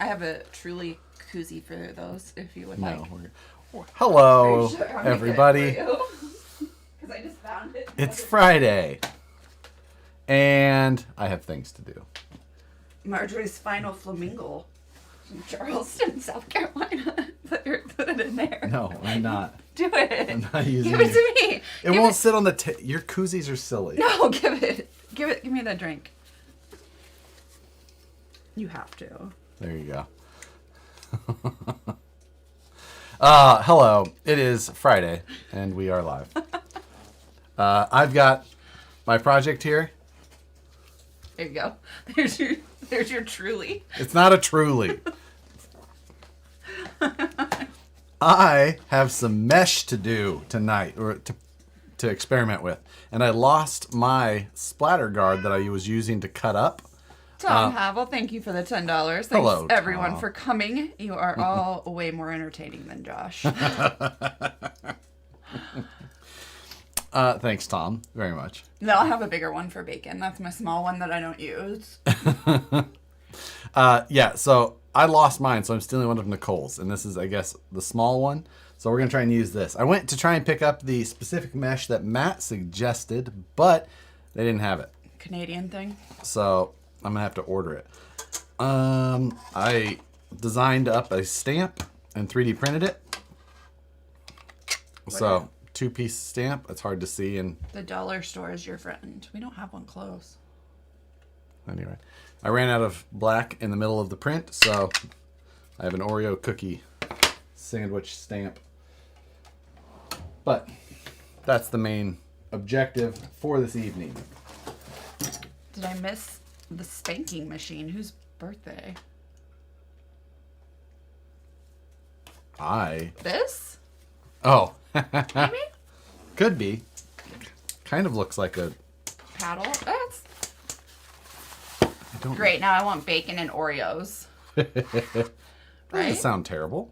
I have a truly koozie for those, if you would like. Hello, everybody. Because I just found it. It's Friday, and I have things to do. Marjorie's final flamingo from Charleston, South Carolina. Put it in there. No, I'm not. Do it. I'm not using Give it to me. It won't sit on the your koozies are silly. No, give it. Give me that drink. You have to. There you go. Hello. It is Friday, and we are live. I've got my project here. There you go. There's your truly. It's not a truly. I have some mesh to do tonight, or to experiment with, and I lost my splatter guard that I was using to cut up. Tom Havel, thank you for the $10. Thanks hello, everyone Tom. for coming. You are all way more entertaining than Josh. Thanks, Tom, very much. No, I have a bigger one for bacon. That's my small one that I don't use. Yeah, so I lost mine, so I'm stealing one of Nicole's, and this is, I guess, the small one. So we're going to try and use this. I went to try and pick up the specific mesh that Matt suggested, but they didn't have it. Canadian thing. So I'm going to have to order it. I designed up a stamp and 3D printed it. So 2-piece stamp. It's hard to see. And the dollar store is your friend. We don't have one close. Anyway, I ran out of black in the middle of the print, so I have an Oreo cookie sandwich stamp. But that's the main objective for this evening. Did I miss the spanking machine? Whose birthday? This? Oh. Maybe? Could be. Kind of looks like a Paddle? That's don't great. Now I want bacon and Oreos. Doesn't Right? sound terrible.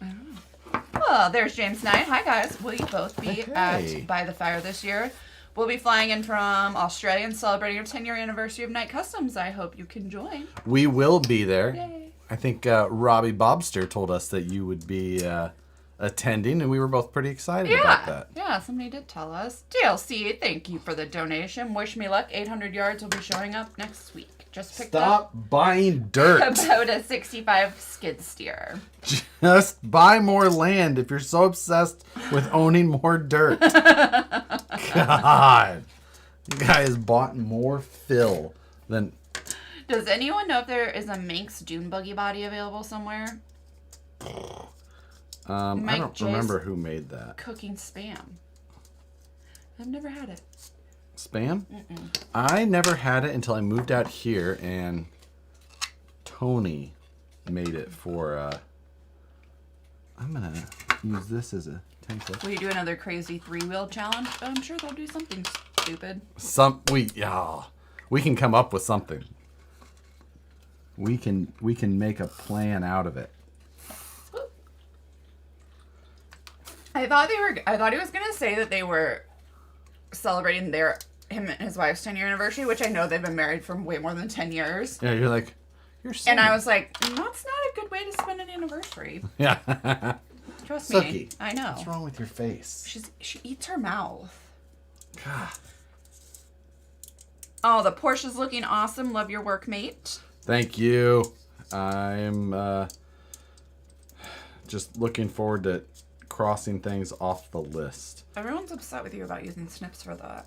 I don't know. Oh, there's James Knight. Hi, guys. Will you both be Hey. at By the Fire this year? We'll be flying in from Australia and celebrating our 10-year anniversary of Night Customs. I hope you can join. We will be there. Yay. I think Robbie Bobster told us that you would be attending, and we were both pretty excited about that. Yeah, somebody did tell us. DLC, thank you for the donation. Wish me luck. 800 yards will be showing up next week. Just picked Stop buying dirt. about a 65 skid steer. Just buy more land if you're so obsessed with owning more dirt. God. You guys bought more fill than... Does anyone know if there is a Manx dune buggy body available somewhere? I Mike don't J's remember who made that. Cooking spam. I've never had it. Spam? I never had it until I moved out here, and Tony made it for... I'm going to use this as a template. Will you do another crazy 3-wheel challenge? I'm sure they'll do something stupid. We can come up with something. We can make a plan out of it. I thought he was gonna say that they were celebrating him and his wife's 10-year anniversary, which I know they've been married for way more than 10 years. Yeah, you're like, you're so... And I was like, that's not a good way to spend an anniversary. Yeah. Trust me. Sookie, I know. what's wrong with your face? She eats her mouth. God. Oh, the Porsche's looking awesome. Love your work, mate. Thank you. I'm just looking forward to crossing things off the list. Everyone's upset with you about using snips for that.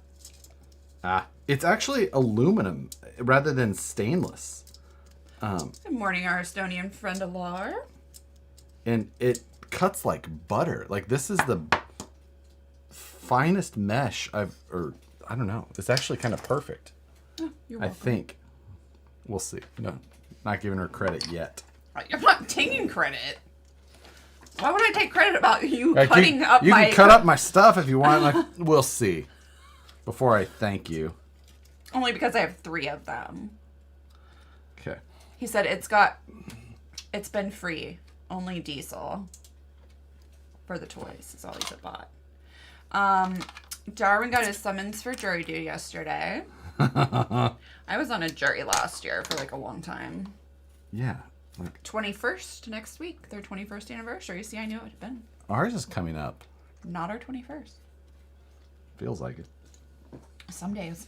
It's actually aluminum rather than stainless. Good morning, our Estonian friend Alar. And it cuts like butter. Like, this is the finest mesh I don't know. It's actually kind of perfect. Oh, you're I welcome. think. We'll see. No, not giving her credit yet. I'm not taking credit. Why would I take credit about you cutting up you my... You can cut up my stuff if you want. Like, we'll see. Before I thank you. Only because I have 3 of them. Okay. He said it's been free. Only diesel. For the toys is all he's bought. Darwin got his summons for jury duty yesterday. I was on a jury last year for like a long time. Yeah. Like 21st next week. Their 21st anniversary. See, I knew it would have been. ours is coming up. Not our 21st. Feels like it. Some days.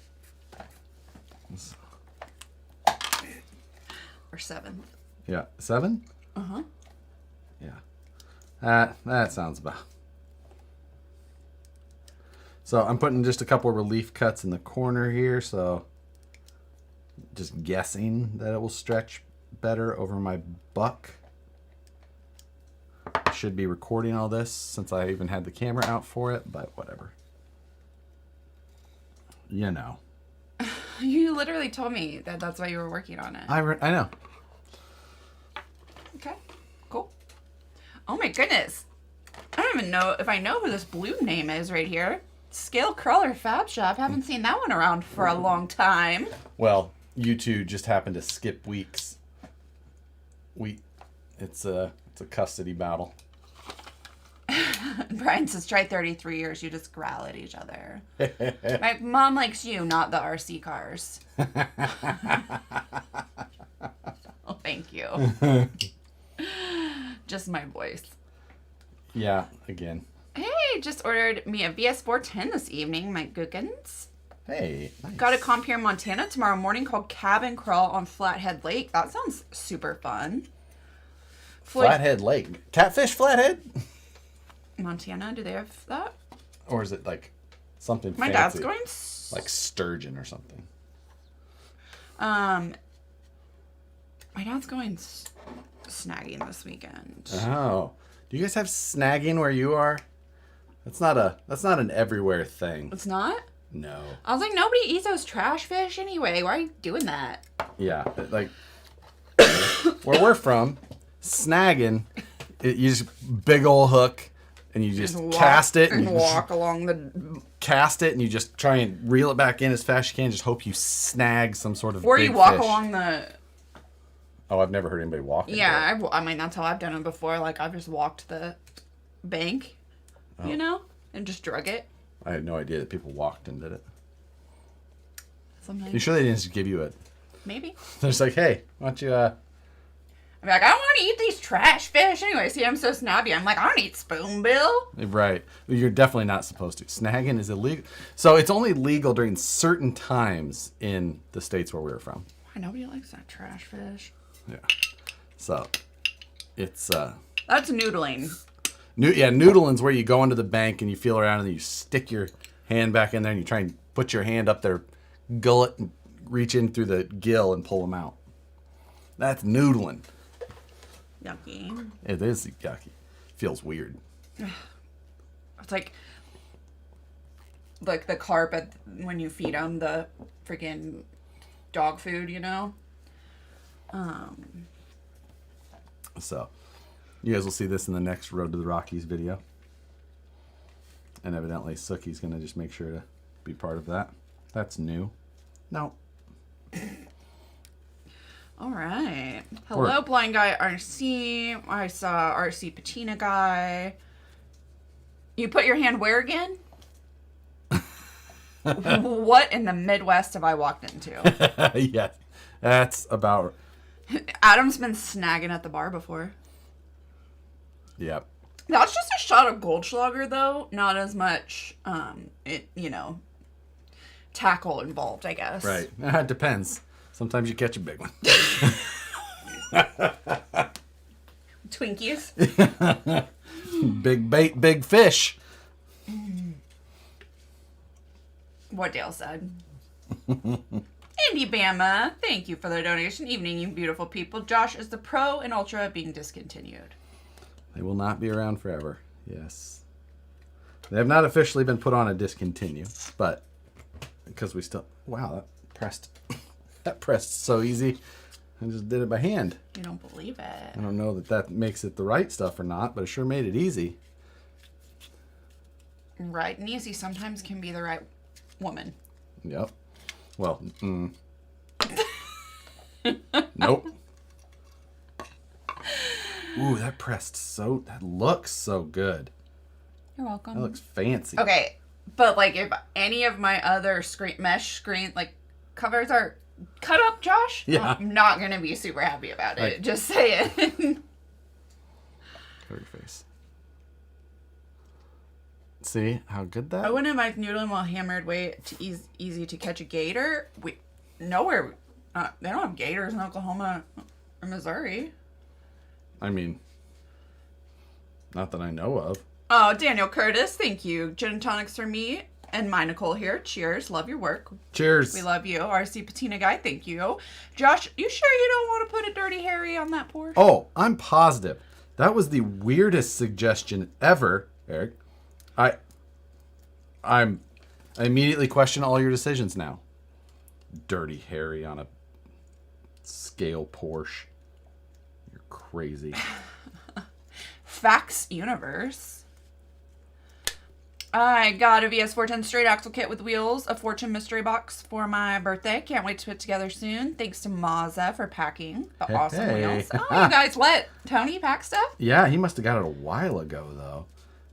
Or 7th. Yeah. 7? Uh-huh. Yeah. That sounds about. So I'm putting just a couple of relief cuts in the corner here, so just guessing that it will stretch better over my buck. Should be recording all this since I even had the camera out for it, but whatever. You know. You literally told me that that's why you were working on it. I know. Okay, cool. Oh my goodness. I don't even know if I know who this blue name is right here. Scale Crawler Fab Shop. Haven't seen that one around for a long time. Well, you two just happened to skip weeks. It's a custody battle. Brian says, try 33 years. You just growl at each other. My mom likes you, not the RC cars. Oh, thank you. Just my voice. Yeah, again. Hey, just ordered me a VS410 this evening, my gookins. Hey, nice. Got a comp here in Montana tomorrow morning called Cabin Crawl on Flathead Lake. That sounds super fun. Flathead Lake. Catfish Flathead? Montana, do they have that? Or is it like something My fancy? dad's going... Like sturgeon or something. My dad's going snagging this weekend. Oh. Do you guys have snagging where you are? That's not an everywhere thing. It's not? No. I was like, nobody eats those trash fish anyway. Why are you doing that? Yeah, like where we're from, snagging, you just big old hook, and you just cast it and walk along the. Cast it, and you just try and reel it back in as fast as you can. Just hope you snag some sort of. Or big you walk fish. along the. Oh, I've never heard anybody walk. Yeah, I mean that's how I've done it before. Like I've just walked the bank, you know, and just drug it. I had no idea that people walked and did it. Sometimes. You sure they didn't just give you it? Maybe. They're just like, hey, why don't you? I'm like, I don't want to eat these trash fish anyway. See, I'm so snobby. I'm like, I don't eat spoonbill. Right. You're definitely not supposed to. Snagging is illegal. So it's only legal during certain times in the states where we're from. Why nobody likes that trash fish? Yeah. So it's That's noodling. Noodling's where you go into the bank and you feel around and then you stick your hand back in there and you try and put your hand up their gullet and reach in through the gill and pull them out. That's noodling. Yucky. It is yucky. Feels weird. It's like the carpet when you feed them the freaking dog food, you know? So, you guys will see this in the next Road to the Rockies video. And evidently, Sookie's going to just make sure to be part of that. That's new. No. All right. Hello, Blind Guy RC. I saw RC Patina Guy. You put your hand where again? What in the Midwest have I walked into? Yeah, that's about. Adam's been snagging at the bar before. Yep. That's just a shot of Goldschlager, though. Not as much, tackle involved, I guess. Right. It depends. Sometimes you catch a big one. Twinkies. Big bait, big fish. What Dale said. Indy Bama, thank you for the donation. Evening, you beautiful people. Josh is the Pro and Ultra being discontinued. They will not be around forever. Yes. They have not officially been put on a discontinue, but because we still... Wow, that pressed so easy. I just did it by hand. You don't believe it. I don't know that makes it the right stuff or not, but it sure made it easy. Right and easy sometimes can be the right woman. Yep. Well, nope. Ooh, that that looks so good. You're welcome. That looks fancy. Okay, but like if any of my other mesh screen like covers are cut up, Josh? Yeah. I'm not going to be super happy about it. Right. Just saying. Cover your face. See how good that? I wouldn't mind noodling while hammered way easy to catch a gator. Nowhere. They don't have gators in Oklahoma or Missouri. I mean, not that I know of. Oh, Daniel Curtis, thank you. Gin and tonics for me and my Nicole here. Cheers. Love your work. Cheers. We love you. RC Patina Guy, thank you. Josh, you sure you don't want to put a Dirty Harry on that Porsche? Oh, I'm positive. That was the weirdest suggestion ever, Eric. I immediately question all your decisions now. Dirty Harry on a scale Porsche. You're crazy. Fax Universe. I got a VS410 straight axle kit with wheels, a Fortune mystery box for my birthday. Can't wait to put it together soon. Thanks to Mazza for packing the awesome wheels. Oh, you guys let Tony pack stuff? Yeah, he must have got it a while ago, though.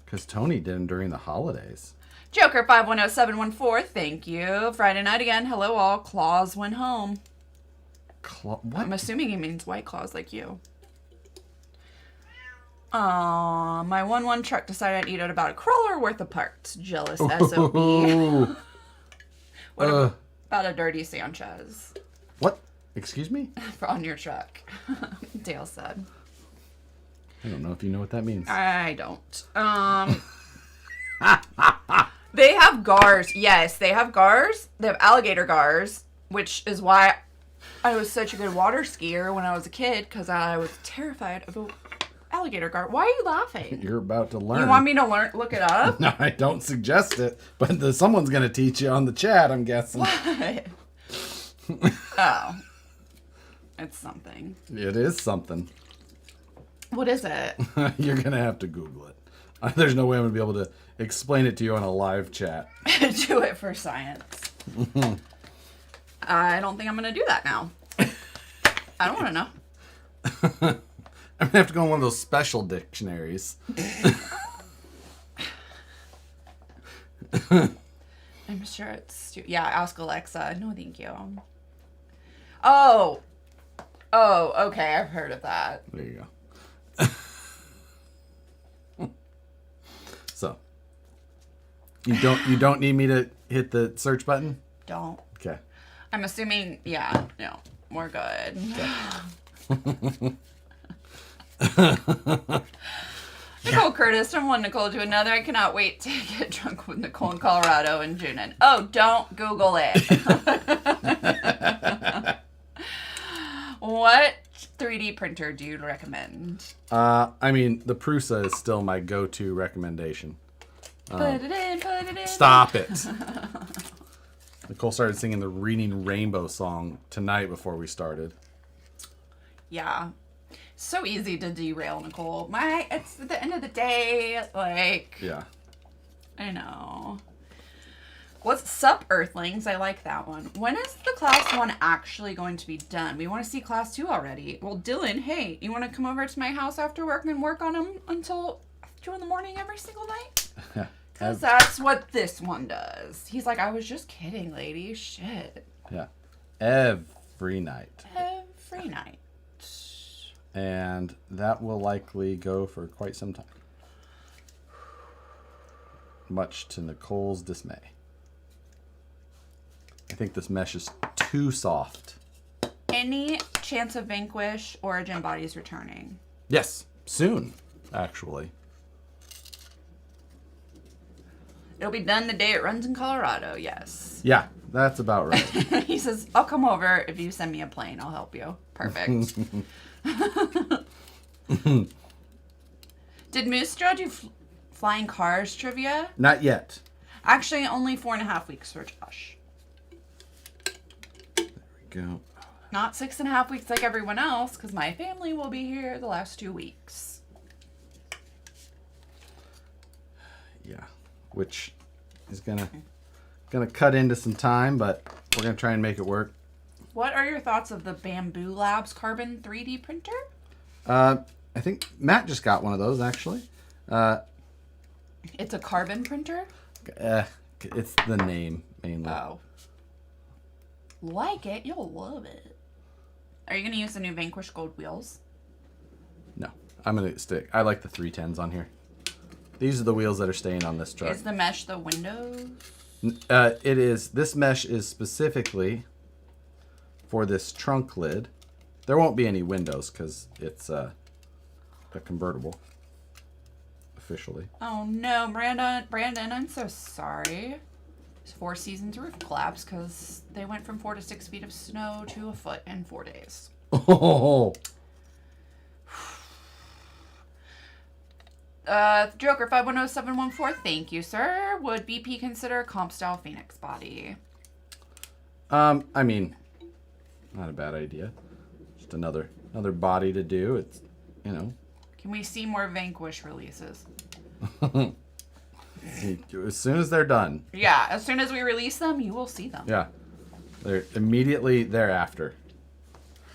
Because Tony did them during the holidays. Joker510714, thank you. Friday night again. Hello all. Claus went home. What? I'm assuming he means White Claws like you. My 1-1 truck decided I'd eat out about a crawler worth of parts. Jealous SOB. What about a dirty Sanchez What? Excuse me? on your truck? Dale said. I don't know if you know what that means. I don't. They have gars. Yes, they have gars. They have alligator gars, which is why I was such a good water skier when I was a kid, because I was terrified of alligator gar. Why are you laughing? You're about to learn. You want me to look it up? No, I don't suggest it, but someone's going to teach you on the chat, I'm guessing. What? Oh. It's something. It is something. What is it? You're going to have to Google it. There's no way I'm going to be able to explain it to you on a live chat. Do it for science. I don't think I'm going to do that now. I don't want to know. I'm going to have to go in one of those special dictionaries. I'm sure it's... Yeah, ask Alexa. No, thank you. Oh, okay. I've heard of that. There you go. So, you don't need me to hit the search button? Don't. Okay. I'm assuming, yeah, no, we're good. Nicole Curtis from one Nicole to another. I cannot wait to get drunk with Nicole in Colorado in June. And don't Google it. What 3D printer do you recommend? I mean, the Prusa is still my go-to recommendation. Put it in. Stop it. Nicole started singing the Reading Rainbow song tonight before we started. Yeah. So easy to derail, Nicole. It's at the end of the day, like... Yeah. I know. What's Sup, Earthlings? I like that one. When is the Class 1 actually going to be done? We want to see Class 2 already. Well, Dylan, hey, you want to come over to my house after work and work on them until 2 in the morning every single night? Because that's what this one does. He's like, I was just kidding, lady. Shit. Yeah. Every night. Every night. And that will likely go for quite some time. Much to Nicole's dismay. I think this mesh is too soft. Any chance of Vanquish Origin bodies returning? Yes, soon, actually. It'll be done the day it runs in Colorado, yes. Yeah, that's about right. He says, I'll come over if you send me a plane. I'll help you. Perfect. Did Moose Jaw do flying cars trivia? Not yet. Actually, only 4.5 weeks for Josh. There we go. Not 6.5 weeks like everyone else, because my family will be here the last 2 weeks. Yeah, which is gonna cut into some time, but we're gonna try and make it work. What are your thoughts of the Bamboo Labs Carbon 3D printer? I think Matt just got one of those, actually. It's a carbon printer? It's the name, mainly. Oh. like it, you'll love it. Are you going to use the new Vanquish Gold wheels? No, I'm going to stick. I like the 310s on here. These are the wheels that are staying on this truck. Is the mesh the windows? It is. This mesh is specifically for this trunk lid. There won't be any windows because it's a convertible. Officially. Oh no, Brandon, I'm so sorry. Four Seasons roof collapsed because they went from 4 to 6 feet of snow to a foot in 4 days. Oh. Joker 510714, thank you, sir. Would BP consider a comp style Phoenix body? I mean, not a bad idea. Just another body to do. It's, you know. Can we see more Vanquish releases? As soon as they're done. Yeah, as soon as we release them, you will see them. Yeah. They're immediately thereafter.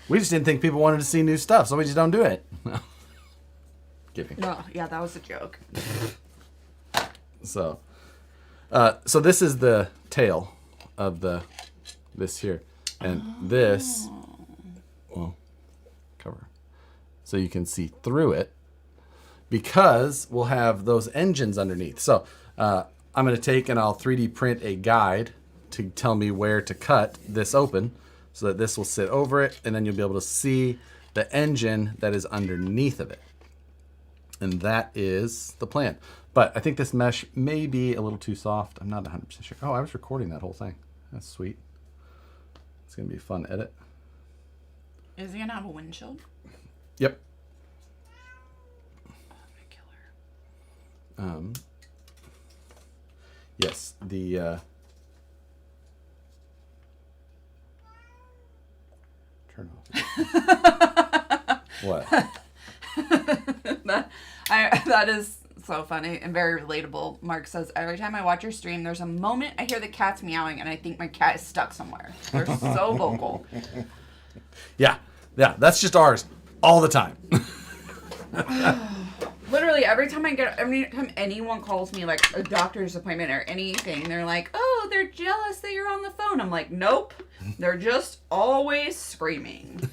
We just didn't think people wanted to see new stuff, so we just don't do it. Kidding. No, yeah, that was a joke. So this is the tail of this here. And this, well, cover. So you can see through it because we'll have those engines underneath. So I'm going to take and I'll 3D print a guide to tell me where to cut this open so that this will sit over it. And then you'll be able to see the engine that is underneath of it. And that is the plan. But I think this mesh may be a little too soft. I'm not 100% sure. Oh, I was recording that whole thing. That's sweet. It's going to be a fun edit. Is he going to have a windshield? Yep. Killer. Yes, the turn off. What? That is so funny and very relatable. Mark says, every time I watch your stream, there's a moment I hear the cats meowing and I think my cat is stuck somewhere. They're so vocal. Yeah, that's just ours all the time. Literally, every time anyone calls me, like a doctor's appointment or anything, they're like, oh, they're jealous that you're on the phone. I'm like, nope. They're just always screaming.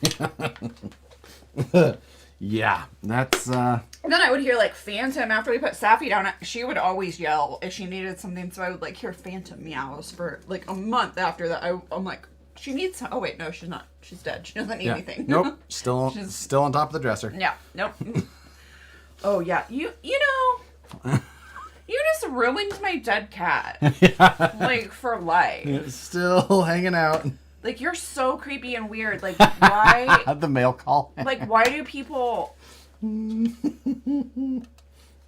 Yeah, that's... Then I would hear, like, Phantom, after we put Safi down, she would always yell if she needed something, so I would, like, hear Phantom meows for, like, a month after that. I'm like, she needs... Oh, wait, no, she's not. She's dead. She doesn't need anything. Nope, still on top of the dresser. Yeah, nope. Oh, yeah. You know, you just ruined my dead cat. Yeah. Like, for life. It's still hanging out. Like, you're so creepy and weird. Like, why... The mail call. Like, why do people...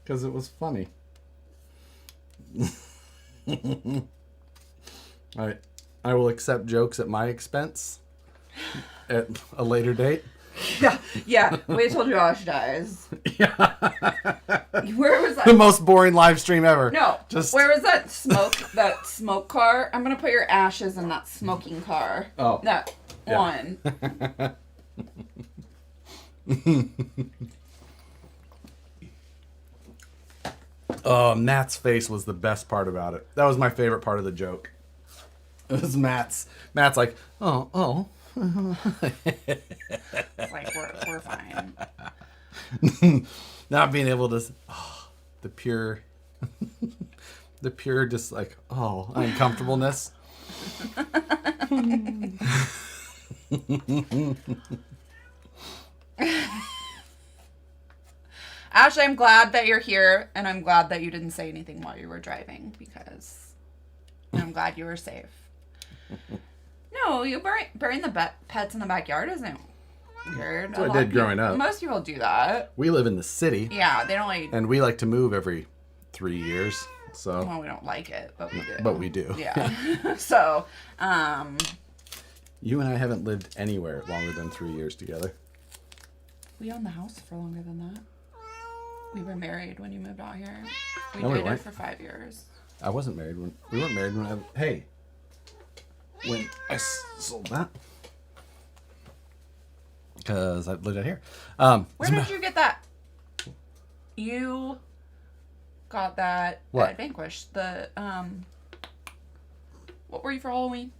Because it was funny. I will accept jokes at my expense at a later date. Yeah. Wait till Josh dies. Yeah. Where was that? The most boring live stream ever. No. Where was that smoke car? I'm going to put your ashes in that smoking car. Oh. That one. Oh, Matt's face was the best part about it. That was my favorite part of the joke. It was Matt's like, oh. Like, we're fine. Not being able to, the pure just like, uncomfortableness. Ashley, I'm glad that you're here, and I'm glad that you didn't say anything while you were driving, because I'm glad you were safe. No, you burying the pets in the backyard isn't weird. That's what I did growing up. Most people do that. We live in the city. Yeah, they don't like... And we like to move every 3 years, so... Well, we don't like it, but we do. But we do. Yeah. So, You and I haven't lived anywhere longer than 3 years together. We owned the house for longer than that. We were married when you moved out here. We No, we dated weren't. for 5 years. I wasn't married when... We weren't married when when I sold that. Because I lived out here. Where did you get that? You got that What? at Vanquish. The, what were you for Halloween?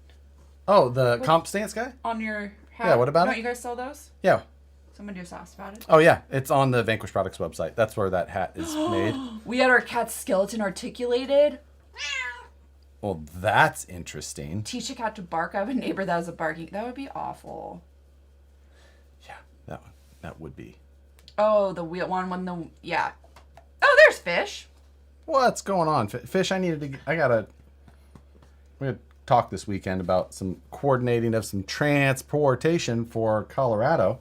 Oh, the comp stance guy? On your hat. Yeah, what about Don't it? you guys sell those? Yeah. Someone just asked about it. Oh, yeah. It's on the Vanquish Products website. That's where that hat is made. We had our cat's skeleton articulated. Well, that's interesting. Teach a cat to bark. I have a neighbor that was a barking. That would be awful. Yeah, that would be. Oh, the wheel one when the yeah. Oh, there's Fish. What's going on, Fish? We gotta talk this weekend about some coordinating of some transportation for Colorado.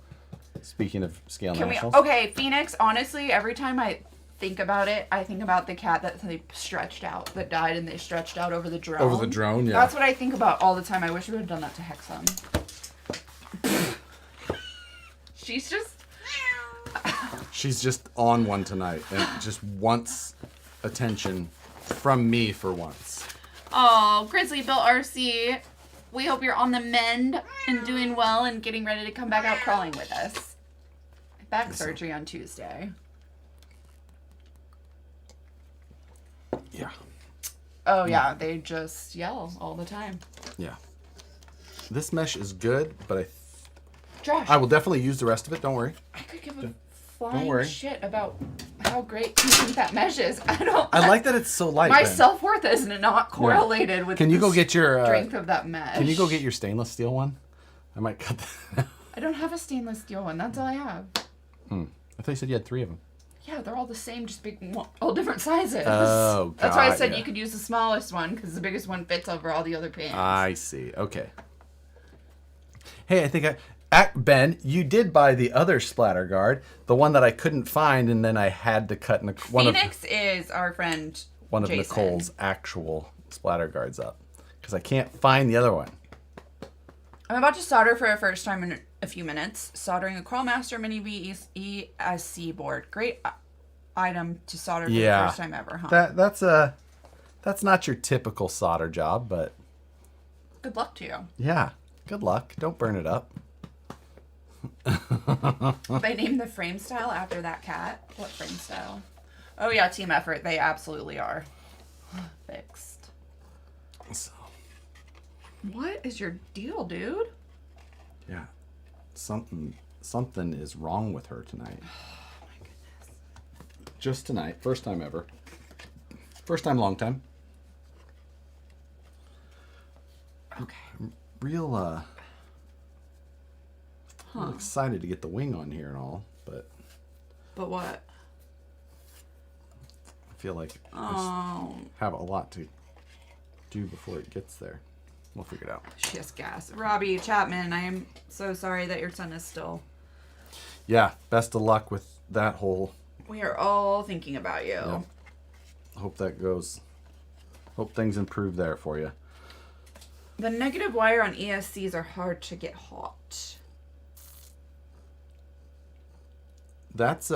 Speaking of scale nationals. Okay, Phoenix. Honestly, every time I think about it, I think about the cat that they stretched out, that died, and they stretched out over the drone. Over the drone, yeah. That's what I think about all the time. I wish we would have done that to Hexum. She's just on one tonight and just wants attention from me for once. Oh, Grizzly Built RC. We hope you're on the mend and doing well and getting ready to come back out crawling with us. Back surgery on Tuesday. Yeah. Oh, yeah. They just yell all the time. Yeah. This mesh is good, but Josh. I will definitely use the rest of it. Don't worry. I could give a flying shit about how great you think that mesh is. I like that it's so light. My self-worth is not correlated with Can you go get your strength of that mesh. Can you go get your stainless steel one? I might cut that. I don't have a stainless steel one. That's all I have. I thought you said you had 3 of them. Yeah, they're all the same, just big, all different sizes. Oh, That's why I said you could use the smallest one, because the biggest one fits over all the other pans. I see. Okay. Hey, I think Ben, you did buy the other splatter guard, the one that I couldn't find, and then I had to cut Phoenix is our friend one of Jason. Nicole's actual splatter guards up, because I can't find the other one. I'm about to solder for the first time in a few minutes. Soldering a Crawlmaster Mini V ESC board. Great item to solder for the first time ever, huh? That's not your typical solder job, but good luck to you. Yeah, good luck. Don't burn it up. They named the frame style after that cat. What frame style? Oh yeah, team effort. They absolutely are. Fixed. So. What is your deal, dude? Yeah. Something is wrong with her tonight. Oh my goodness. Just tonight. First time ever. First time, long time. Okay. Real excited to get the wing on here and all, but what? I feel like I have a lot to do before it gets there. We'll figure it out. She has gas. Robbie Chapman, I am so sorry that your son is still. Yeah, best of luck with that whole. We are all thinking about you. Yeah. Hope things improve there for you. The negative wire on ESCs are hard to get hot. That's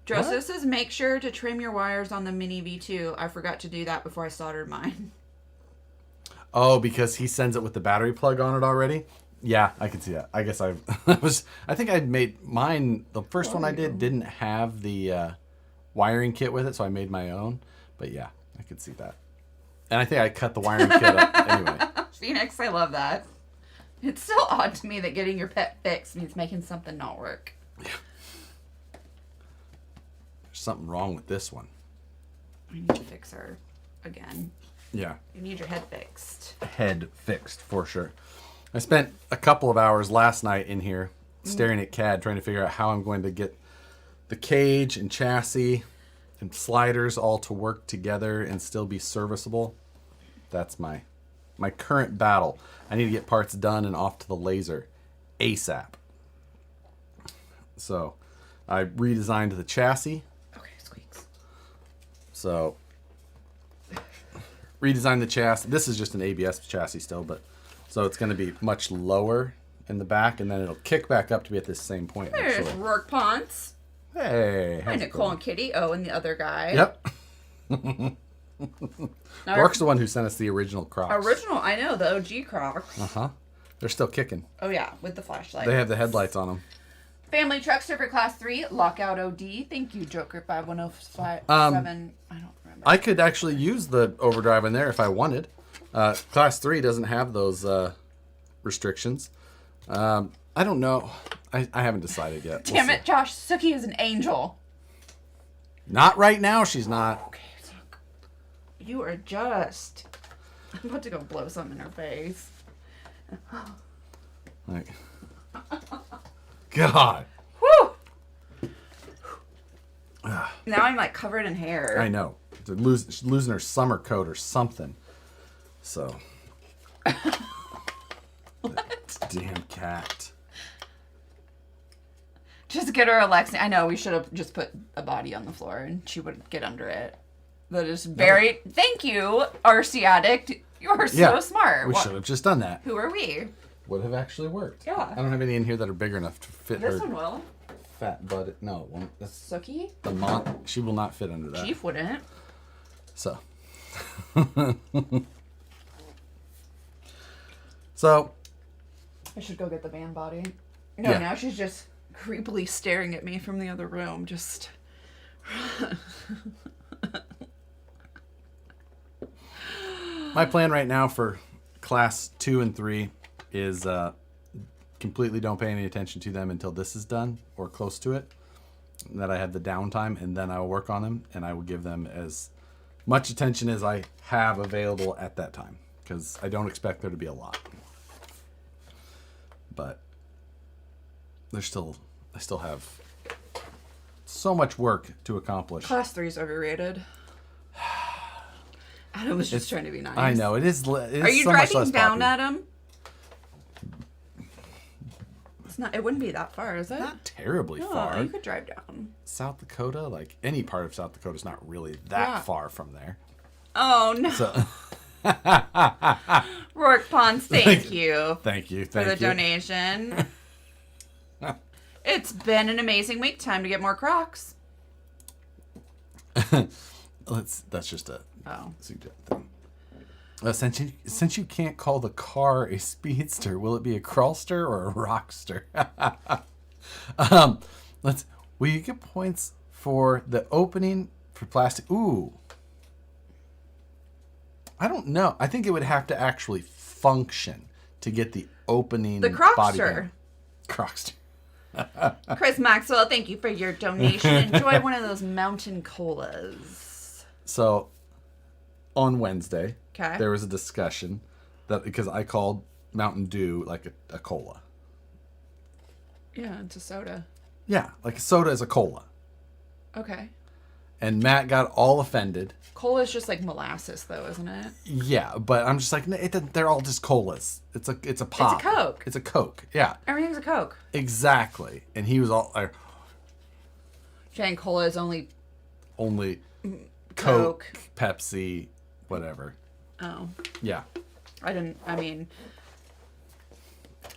Joseph says make sure to trim your wires on the Mini V2. I forgot to do that before I soldered mine. Oh, because he sends it with the battery plug on it already? Yeah, I can see that. I guess I think I made mine, the first one I did didn't have the wiring kit with it, so I made my own. But yeah, I could see that. And I think I cut the wiring kit up anyway. Phoenix, I love that. It's still odd to me that getting your pet fixed means making something not work. Yeah. There's something wrong with this one. I need to fix her again. Yeah. You need your head fixed. Head fixed, for sure. I spent a couple of hours last night in here staring at CAD, trying to figure out how I'm going to get the cage and chassis and sliders all to work together and still be serviceable. That's my current battle. I need to get parts done and off to the laser ASAP. So I redesigned the chassis. Okay, squeaks. So redesign the chassis. This is just an ABS chassis still, but so it's going to be much lower in the back, and then it'll kick back up to be at this same point. There's actually. Rourke Ponce. Hey. Hi, Nicole and Kitty. Oh, and the other guy. Yep. Rourke's the one who sent us the original Crocs. Original, I know, the OG Crocs. Uh-huh. They're still kicking. Oh, yeah, with the flashlight. They have the headlights on them. Family Truckster for Class 3, Lockout OD. Thank you, Joker5107. I don't remember. I could actually use the overdrive in there if I wanted. Class 3 doesn't have those restrictions. I don't know. I haven't decided yet. Damn it, Josh. Suki is an angel. Not right now, she's not. Okay, look. You are just... I'm about to go blow something in her face. Like, God. Whew! Now I'm like covered in hair. I know. She's losing her summer coat or something. So. What? Damn cat. Just get her a Lexi. I know we should have just put a body on the floor and she would get under it. That is very... No. Thank you, RC addict. You are so smart. We should have just done that. Who are we? Would have actually worked. Yeah. I don't have any in here that are big enough to fit her. This one will. Fat butt. No, it won't. That's Suki? She will not fit under that. Chief wouldn't. So. So. I should go get the van body. No, yeah. Now she's just creepily staring at me from the other room. Just. My plan right now for class 2 and 3 is completely don't pay any attention to them until this is done or close to it. That I have the downtime, and then I will work on them, and I will give them as much attention as I have available at that time, because I don't expect there to be a lot. But I still have so much work to accomplish. Class 3 is overrated. Adam was just trying to be nice. I know, it is. Are you so driving down, Adam? It's not. It wouldn't be that far, is it? Not terribly far. You could drive down. South Dakota, like any part of South Dakota, is not really that far from there. Oh no. So. Rourke Ponds, thank you. Thank you for the donation. It's been an amazing week. Time to get more Crocs. That's just a thing. Since you can't call the car a speedster, will it be a crawlster or a rockster? Will you get points for the opening for plastic? Ooh. I don't know. I think it would have to actually function to get the opening. The Crocster. Crocster. Chris Maxwell, thank you for your donation. Enjoy one of those mountain colas. So, on Wednesday, there was a discussion that because I called Mountain Dew like a cola. Yeah, it's a soda. Yeah, like a soda is a cola. Okay. And Matt got all offended. Cola is just like molasses, though, isn't it? Yeah, but I'm just like, they're all just colas. It's a pop. It's a Coke. It's a Coke. Yeah. Everything's a Coke. Exactly. And he was all like, saying cola is only Coke, Pepsi, whatever. Oh. Yeah. I mean.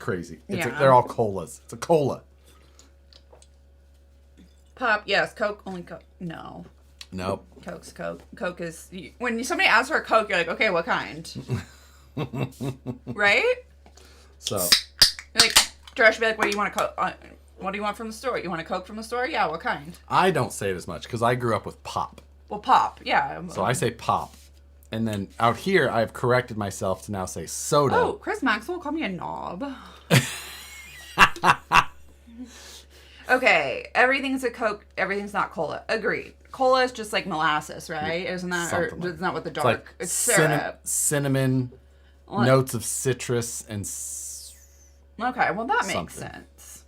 Crazy. They're all colas. It's a cola. Pop, yes. Coke, only Coke. No. Nope. Coke's Coke. Coke is... When somebody asks for a Coke, you're like, okay, what kind? Right? So... You're like, Josh would be like, what do you want a Coke? What do you want from the store? You want a Coke from the store? Yeah, what kind? I don't say it as much, because I grew up with Pop. Well, Pop, yeah. So I say Pop. And then out here, I've corrected myself to now say soda. Oh, Chris Maxwell called me a knob. Okay, everything's a Coke, everything's not cola. Agreed. Cola is just like molasses, right? Isn't that, isn't that what the dark? It's syrup. Cinnamon, notes of citrus, and okay, well that makes sense.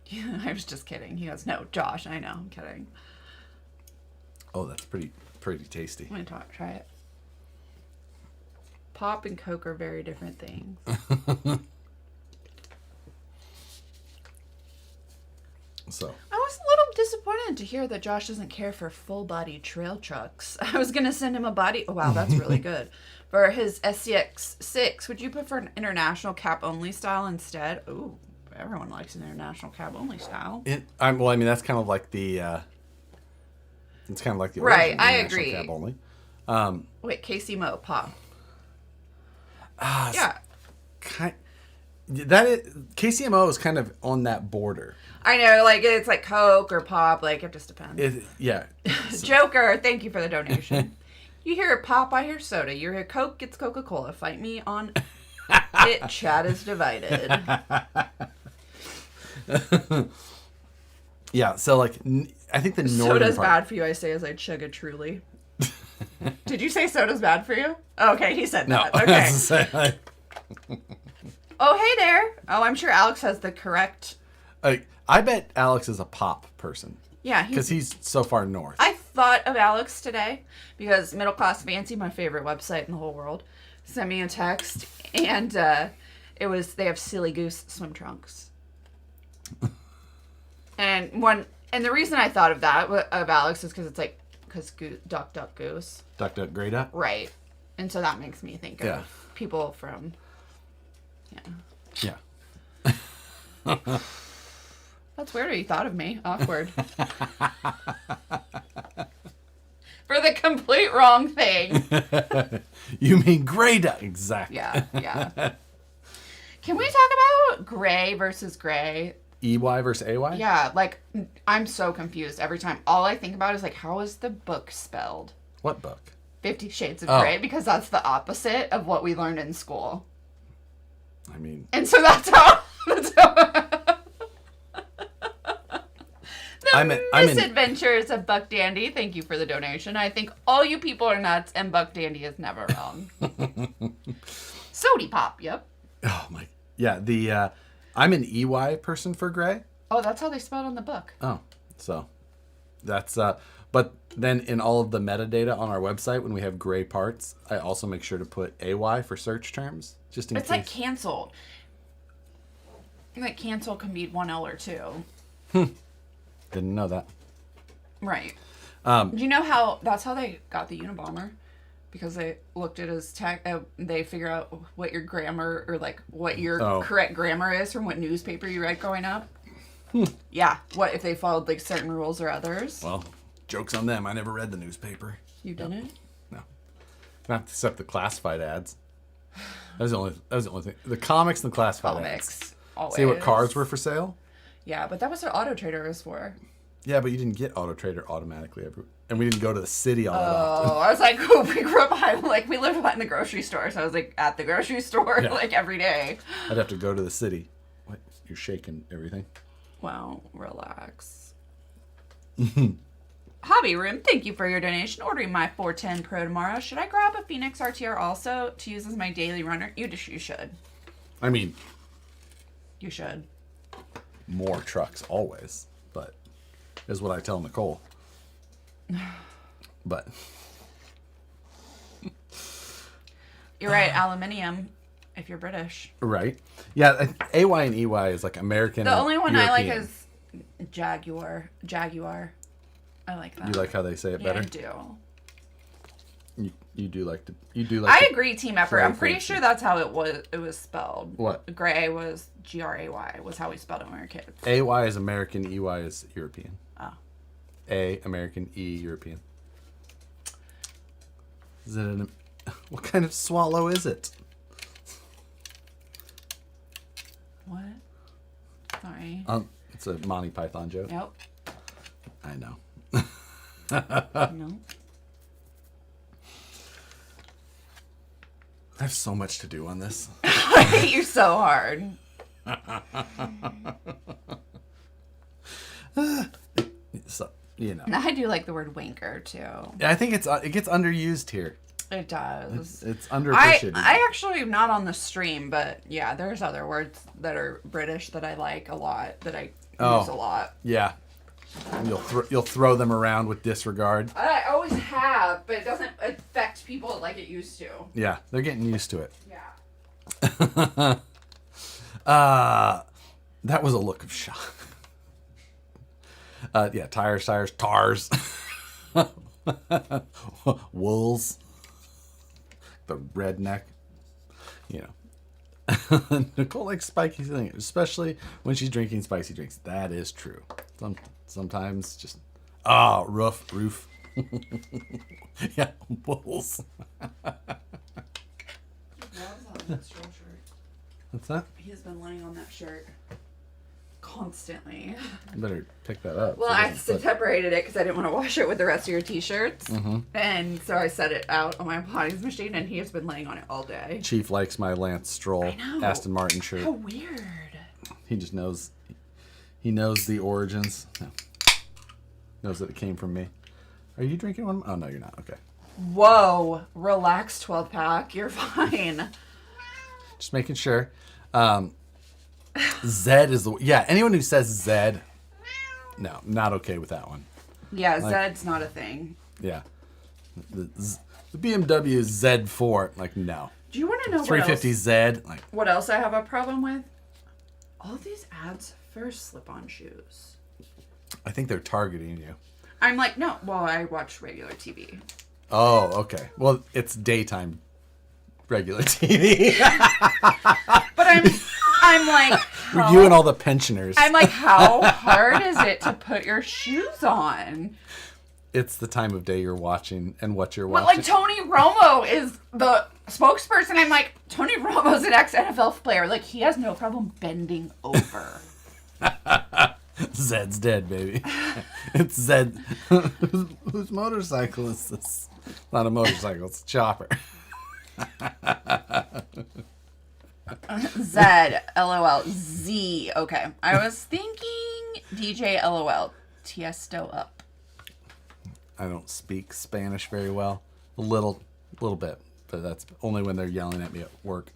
Yeah, I was just kidding. He goes, no, Josh, I know, I'm kidding. Oh, that's pretty tasty. I'm gonna try it. Pop and Coke are very different things. So I was a little disappointed to hear that Josh doesn't care for full-body trail trucks. I was going to send him a body... Oh, wow, that's really good. For his SCX6, would you prefer an international cap-only style instead? Ooh, everyone likes an international cap-only style. That's kind of like the... it's kind of like the right, I agree. Cap-only. Wait, Casey Mo, Pop. Yeah. KCMO is kind of on that border. I know, like, it's like Coke or Pop, like, it just depends. Yeah. Joker, thank you for the donation. You hear Pop, I hear soda. You hear Coke, it's Coca-Cola. Fight me on Chat is divided. Yeah, so like I think the northern Soda's part. bad for you, I say as I chug a Truly. Did you say soda's bad for you? Oh, okay, he said No, that. Okay. Oh, hey there. Oh, I'm sure Alex has the correct. I bet Alex is a pop person. Yeah, because he's so far north. I thought of Alex today because Middle Class Fancy, my favorite website in the whole world, sent me a text, and they have Silly Goose swim trunks. And the reason I thought of that of Alex is because duck, duck, goose. Duck, duck, gray duck. Right, and so that makes me think of people from. Yeah. That's weird. You thought of me. Awkward. For the complete wrong thing. You mean gray duck? Exactly. Yeah. Can we talk about gray versus gray? EY versus AY? Yeah, like, I'm so confused every time. All I think about is, like, how is the book spelled? What book? 50 Shades of Grey, because that's the opposite of what we learned in school. I mean... And so that's how... Misadventures of Buck Dandy. Thank you for the donation. I think all you people are nuts, and Buck Dandy is never wrong. Sody Pop, yep. Oh, my... Yeah, I'm an EY person for gray. Oh, that's how they spelled on the book. Oh, so that's but then in all of the metadata on our website, when we have gray parts, I also make sure to put AY for search terms, just in case. It's like canceled. Like cancel can be 1 L or 2. Didn't know that. Right. Do you know how that's how they got the Unabomber? Because they looked at his tech, they figure out what your grammar or like what your correct grammar is from what newspaper you read growing up. Yeah, what if they followed like certain rules or others? Well, joke's on them. I never read the newspaper. You didn't? No, not except the classified ads. That was the only thing. The comics and the classified ads. Always. See what cars were for sale? Yeah, but that was what Auto Trader was for. Yeah, but you didn't get Auto Trader automatically and we didn't go to the city all that often. Oh, I was like, oh, we grew up behind, like, we lived behind the grocery store, so I was, like, at the grocery store, like, every day. I'd have to go to the city. What? You're shaking everything. Well, relax. Hobby Room, thank you for your donation. Ordering my 410 Pro tomorrow. Should I grab a Phoenix RTR also to use as my daily runner? You should. I mean... You should. More trucks, always. But, is what I tell Nicole. But you're right, aluminium if you're British. Right. Yeah, AY and EY is like American. The only one European. I like is Jaguar. I like that. You like how they say it better? I do. You do like I agree, Team Effort. I'm pretty sure that's how it was spelled. What? Gray was GRAY was how we spelled it when we were kids. AY is American, EY is European. Oh. A American, E European. Is it what kind of swallow is it? What? Sorry. It's a Monty Python joke. Nope. I know. No. I have so much to do on this. I hate you so hard. So, you know. I do like the word wanker too. Yeah, I think it gets underused here. It does. It's underappreciated. I actually am not on the stream, but yeah, there's other words that are British that I like a lot, that I use a lot. Yeah. You'll throw them around with disregard. I always have, but it doesn't affect people like it used to. Yeah, they're getting used to it. Yeah. That was a look of shock. Yeah, tires, tars. Wools. The redneck. You know. Nicole likes spicy things, especially when she's drinking spicy drinks. That is true. Sometimes just roof. Yeah, wools. What's that? What's that? He's been laying on that shirt. constantly. You better pick that up. Well, so it I doesn't slip. separated it because I didn't want to wash it with the rest of your t-shirts. Mm-hmm. And so I set it out on my potties machine, and he has been laying on it all day. Chief likes my Lance Stroll Aston Martin shirt. How weird. He just knows. He knows the origins. No. Knows that it came from me. Are you drinking one? Oh, no, you're not. Okay. Whoa. Relax, 12-pack. You're fine. Just making sure. Zed is the... Yeah, anyone who says Zed... No, not okay with that one. Yeah, Like, Zed's not a thing. Yeah. The BMW Z4. Like, no. Do you want to know 350 Z. Like, what else I have a problem with? All these ads for slip-on shoes. I think they're targeting you. I'm like, no. Well, I watch regular TV. Oh, okay. Well, it's daytime regular TV. But I'm like... You and all the pensioners. I'm like, how hard is it to put your shoes on? It's the time of day you're watching and what you're But watching. like Tony Romo is the spokesperson. I'm like, Tony Romo's an ex-NFL player. Like, he has no problem bending over. Zed's dead, baby. It's Zed. Whose motorcycle is this? Not a motorcycle, it's a chopper. Zed, LOL, Z. Okay, I was thinking DJ, LOL, Tiesto up. I don't speak Spanish very well. A little bit, but that's only when they're yelling at me at work.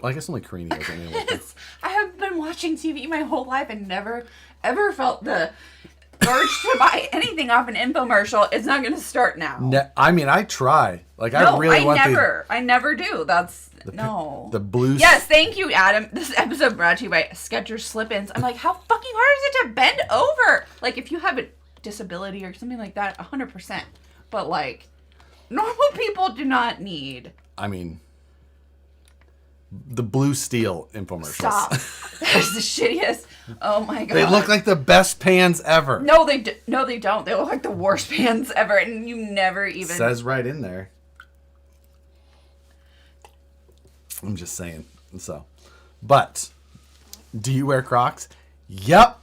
Well, I guess only Karini does anyway. I have been watching TV my whole life and never, ever felt the urge to buy anything off an infomercial. It's not going to start now. I mean, I try. Like, No, I really want I never do. That's, no. the blue... Yes, thank you, Adam. This episode brought to you by Skechers Slip-ins. I'm like, how fucking hard is it to bend over? Like, if you have a disability or something like that, 100%. But, like, normal people do not need... I mean... The blue steel infomercials. Stop. That's the shittiest. Oh my god. They look like the best pans ever. No, they don't. They look like the worst pants ever, and you never even. Says right in there. I'm just saying. So, but do you wear Crocs? Yep.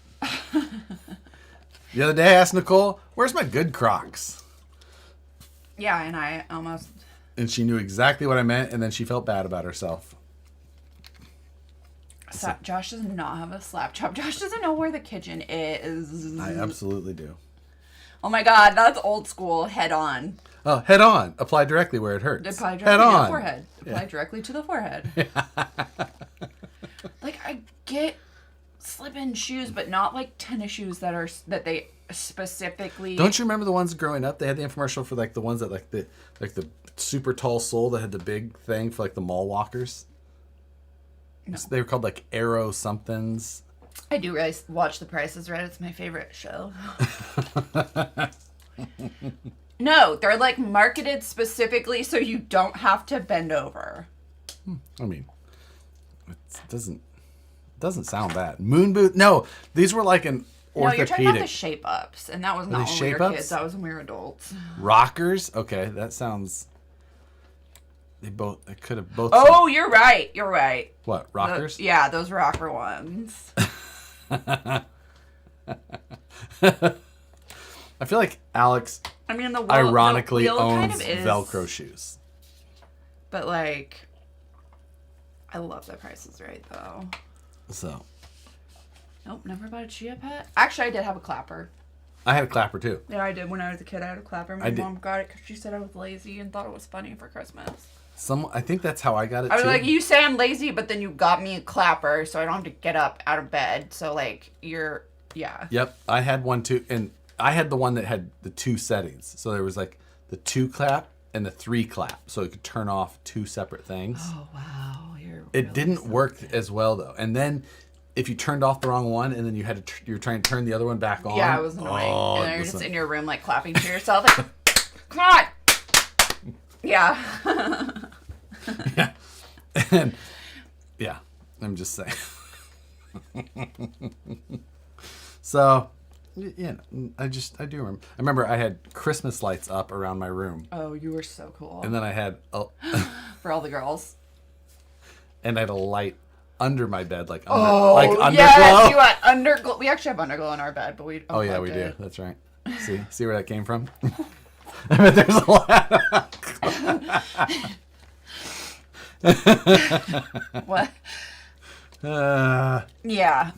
The other day I asked Nicole, "Where's my good Crocs?" Yeah, and I almost. And she knew exactly what I meant, and then she felt bad about herself. Josh does not have a slap chop. Josh doesn't know where the kitchen is. I absolutely do. Oh my god, that's old school. Head on. Oh, head on. Apply directly where it hurts. Apply directly head to on. the forehead. Apply Yeah. directly to the forehead. Like, I get slip-in shoes, but not like tennis shoes that they specifically. Don't you remember the ones growing up? They had the infomercial for like the ones that like the super tall sole that had the big thing for like the mall walkers. No. They were called like Arrow somethings. I do really watch The Price is Right. It's my favorite show. No, they're like marketed specifically so you don't have to bend over. I mean, it doesn't sound bad. Moon boot? No, these were like an orthopedic. No, you're talking about the shape ups, and that was not when we were kids. That was when we were adults. Rockers? Okay, that sounds. They could have both. Oh, you're right. You're right. What, rockers? Yeah, those rocker ones. I feel like Alex ironically the wheel owns kind of is, Velcro shoes. But like, I love The Price is Right though. So. Nope, never bought a Chia Pet. Actually, I did have a clapper. I had a clapper too. Yeah, I did when I was a kid. I had a clapper. My mom got it because she said I was lazy and thought it was funny for Christmas. I think that's how I got it too. I was like, you say I'm lazy, but then you got me a clapper, so I don't have to get up out of bed. So like, yeah. Yep, I had one too, and I had the one that had the 2 settings. So there was like the 2 clap and the 3 clap, so it could turn off 2 separate things. Oh wow, it didn't work as well though. And then if you turned off the wrong one, and then you had to you're trying to turn the other one back on. Yeah, it was annoying. Oh, and then you're just in your room like clapping to yourself, like, come on. Yeah. Yeah. And yeah, I'm just saying. So, yeah, I do remember. I remember I had Christmas lights up around my room. Oh, you were so cool. And then I had for all the girls. And I had a light under my bed, like underglow. Yes, you had underglow. We actually have underglow in our bed, but we. Oh yeah, we do. That's right. See where that came from? I bet there's a lot. What? Yeah.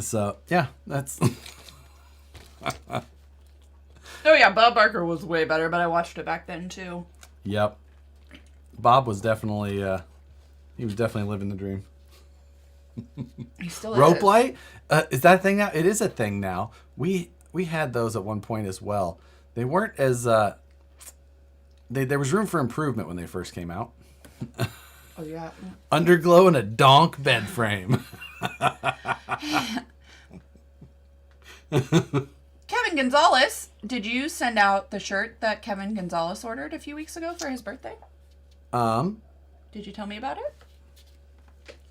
So yeah, that's. Oh yeah, Bob Barker was way better, but I watched it back then too. Yep. Bob was definitely he was definitely living the dream. He still Rope is. light? Is that a thing now? It is a thing now. We had those at one point as well. They weren't as there was room for improvement when they first came out. Oh yeah. Underglow and a donk bed frame. Kevin Gonzalez, did you send out the shirt that Kevin Gonzalez ordered a few weeks ago for his birthday? Did you tell me about it?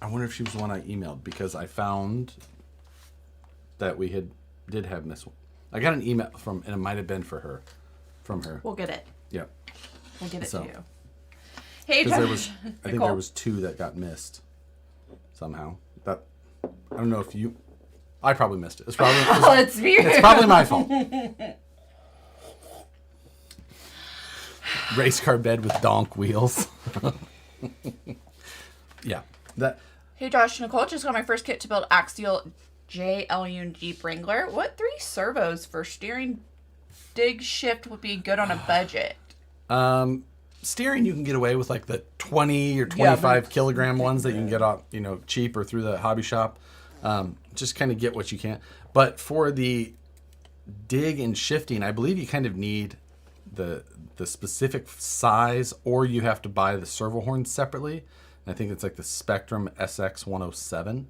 I wonder if she was the one I emailed, because I found that we did have this one. I got an email from, and it might have been from her. We'll get it. Yep. We'll get it to you. Hey, Because I think there was 2 that got missed somehow. I don't know if you. I probably missed it. It's probably. It's weird. It's probably my fault. Race car bed with donk wheels. Yeah. Hey Josh, Nicole just got my first kit to build axial JLU Jeep Wrangler. What 3 servos for steering dig shift would be good on a budget? Steering you can get away with like the 20 or 25 kilogram ones that you can get off, cheap or through the hobby shop. Just kind of get what you can. But for the dig and shifting, I believe you kind of need the specific size, or you have to buy the servo horns separately. And I think it's like the Spectrum SX 107.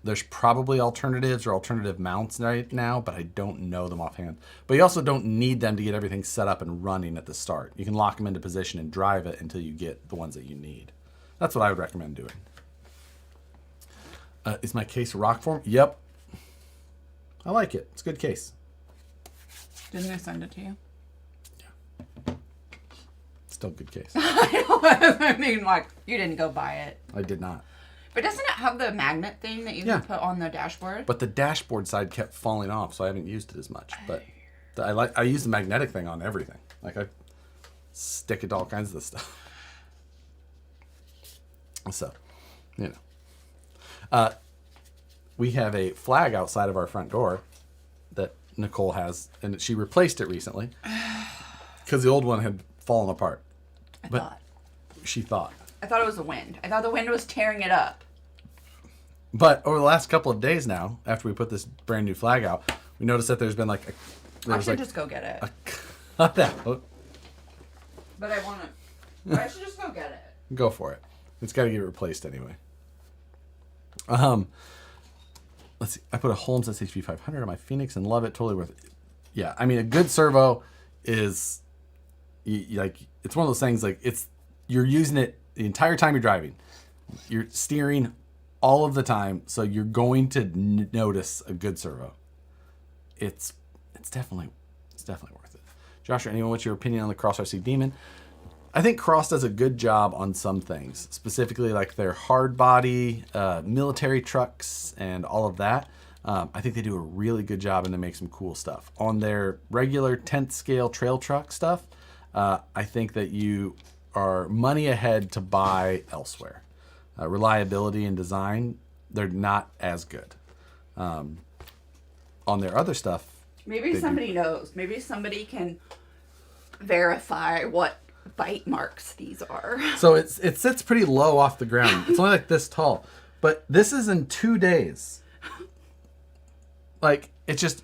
There's probably alternatives or alternative mounts right now, but I don't know them offhand. But you also don't need them to get everything set up and running at the start. You can lock them into position and drive it until you get the ones that you need. That's what I would recommend doing. Is my case rock form? Yep. I like it. It's a good case. Didn't I send it to you? Yeah. Still a good case. I mean, like, you didn't go buy it. I did not. But doesn't it have the magnet thing that you can put on the dashboard? But the dashboard side kept falling off, so I haven't used it as much. But I use the magnetic thing on everything. Like, I stick it to all kinds of this stuff. So, we have a flag outside of our front door that Nicole has, and she replaced it recently because the old one had fallen apart. She thought. I thought it was the wind. I thought the wind was tearing it up. But over the last couple of days now, after we put this brand new flag out, we noticed that there's been like I should just go get it. Not that. But I want to. I should just go get it. Go for it. It's got to get replaced anyway. Let's see. I put a Holmes SHV 500 on my Phoenix and love it. Totally worth it. Yeah, I mean, a good servo is it's one of those things like you're using it the entire time you're driving. You're steering all of the time, so you're going to notice a good servo. It's definitely worth it. Josh or anyone, what's your opinion on the Cross RC Demon? I think Cross does a good job on some things, specifically like their hard body, military trucks, and all of that. I think they do a really good job, and they make some cool stuff. On their regular 10th scale trail truck stuff, I think that you are money ahead to buy elsewhere. Reliability and design, they're not as good. On their other stuff, maybe somebody knows. Maybe somebody can verify what bite marks these are. So it sits pretty low off the ground. It's only like this tall, but this is in 2 days. Like, it's just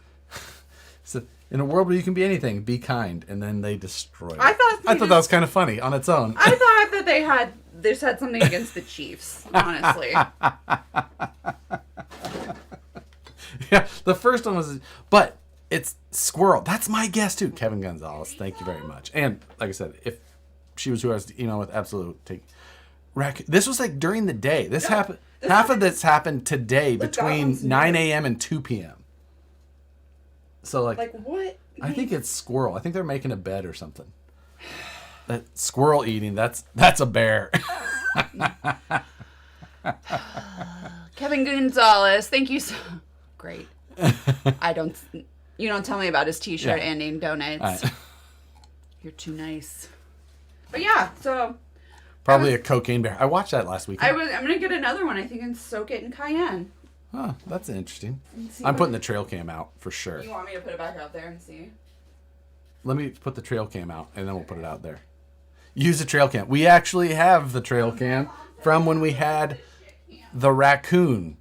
in a world where you can be anything, be kind, and then they destroy it. I thought that was kind of funny on its own. I thought that they had something against the Chiefs, honestly. Yeah, the first one was, but it's squirrel. That's my guess too. Kevin Gonzalez, thank you very much. And like I said, if she was who I was to email with, absolute take. This was like during the day. This happened. Half of this happened today between 9 a.m. and 2 p.m. So like what? I think it's squirrel. I think they're making a bed or something. that squirrel eating, that's a bear. Kevin Gonzalez, thank you so... Great. You don't tell me about his t-shirt ending donuts. You're too nice. But yeah, so... Probably a cocaine bear. I watched that last weekend. I'm going to get another one, I think, and soak it in cayenne. Huh, that's interesting. I'm putting the trail cam out for sure. You want me to put it back out there and see? Let me put the trail cam out, and then we'll put it out there. Use the trail cam. We actually have the trail cam from when we had the raccoon.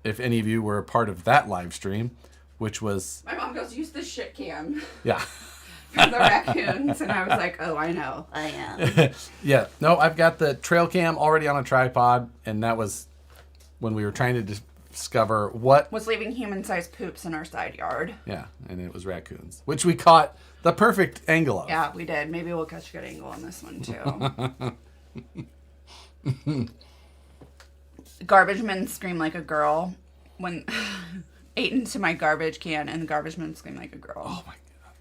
If any of you were a part of that live stream, which was... My mom goes, use the shit cam. Yeah. For the raccoons. And I was like, oh, I know. I am. Yeah. No, I've got the trail cam already on a tripod, and that was when we were trying to discover what... was leaving human-sized poops in our side yard. Yeah, and it was raccoons, which we caught the perfect angle of. Yeah, we did. Maybe we'll catch a good angle on this one, too. Garbage men scream like a girl when ate into my garbage can, and the garbage men scream like a girl. Oh, my God.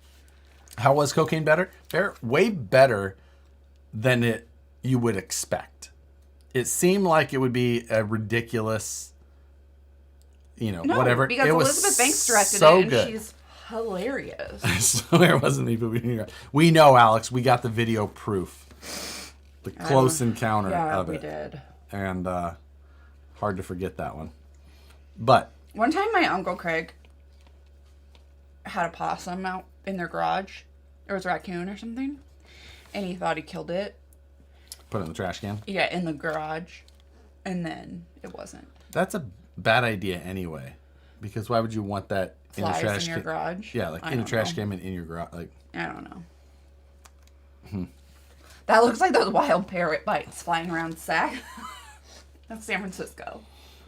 How was cocaine better? Way better than you would expect. It seemed like it would be a ridiculous, whatever. Because it Elizabeth was Banks directed so it, and good. she's hilarious. So there wasn't even... We know, Alex. We got the video proof. The close encounter of it. Yeah, we did. And hard to forget that one. But... one time my Uncle Craig had a possum out in their garage. It was a raccoon or something. And he thought he killed it. Put it in the trash can? Yeah, in the garage. And then it wasn't. That's a bad idea anyway. Because why would you want that Flies in the trash in your garage? Yeah, like in a trash can and in your garage. Like, I don't know. That looks like those wild parrot bites flying around Sac. That's San Francisco.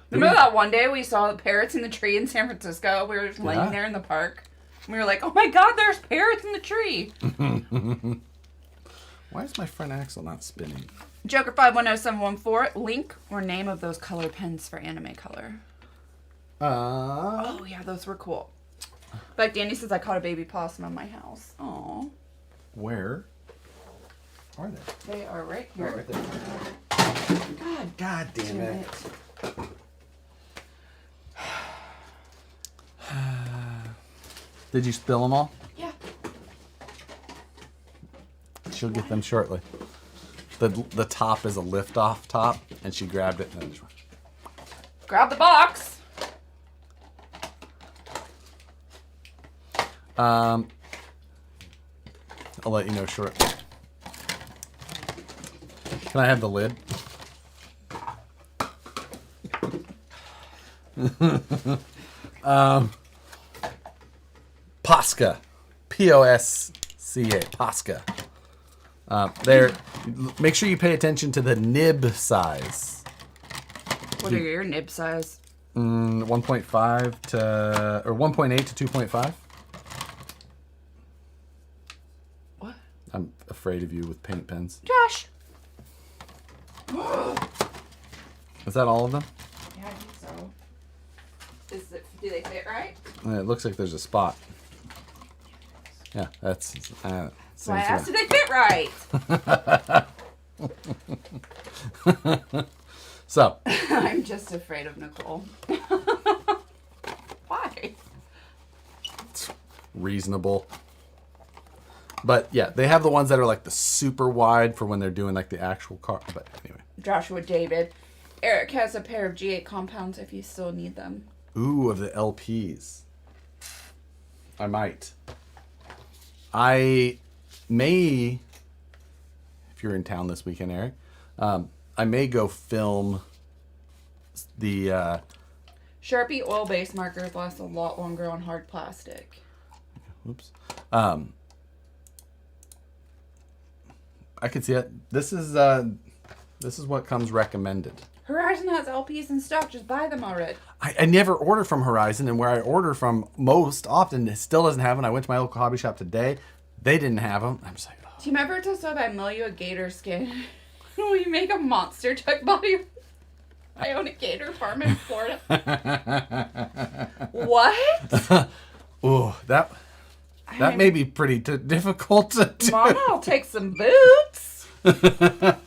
Remember that one day we saw the parrots in the tree in San Francisco? We were just laying there in the park. And we were like, oh my God, there's parrots in the tree. Why is my front axle not spinning? Joker510714, link or name of those color pens for anime color. Oh yeah, those were cool. Like Danny says, I caught a baby possum in my house. Oh. Where are they? They are right here. Oh, right there. God damn it. Did you spill them all? Yeah. She'll get them shortly. The top is a lift-off top, and she grabbed it. And Grab the box. I'll let you know shortly. Can I have the lid? Posca. P-O-S-C-A. Posca. Make sure you pay attention to the nib size. What are your nib size? 1.5 to... or 1.8 to 2.5. What? I'm afraid of you with paint pens. Josh! Is that all of them? Yeah, I think so. Do they fit right? It looks like there's a spot. Yeah, that's... So I asked if they fit right. So. I'm just afraid of Nicole. Why? It's reasonable. But yeah, they have the ones that are like the super wide for when they're doing like the actual car. But anyway. Joshua David. Eric has a pair of G8 compounds if you still need them. Ooh, of the LPs. I might. I may, if you're in town this weekend, Eric, I may go film the... Sharpie oil-based markers last a lot longer on hard plastic. Oops. I can see it. This is what comes recommended. Horizon has LPs in stock. Just buy them already. I never order from Horizon, and where I order from most often, it still doesn't have them. I went to my local hobby shop today. They didn't have them. I'm just like, oh. Do you remember to so I mail you a gator skin? We make a monster truck body. I own a gator farm in Florida. What? Ooh, that... I That may be pretty difficult to do. Mama, I'll take some boots.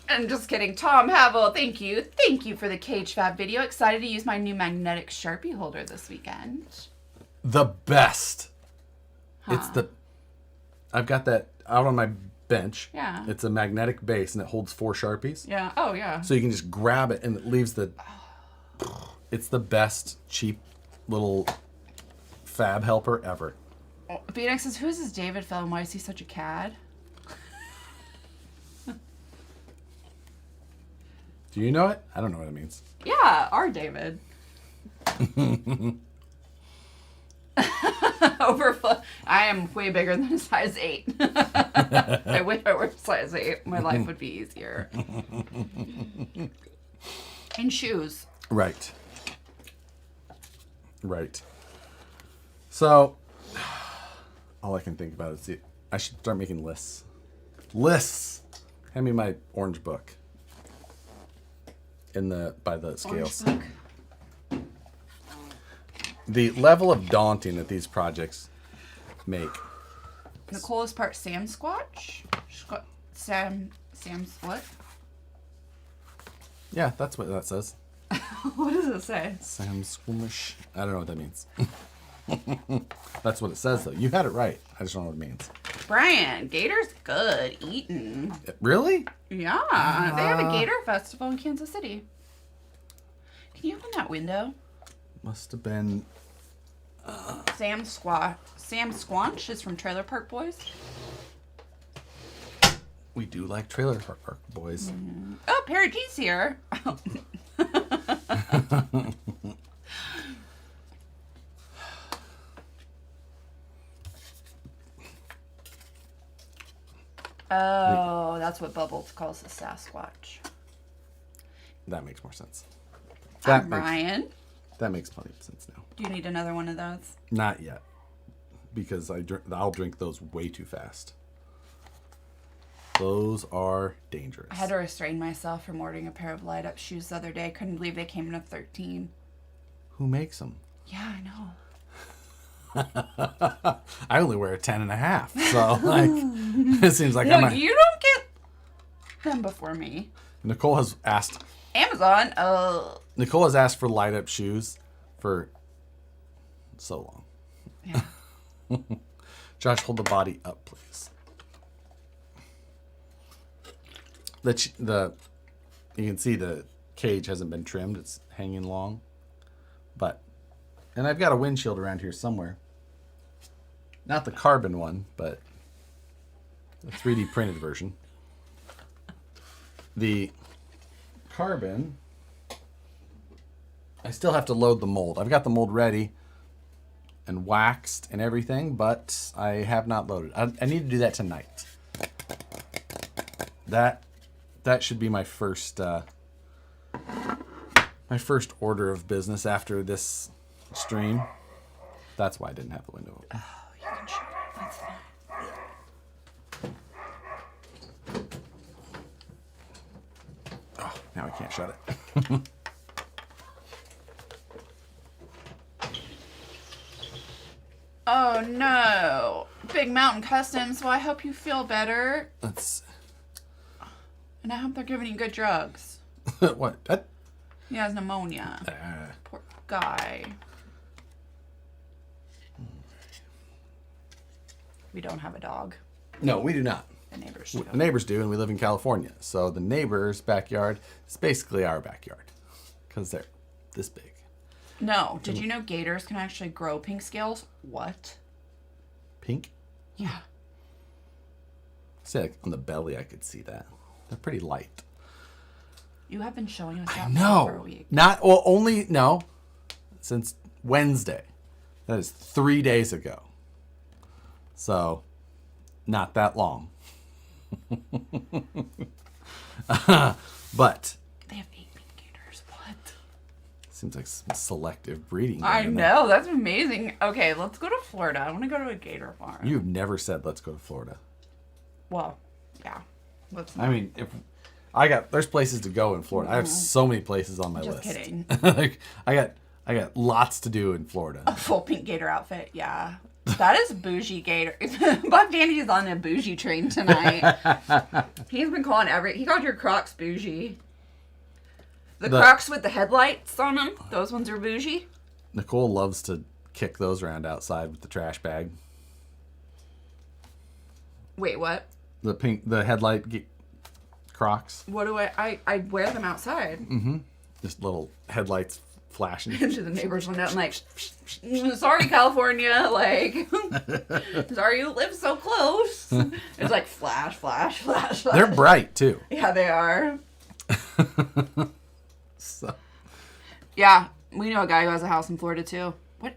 I'm just kidding. Tom Havel, thank you. Thank you for the Cage Fab video. Excited to use my new magnetic Sharpie holder this weekend. The best. Huh. I've got that out on my bench. Yeah. It's a magnetic base and it holds 4 Sharpies. Yeah. Oh, yeah. So you can just grab it and it leaves it's the best cheap little fab helper ever. Phoenix says, who is this David fellow? Why is he such a cad? Do you know it? I don't know what it means. Yeah, our David. I am way bigger than a size 8. I wish I were size 8. My life would be easier. And shoes. Right. So, all I can think about is I should start making lists. Hand me my orange book. By the scales. Orange book. The level of daunting that these projects make. Nicole is part Sam Squatch. Sam's what? Yeah, that's what that says. What does it say? Sam Squamish. I don't know what that means. That's what it says, though. You had it right. I just don't know what it means. Brian, Gator's good eating. Really? Yeah, they have a Gator festival in Kansas City. Can you open that window? Must have been. Sam Squanch is from Trailer Park Boys. We do like Trailer Park Boys. Mm-hmm. Oh, Perry G's here. Oh, that's what Bubbles calls a Sasquatch. That makes more sense. Brian. That makes plenty of sense now. Do you need another one of those? Not yet, because I'll drink those way too fast. Those are dangerous. I had to restrain myself from ordering a pair of light-up shoes the other day. Couldn't believe they came in a 13. Who makes them? Yeah, I know. I only wear a 10.5, so like it seems like No, you don't get them before me. Nicole has asked Amazon. Nicole has asked for light up shoes for so long. Yeah. Josh, hold the body up, please. You can see the cage hasn't been trimmed; it's hanging long, and I've got a windshield around here somewhere. Not the carbon one, but the 3D printed version. The carbon, I still have to load the mold. I've got the mold ready and waxed and everything, but I have not loaded. I need to do that tonight. That should be my first order of business after this stream. That's why I didn't have the window open. Oh, you can shut it. That's fine. Oh, now I can't shut it. Oh no, Big Mountain Customs. Well, I hope you feel better, and I hope they're giving you good drugs. What? He has pneumonia. Poor guy. We don't have a dog. No, we do not. The neighbors do. The neighbors do, and we live in California. So the neighbor's backyard is basically our backyard because they're this big. No. Did you know gators can actually grow pink scales? What? Pink? Yeah. See, like on the belly, I could see that. They're pretty light. You have been showing us that for a week. No, since Wednesday. That is 3 days ago. So, not that long. But They have 8 pink gators. What? seems like some selective breeding. I going on there. know. That's amazing. Okay, let's go to Florida. I want to go to a gator farm. You've never said let's go to Florida. Well, yeah. Let's I mean, there's places to go in Florida. I have so many places on my Just list. kidding. Like I got lots to do in Florida. A full pink gator outfit. Yeah. That is bougie Gator. Buck Dandy's on a bougie train tonight. He's been calling he called your Crocs bougie. The Crocs with the headlights on them, those ones are bougie. Nicole loves to kick those around outside with the trash bag. Wait, what? The headlight Crocs. What do I wear them outside. Mm-hmm. Just little headlights flashing into the neighbor's window. I'm like, sorry, California. Like, sorry you live so close. It's like flash, flash, flash, flash. They're bright too. Yeah, they are. So. Yeah, we know a guy who has a house in Florida too. What?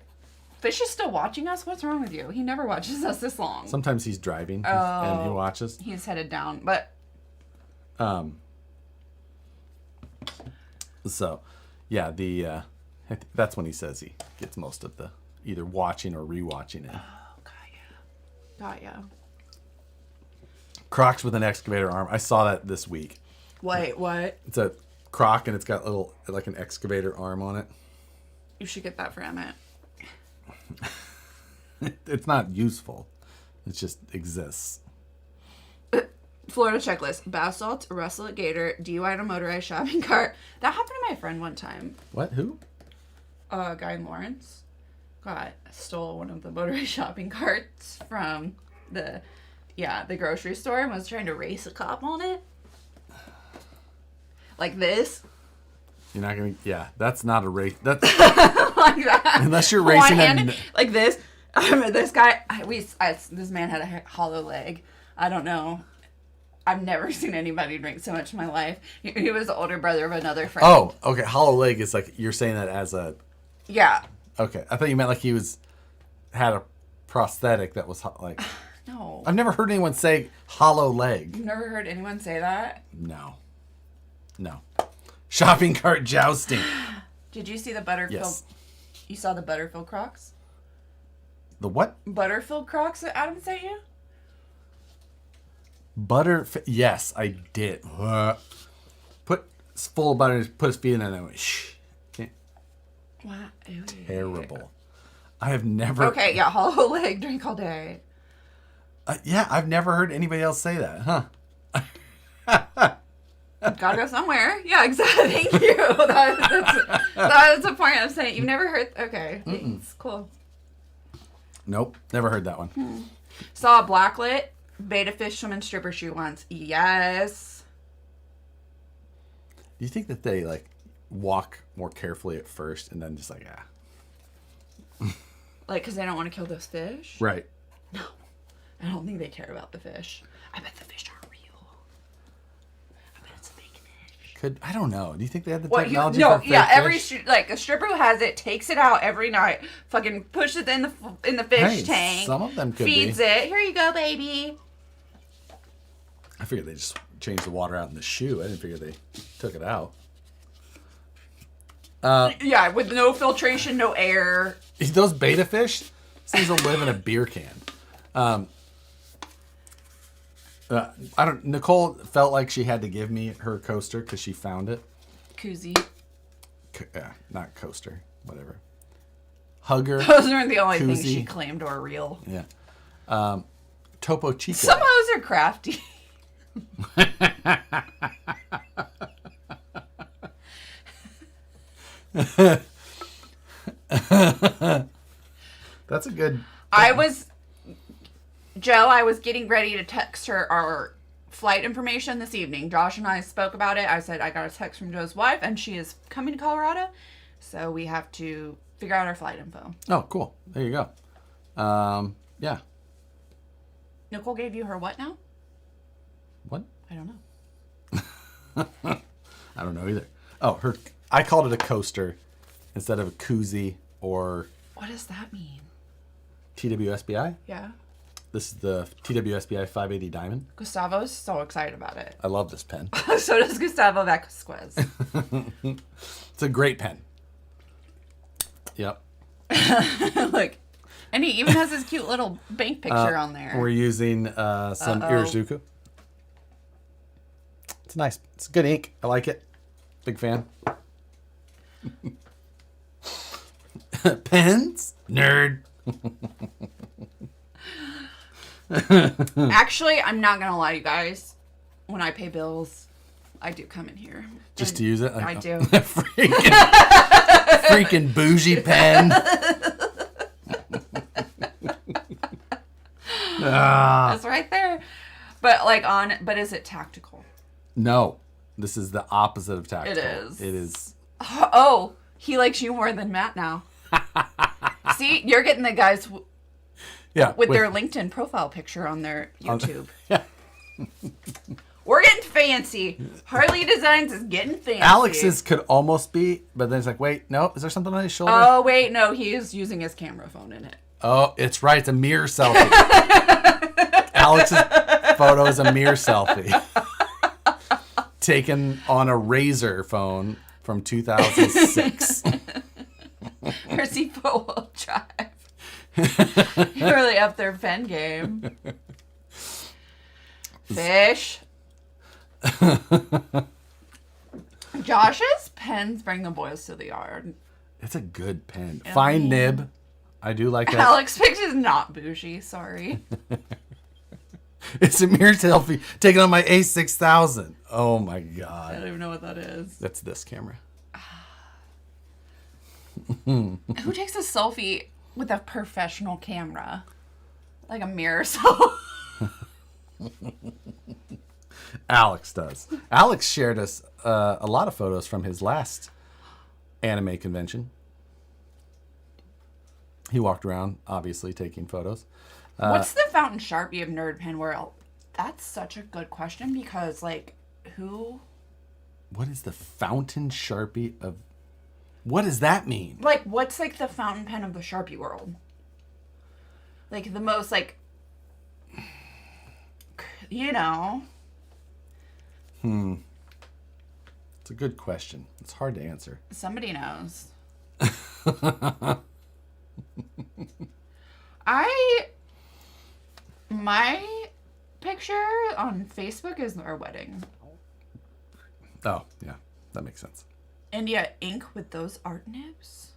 Fish is still watching us? What's wrong with you? He never watches us this long. Sometimes he's driving and he watches. He's headed down, but. So, yeah, that's when he says he gets most of the either watching or rewatching it. Oh, got ya. Crocs with an excavator arm. I saw that this week. Wait, what? It's a Croc and it's got like an excavator arm on it. You should get that for Emmett. It's not useful. It just exists. Florida checklist: bath salts, wrestle at Gator, DUI in a motorized shopping cart. That happened to my friend one time. What? Who? A guy in Lawrence stole one of the motorized shopping carts from the grocery store and was trying to race a cop on it. Like this. You're not gonna. Yeah, that's not a race. That's like that. Unless you're racing like this. This guy. This man had a hollow leg. I don't know. I've never seen anybody drink so much in my life. He was the older brother of another friend. Oh, okay. Hollow leg is like, you're saying that as a... Yeah. Okay. I thought you meant like he had a prosthetic that was like... No. I've never heard anyone say hollow leg. You've never heard anyone say that? No. Shopping cart jousting. Did you see the Butterfield? Yes. You saw the Butterfield Crocs? The what? Butterfield Crocs that Adam sent you? Yes, I did. Put full of butter, put his feet in it, and I went, shh. Wow. Terrible. I have never... Okay, yeah, hollow leg, drink all day. Yeah, I've never heard anybody else say that, huh? Gotta go somewhere. Yeah, exactly. Thank you. That's the point I'm saying. You've never heard... Okay, thanks. Cool. Nope, never heard that one. Saw a blacklit beta fish swim in stripper shoe once. Yes. Do you think that they like walk more carefully at first and then just like, Like, because they don't want to kill those fish? Right. No. I don't think they care about the fish. I bet the fish aren't real. I bet it's a fake fish. I don't know. Do you think they have the technology No, for fake yeah, every fish? a stripper who has it takes it out every night, fucking pushes it in the fish tank. Some of them could feeds be. it. Here you go, baby. I figured they just changed the water out in the shoe. I didn't figure they took it out. Yeah, with no filtration, no air. Those beta fish, things will live in a beer can. Nicole felt like she had to give me her coaster because she found it. Koozie. Not coaster, whatever. Hugger. Those aren't the only things koozie. she claimed were real. Yeah. Topo Chico. Some of those are crafty. That's a good... I was getting ready to text her our flight information this evening. Josh and I spoke about it. I said I got a text from Joe's wife and she is coming to Colorado. So we have to figure out our flight info. Oh, cool. There you go. Yeah. Nicole gave you her what now? What? I don't know. I don't know either. Oh, I called it a coaster instead of a koozie or... What does that mean? TWSBI? Yeah. This is the TWSBI 580 Diamond. Gustavo's so excited about it. I love this pen. So does Gustavo Vasquez. It's a great pen. Yep. Look. And he even has his cute little bank picture on there. We're using some Irizuku. It's nice. It's good ink. I like it. Big fan. Pens? Nerd. Actually, I'm not gonna lie, you guys. When I pay bills, I do come in here. Just to use it? I do. freaking bougie pen. That's right there. But but is it tactical? No. This is the opposite of tactical. It is. It is. Oh, he likes you more than Matt now. See, you're getting the guys with their LinkedIn profile picture on their YouTube. Yeah. We're getting fancy. Harley Designs is getting fancy. Alex's could almost be, but then it's like, wait, no, is there something on his shoulder? Oh, wait, no, he is using his camera phone in it. Oh, it's right. It's a mirror selfie. Alex's photo is a mirror selfie. Taken on a Razor phone from 2006. RC four-wheel drive. You really up their pen game. Fish. Josh's pens bring the boys to the yard. It's a good pen. Fine nib. I do like that. Alex Pix is not bougie. Sorry. It's a mirror selfie taken on my A6000. Oh my god. I don't even know what that is. That's this camera. Who takes a selfie with a professional camera? Like a mirror selfie. Alex does. Alex shared us a lot of photos from his last anime convention. He walked around, obviously, taking photos. What's the fountain Sharpie of Nerd Pen World? That's such a good question because, like, who? What is the fountain Sharpie of... What does that mean? Like, what's, like, the fountain pen of the Sharpie world? Like, the most, like... You know... It's a good question. It's hard to answer. Somebody knows. My picture on Facebook is our wedding. Oh, yeah. That makes sense. India ink with those art nibs.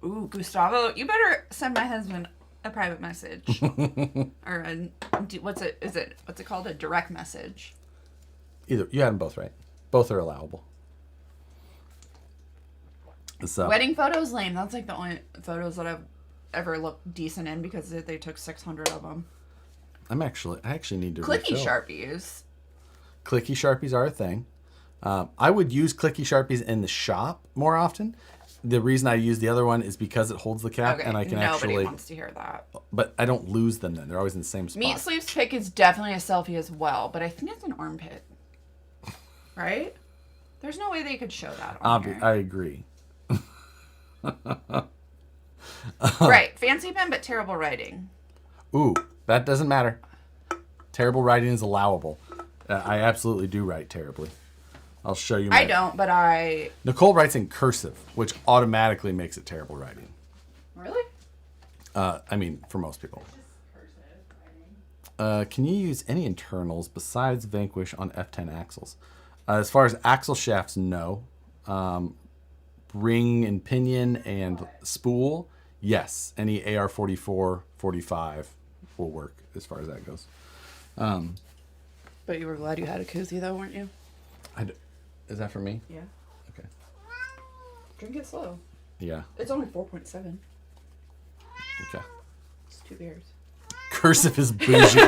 Ooh, Gustavo, you better send my husband a private message. Or what's it called? A direct message. Either. You had them both right. Both are allowable. So, Wedding photos, lame. That's like the only photos that I've ever looked decent in because they took 600 of them. I actually need to Clicky refill. Sharpies. Clicky Sharpies are a thing. I would use Clicky Sharpies in the shop more often. The reason I use the other one is because it holds the cap and I can nobody wants to hear that. But I don't lose them then. They're always in the same spot. Meat Sleeves pick is definitely a selfie as well, but I think it's an armpit. Right? There's no way they could show that on here. I agree. Right. Fancy pen, but terrible writing. Ooh, that doesn't matter. Terrible writing is allowable. I absolutely do write terribly. I'll show you. I don't, but I... Nicole writes in cursive, which automatically makes it terrible writing. Really? I mean, for most people. Can you use any internals besides Vanquish on F10 axles? As far as axle shafts, no. Ring and pinion and spool, yes. Any AR44, 45 will work as far as that goes. But you were glad you had a koozie, though, weren't you? Is that for me? Yeah. Okay. Drink it slow. Yeah. It's only 4.7. Okay. It's 2 beers. Cursive is bougie.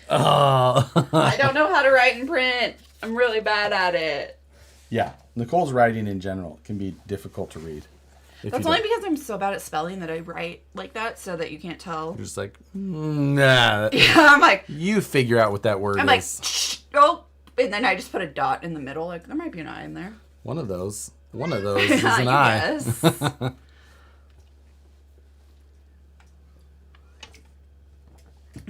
I don't know how to write and print. I'm really bad at it. Yeah. Nicole's writing in general can be difficult to read. That's only because I'm so bad at spelling that I write like that so that you can't tell. You're just like, nah. Yeah, I'm like... You figure out what that word is. I'm like, oh. And then I just put a dot in the middle. Like, there might be an I in there. One of those is an I.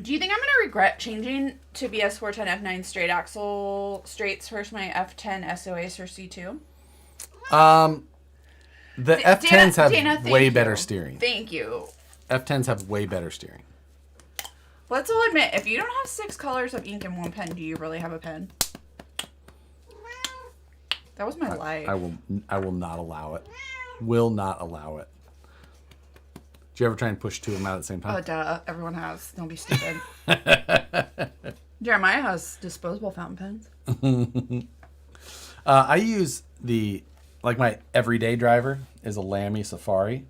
Do you think I'm going to regret changing to BS410 F9 straight axle straights versus my F10 SOAs or C2? The F10s have way better you. steering. Thank you. F10s have way better steering. Let's all admit, if you don't have 6 colors of ink in one pen, do you really have a pen? That was my life. I will not allow it. Will not allow it. Did you ever try and push 2 of them out at the same Oh, time? duh. Everyone has. Don't be stupid. Jeremiah has disposable fountain pens. I use my everyday driver is a Lamy Safari.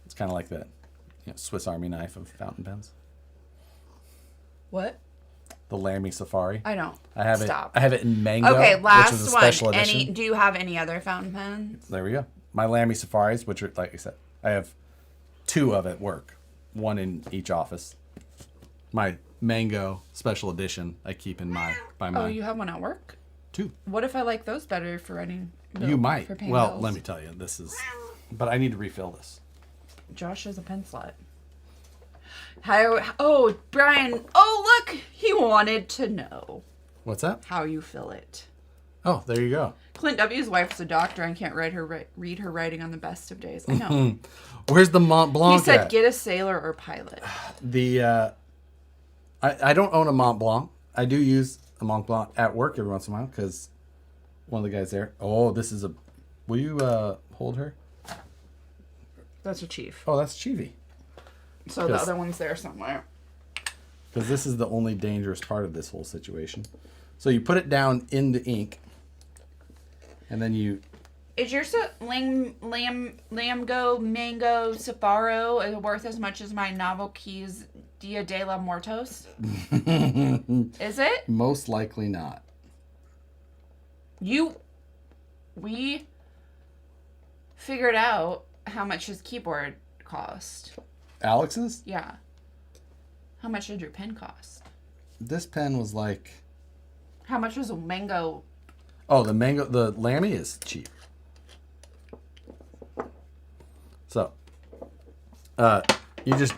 It's kind of like the Swiss Army knife of fountain pens. What? The Lamy Safari. I don't. I have Stop. it. I have it in mango. Okay, last which is a one. special edition. Do you have any other fountain pens? There we go. My Lamy Safaris, which are, like I said, I have 2 of at work, 1 in each office. My mango special edition I keep in by mine. Oh, you have one at work? 2. What if I like those better for writing? You might. For paying Well, bills? let me tell you, this is. But I need to refill this. Josh is a pen slut. Oh, Brian. Oh, look. He wanted to know What's that? how you fill it. Oh, there you go. Clint W.'s wife's a doctor and can't read her writing on the best of days. I know. Where's the Mont Blanc He said, at? get a sailor or pilot. I don't own a Mont Blanc. I do use a Mont Blanc at work every once in a while because one of the guys there. Oh, this is a. Will you hold her? That's a chief. Oh, that's Chivi. So the other one's there somewhere. Because this is the only dangerous part of this whole situation. So you put it down in the ink, and then you. Is your Lamgo Mango Safaro worth as much as my Novel Keys Dia de la Muertos? Is it? Most likely not. We figured out how much his keyboard cost. Alex's? Yeah. How much did your pen cost? This pen was like. How much was a mango? Oh, the Lamy is cheap. So, you just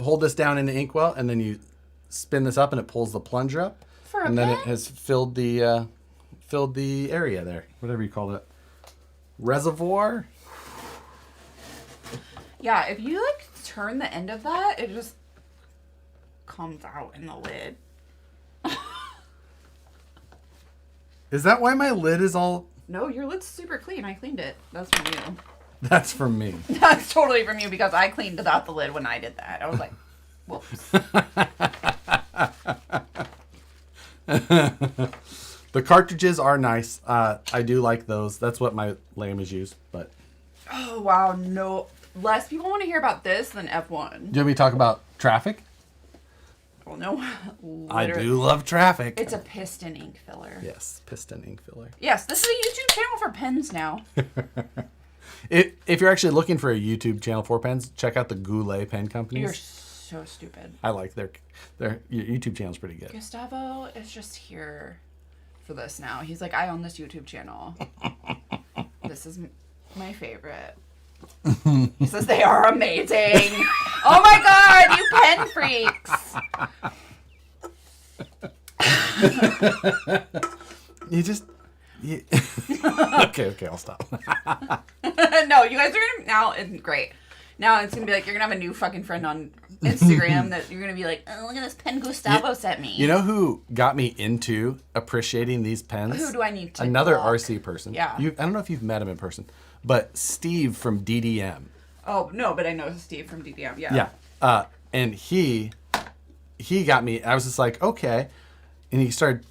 hold this down in the inkwell, and then you spin this up, and it pulls the plunger up, For a and then pen? it has filled the area there, whatever you call it, reservoir. Yeah, if you like turn the end of that, it just comes out in the lid. Is that why my lid is all? No, your lid's super clean. I cleaned it. That's from you. That's from me. That's totally from you because I cleaned it out the lid when I did that. I was like, whoops. The cartridges are nice. I do like those. That's what my Lamy's use. But Oh, wow. No. Less people want to hear about this than F1. do you want me to talk about traffic? Well, no. I do love traffic. It's a piston ink filler. Yes, piston ink filler. Yes, this is a YouTube channel for pens now. If you're actually looking for a YouTube channel for pens, check out the Goulet Pen Companies. You're so stupid. I like their your YouTube channel's pretty good. Gustavo is just here for this now. He's like, I own this YouTube channel. This is my favorite. He says they are amazing. Oh my god, you pen freaks. Okay, I'll stop. No, you guys are gonna now. It's great. Now it's gonna be like you're gonna have a new fucking friend on Instagram that you're gonna be like, oh, look at this pen Gustavo sent me. You know who got me into appreciating these pens? Who do I need to Another block? RC person. Yeah. I don't know if you've met him in person, but Steve from DDM. Oh no, but I know Steve from DDM. Yeah. Yeah. And he got me. I was just like, okay. And he started,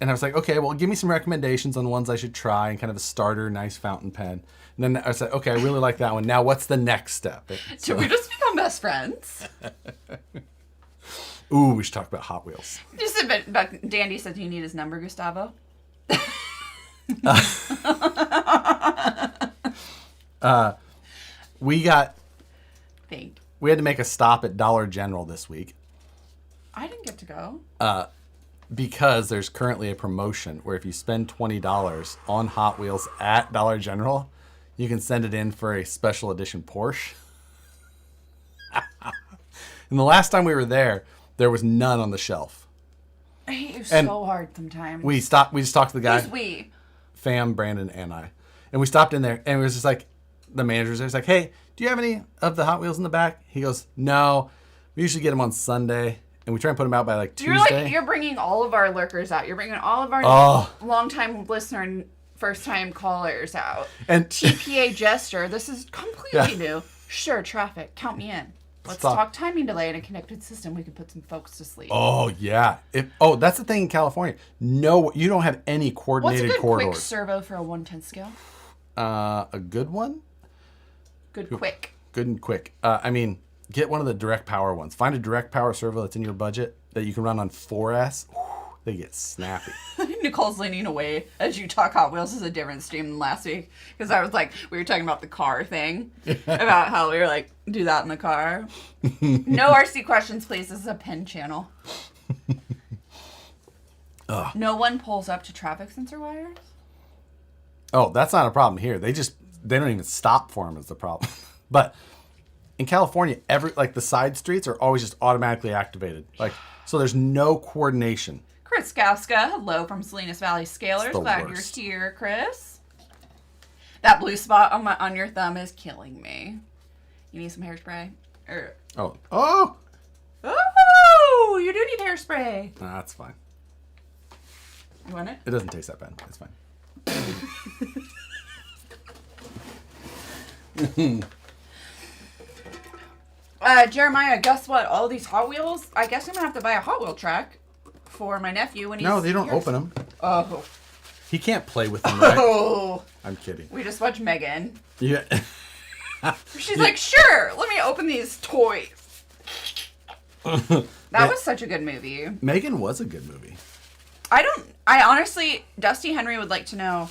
and I was like, okay, well, give me some recommendations on ones I should try and kind of a starter, nice fountain pen. And then I was like, okay, I really like that one. Now, what's the next step? Should we just become best friends? Ooh, we should talk about Hot Wheels. Just a bit. But Dandy says you need his number, Gustavo. We had to make a stop at Dollar General this week. I didn't get to go. Because there's currently a promotion where if you spend $20 on Hot Wheels at Dollar General, you can send it in for a special edition Porsche. And the last time we were there was none on the shelf. I hate you And so hard sometimes. We just talked to the guy. Who's we? Fam, Brandon, and I. And we stopped in there, and it was just like, the manager was there. He's like, hey, do you have any of the Hot Wheels in the back? He goes, no. We usually get them on Sunday, and we try and put them out by like Tuesday. You're bringing all of our lurkers out. You're bringing all of our longtime listener and first time callers out. And TPA Jester, this is completely new. Sure, traffic, count me in. Let's talk timing delay in a connected system. We can put some folks to sleep. Oh, yeah. That's the thing in California. No, you don't have any coordinated What's a good corridors. quick servo for a 1/10 scale? A good one? Good quick. Good and quick. I mean, get one of the direct power ones. Find a direct power servo that's in your budget that you can run on 4S. They get snappy. Nicole's leaning away as you talk Hot Wheels is a different stream than last week. Because I was like, we were talking about the car thing. About how we were like, do that in the car. No RC questions, please. This is a pin channel. No one pulls up to traffic sensor wires? Oh, that's not a problem here. They don't even stop for them is the problem. But in California, the side streets are always just automatically activated. So there's no coordination. Chris Gauska, hello from Salinas Valley Scalers. Glad worst. you're here, Chris. That blue spot on your thumb is killing me. You need some hairspray? Oh, you do need hairspray. nah, that's fine. You want it? It doesn't taste that bad. It's fine. Jeremiah, guess what? All these Hot Wheels, I guess I'm going to have to buy a Hot Wheel track for my nephew when he's... No, they don't open them. Oh. He can't play with them, right? Oh. I'm kidding. We just watched Megan. Yeah. She's like, sure, let me open these toys. That was such a good movie. Megan was a good movie. I honestly, Dusty Henry would like to know,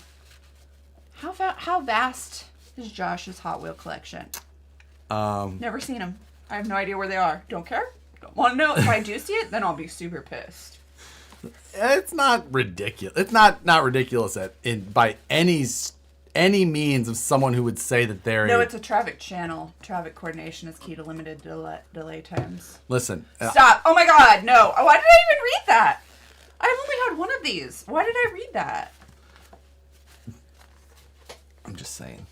how vast is Josh's Hot Wheel collection? Never seen them. I have no idea where they are. Don't care. Don't want to know. If I do see it, then I'll be super pissed. It's not ridiculous. It's not ridiculous by any means of someone who would say that they're... No, it's a traffic channel. Traffic coordination is key to limited delay times. Listen. Stop. Oh my god, no. Why did I even read that? I've only had one of these. Why did I read that? I'm just saying.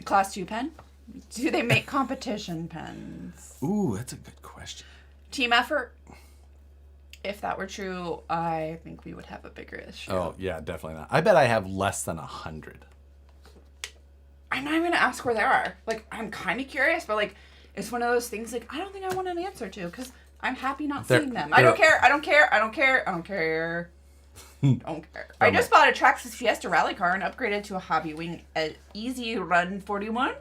Class 2 pen? Do they make competition pens? Ooh, that's a good question. Team effort? If that were true, I think we would have a bigger issue. Oh, yeah, definitely not. I bet I have less than 100. I'm not even going to ask where they are. I'm kind of curious, but, it's one of those things, I don't think I want an answer to, because I'm happy not seeing them. I don't care. Don't care. I just bought a Traxxas Fiesta rally car and upgraded to a Hobby Wing Easy Run 41.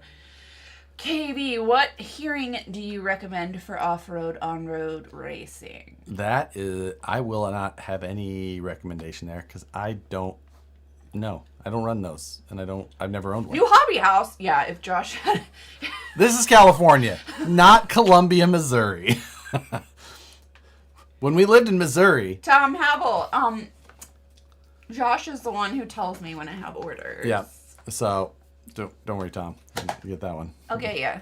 KB, what hearing do you recommend for off-road, on-road racing? That is, I will not have any recommendation there because I don't know. I don't run those, and I've never owned one. New hobby house. Yeah, if Josh had... This is California, not Columbia, Missouri. When we lived in Missouri... Tom Havel, Josh is the one who tells me when I have orders. Yeah, so... Don't worry, Tom. You get that one. Okay, yeah.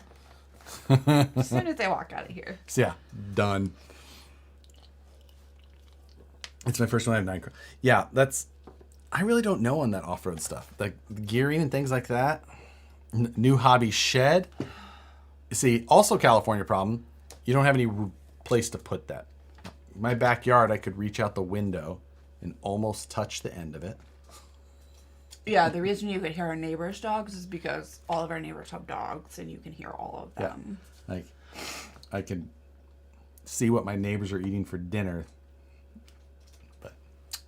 As soon as I walk out of here. So yeah, done. It's my first one. I have 9. Yeah, I really don't know on that off-road stuff. Like gearing and things like that. New hobby shed. See, also California problem. You don't have any place to put that. My backyard, I could reach out the window and almost touch the end of it. Yeah, the reason you could hear our neighbors' dogs is because all of our neighbors have dogs, and you can hear all of them. Yeah. I could see what my neighbors are eating for dinner. But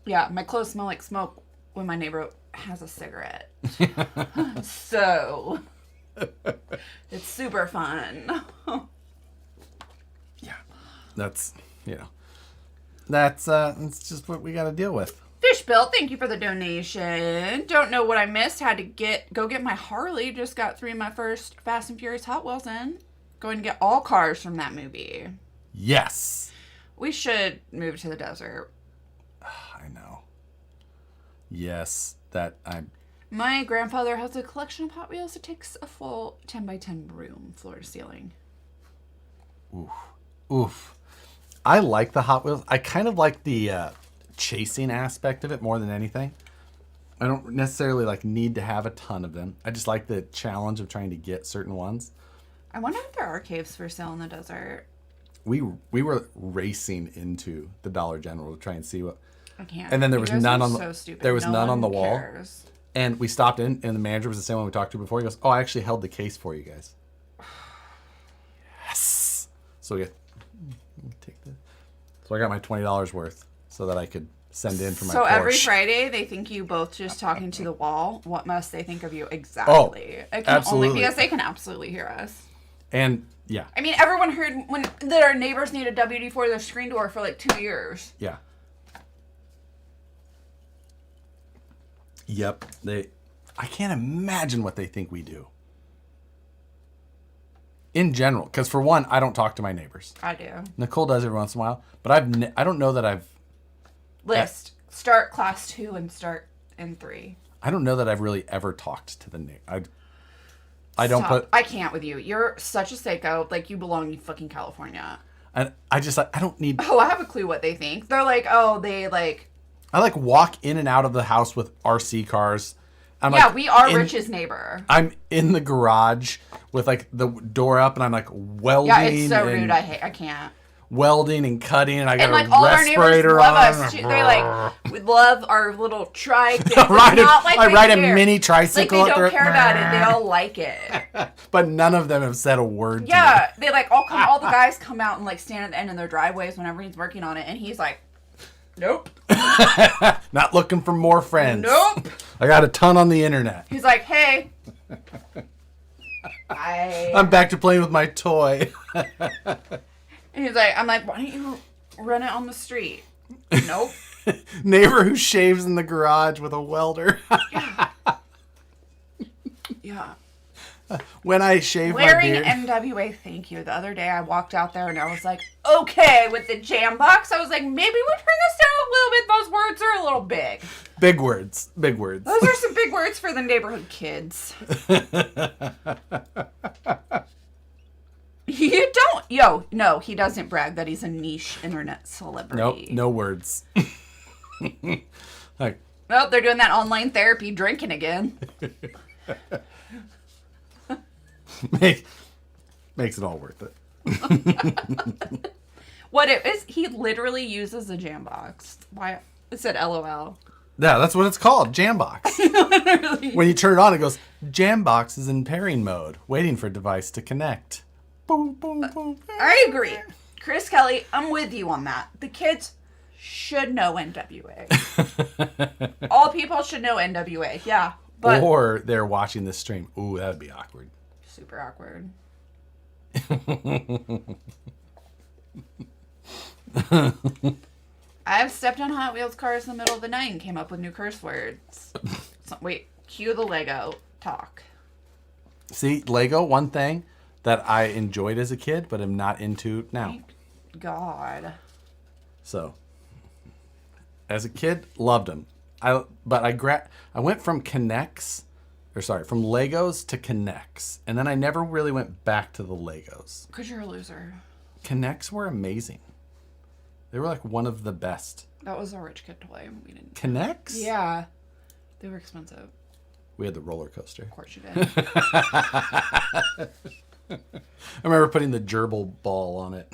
yeah, my clothes smell like smoke when my neighbor has a cigarette. So it's super fun. Yeah, that's just what we got to deal with. Fishbill, thank you for the donation. Don't know what I missed. Had to go get my Harley. Just got 3 of my first Fast and Furious Hot Wheels in. Going to get all cars from that movie. Yes. We should move to the desert. I know. Yes, My grandfather has a collection of Hot Wheels that takes a full 10x10 room, floor to ceiling. Oof. I like the Hot Wheels. I kind of like the chasing aspect of it more than anything. I don't necessarily need to have a ton of them. I just like the challenge of trying to get certain ones. I wonder if there are caves for sale in the desert. We were racing into the Dollar General to try and see what I can't. And then there You was guys none are on the so stupid. there was No none on the one wall. cares. And we stopped in, and the manager was the same one we talked to before. He goes, "Oh, I actually held the case for you guys." Yes. So we got take this. So I got my $20 worth so that I could send in for my. So Porsche. every Friday they think you both just talking to the wall. What must they think of you exactly? It can absolutely. only because they can absolutely hear us. And yeah. I mean, everyone heard when that our neighbors need a WD for their screen door for like 2 years. Yeah. Yep. I can't imagine what they think we do. In general, because for one, I don't talk to my neighbors. I do. Nicole does every once in a while, but I don't know that I've Start class 2 and start in 3. I don't know that I've really ever talked to the neighbor. I don't put. I can't with you. You're such a psycho. Like, you belong in fucking California. And I just I don't need. Oh, I have a clue what they think. They're like, oh, they like. I like walk in and out of the house with RC cars. We are Rich's neighbor. I'm in the garage with like the door up, and I'm like welding. Yeah, it's so rude. I can't. Welding and cutting, and I got and like a all our neighbors respirator love on. us too. They like we love our little trike. I ride a care. mini tricycle. Like they don't care about it. They all like it. But none of them have said a word. Yeah, they like all come. All the guys come out and like stand at the end of their driveways whenever he's working on it, and he's like, "Nope, not looking for more friends. Nope, I got a ton on the internet." He's like, "Hey, I'm back to playing with my toy." And he's like, I'm like, why don't you run it on the street? Nope. Neighbor who shaves in the garage with a welder. Yeah. When I shave Wearing my beard. NWA, thank you. The other day I walked out there and I was like, okay, with the jam box. I was like, maybe we turn this down a little bit. Those words are a little big. Big words. Big words. Those are some big words for the neighborhood kids. You don't. No, he doesn't brag that he's a niche internet celebrity. Nope, no words. Like, well, they're doing that online therapy drinking again. Makes it all worth it. What it is, he literally uses a jam box. Why? It said LOL. Yeah, that's what it's called, Jambox. Literally. When you turn it on, it goes, Jambox is in pairing mode, waiting for device to connect. Boom, boom, boom. I agree. Chris Kelly, I'm with you on that. The kids should know NWA. All people should know NWA, yeah. But or they're watching this stream. Ooh, that'd be awkward. Super awkward. I've stepped on Hot Wheels cars in the middle of the night and came up with new curse words. Wait, cue the Lego talk. See, Lego, one thing that I enjoyed as a kid, but am not into now. Thank God. So, as a kid, loved them. I went from from Legos to Connects, and then I never really went back to the Legos. Because you're a loser. Connects were amazing. They were like one of the best. That was a rich kid toy. We didn't. Connects? Yeah. They were expensive. We had the roller coaster. Of course you did. I remember putting the gerbil ball on it.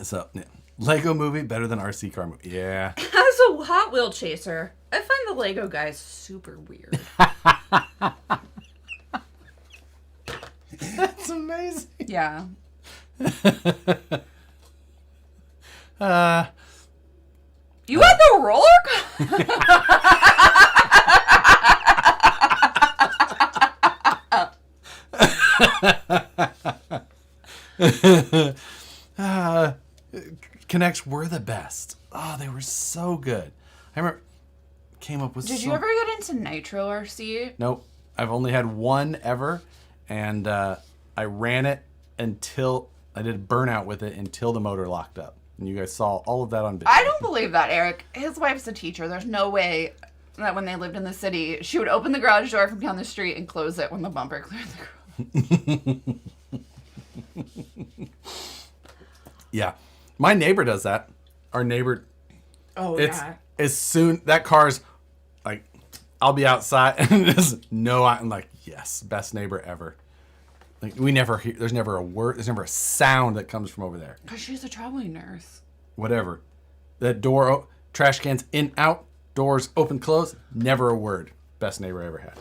So, yeah. Lego movie better than RC car movie. Yeah. As a Hot Wheel chaser, I find the Lego guys super weird. That's amazing. Yeah. You had the roller coaster? Connects were the best. Oh, they were so good. I remember came up with. Did you ever get into Nitro RC? Nope. I've only had one ever, and I ran it until I did a burnout with it until the motor locked up. And you guys saw all of that on video. I don't believe that, Eric. His wife's a teacher. There's no way that when they lived in the city, she would open the garage door from down the street and close it when the bumper cleared the garage. Yeah. My neighbor does that. Our neighbor. Oh, yeah. As soon that car's like, I'll be outside and there's I'm like, yes, best neighbor ever. Like we never hear. There's never a word. There's never a sound that comes from over there. Because she's a traveling nurse. Whatever. That door, trash cans in, out, doors open, close. Never a word. Best neighbor I ever had.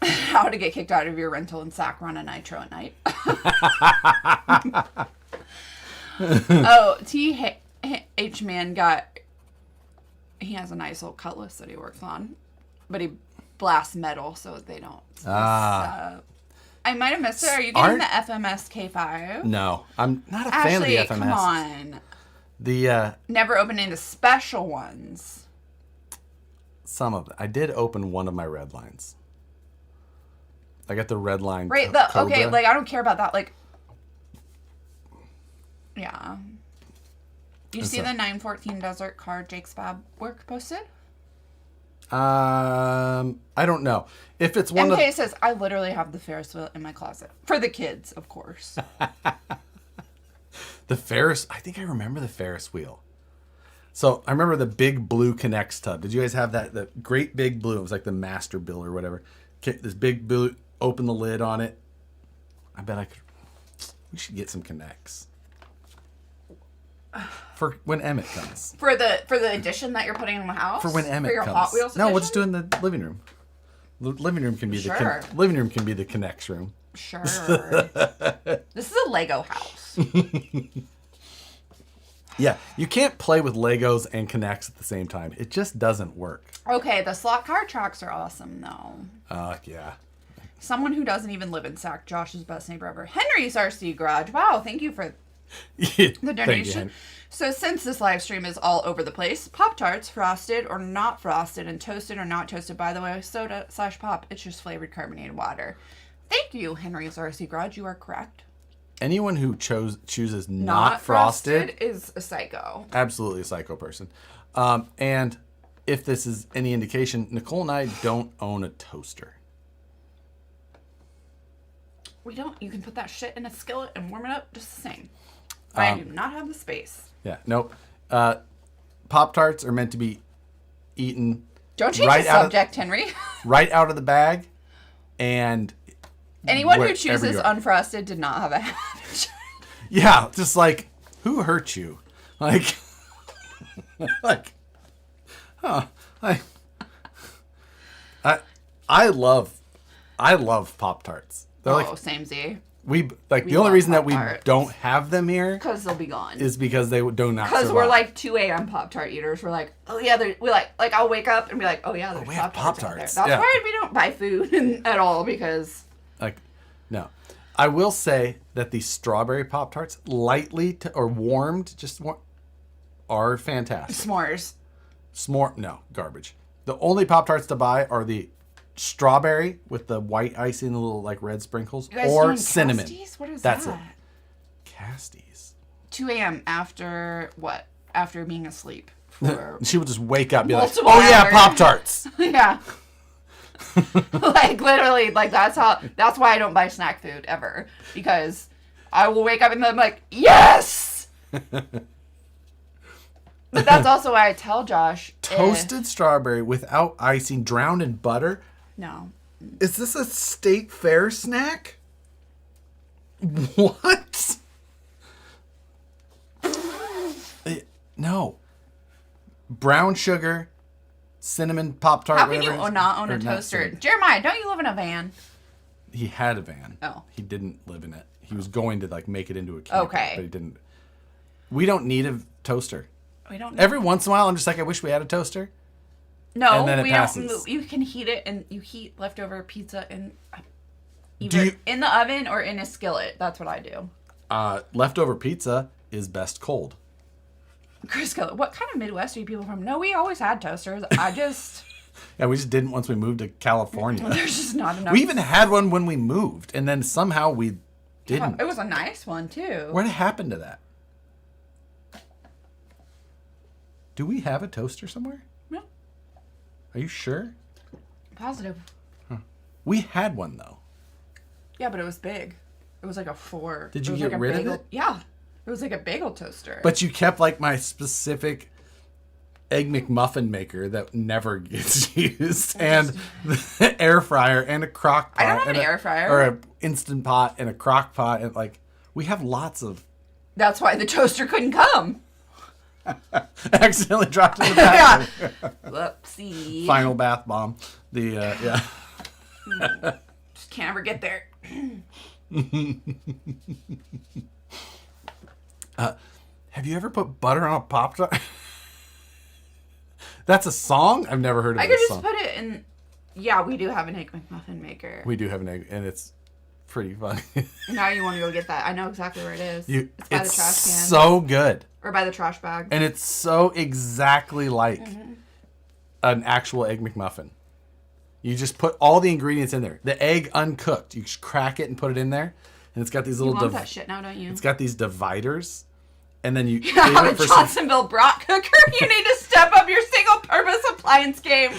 How to get kicked out of your rental and sack run a Nitro at night. Oh, TH man he has a nice little cutlass that he works on, but he blasts metal so they don't. I might have missed it. Are you getting the FMS K5? No, I'm not a fan of the FMS. Come on. The never opening the special ones. Some of them. I did open one of my red lines. I got the red line. Right. Okay. Like I don't care about that. Like. Yeah. You see the 914 Desert Car Jake's Fab work posted? I don't know. If it's one MK says, I literally have the Ferris wheel in my closet. For the kids, of course. The Ferris, I think I remember the Ferris wheel. So I remember the big blue Connects tub. Did you guys have that? The great big blue. It was like the master bill or whatever. This big blue, open the lid on it. I bet I could. We should get some Connects. For when Emmett comes. For the addition that you're putting in the house? For when Emmett comes. Hot Wheels no, edition? we'll just do it in the living room. The living room can be living room can be the Connects room. Sure. This is a Lego house. Yeah, you can't play with Legos and Connects at the same time. It just doesn't work. Okay, the slot car tracks are awesome though. Yeah. Someone who doesn't even live in Sac, Josh's best neighbor ever. Henry's RC Garage. Wow, thank you for the donation. So since this live stream is all over the place, Pop-Tarts, frosted or not frosted, and toasted or not toasted, by the way, soda/pop, it's just flavored carbonated water. Thank you, Henry's RC Garage. You are correct. Anyone who chooses not frosted is a psycho. Absolutely a psycho person. And if this is any indication, Nicole and I don't own a toaster. We don't. You can put that shit in a skillet and warm it up just the same. I do not have the space. Yeah, nope. Pop-Tarts are meant to be eaten. Don't change the subject, Henry. Right out of the bag, and anyone who chooses unfrosted did not have a habit. Yeah, just like, who hurt you? Like, I love Pop-Tarts. They're same-z. We the only reason that we don't have them here because they'll be gone is because they do not. Because we're like 2 a.m. Pop-Tart eaters. We're like, oh yeah, we like I'll wake up and be like, oh yeah, there's Pop-Tarts. That's why we don't buy food at all because no. I will say that the strawberry Pop-Tarts, lightly or warmed, are fantastic. S'mores. No, garbage. The only Pop-Tarts to buy are the strawberry with the white icing and the little like red sprinkles, or cinnamon. Casties? What is That's that? it. Casties. 2 a.m. after what? After being asleep. She would just wake up and be like, Multiple oh yeah, hours. Pop-Tarts. Yeah. Like literally, like that's why I don't buy snack food ever, because I will wake up and I'm like, yes. But that's also why I tell Josh, toasted strawberry without icing, drowned in butter. No. Is this a state fair snack? What? No. Brown sugar, cinnamon Pop-Tart. How can you not own a toaster? Jeremiah, don't you live in a van? He had a van. Oh. He didn't live in it. He was going to like make it into a camper, okay. But he didn't. We don't need a toaster. We don't. Every once in a while, I'm just like, I wish we had a toaster. No, and then we don't. You can heat it, and you heat leftover pizza in either in the oven or in a skillet. That's what I do. Leftover pizza is best cold. Chris, what kind of Midwest are you people from? No, we always had toasters. I just... Yeah, we just didn't once we moved to California. There's just not enough. We even had one when we moved, and then somehow we didn't. It was a nice one, too. What happened to that? Do we have a toaster somewhere? No. Are you sure? Positive. Huh. We had one, though. Yeah, but it was big. It was like a 4. Did you get rid of it? Yeah. It was like a bagel toaster. But you kept like my specific Egg McMuffin maker that never gets used, and the air fryer and a crock pot. I don't have an air fryer. Or an Instant Pot and a crock pot. And like, we have lots of... That's why the toaster couldn't come. Accidentally dropped in the bathroom. Yeah. Whoopsie. Final bath bomb. Yeah. Just can't ever get there. Have you ever put butter on a Pop-Tart? That's a song? I've never heard of I this could song. just put it in... Yeah, we do have an Egg McMuffin maker. We do have an egg, and it's pretty fun. Now you want to go get that. I know exactly where it is. It's by the trash can. So good. Or by the trash bag. And it's so exactly like an actual Egg McMuffin. You just put all the ingredients in there. The egg uncooked. You just crack it and put it in there. And it's got these little... You want that shit now, don't you? It's got these dividers. And then you... Yeah, a Johnsonville brat cooker. You need to step up your single-purpose appliance game.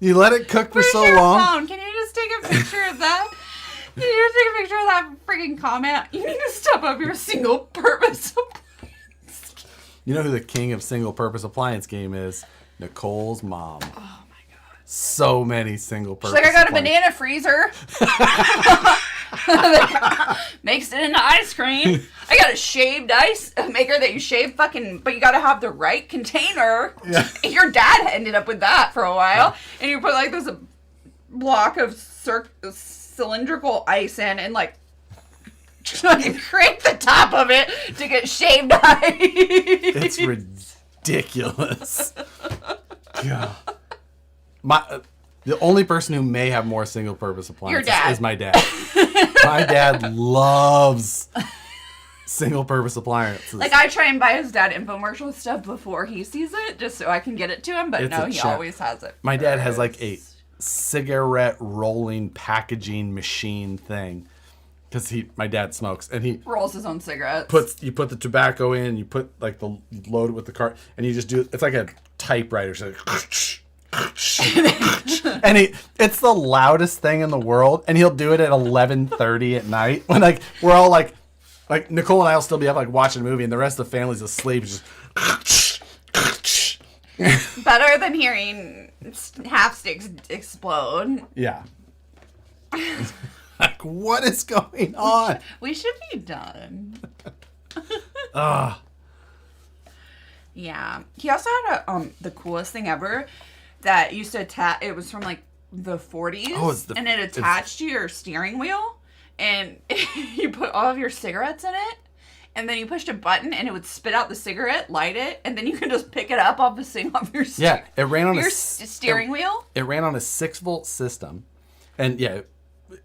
You let it cook for so Where's your long. phone? Can you just take a picture of that? Can you just take a picture of that freaking comment? You need to step up your single-purpose appliance game. You know who the king of single-purpose appliance game is? Nicole's mom. Oh, my God. So many single-purpose She's like, I got a appliance- banana freezer. Makes it into ice cream. I got a shaved ice maker that you shave fucking, but you got to have the right container. Yeah. Your dad ended up with that for a while, and you put like this block of cylindrical ice in, and like crank the top of it to get shaved ice. It's ridiculous. God. The only person who may have more single-purpose appliances Your dad. is my dad. My dad loves single-purpose appliances. Like, I try and buy his dad infomercial stuff before he sees it, just so I can get it to him, but It's no, a he check. always has it. My dad has like a cigarette rolling packaging machine thing. Because my dad smokes, and he Rolls his own cigarettes. you put the tobacco in, you put like you load it with the cart, and you just do it's like a typewriter. So and it's the loudest thing in the world, and he'll do it at 11:30 at night when like we're all like Nicole and I will still be up like watching a movie, and the rest of the family's asleep. Just Better than hearing half sticks explode. yeah. Like, what is going on? We should be done. Yeah. He also had the coolest thing ever that used to attach. It was from like the 40s. Oh, and it attached to your steering wheel, and you put all of your cigarettes in it, and then you pushed a button, and it would spit out the cigarette, light it, and then you could just pick it up off your Yeah, it ran on your steering wheel. It ran on a 6-volt system, and yeah,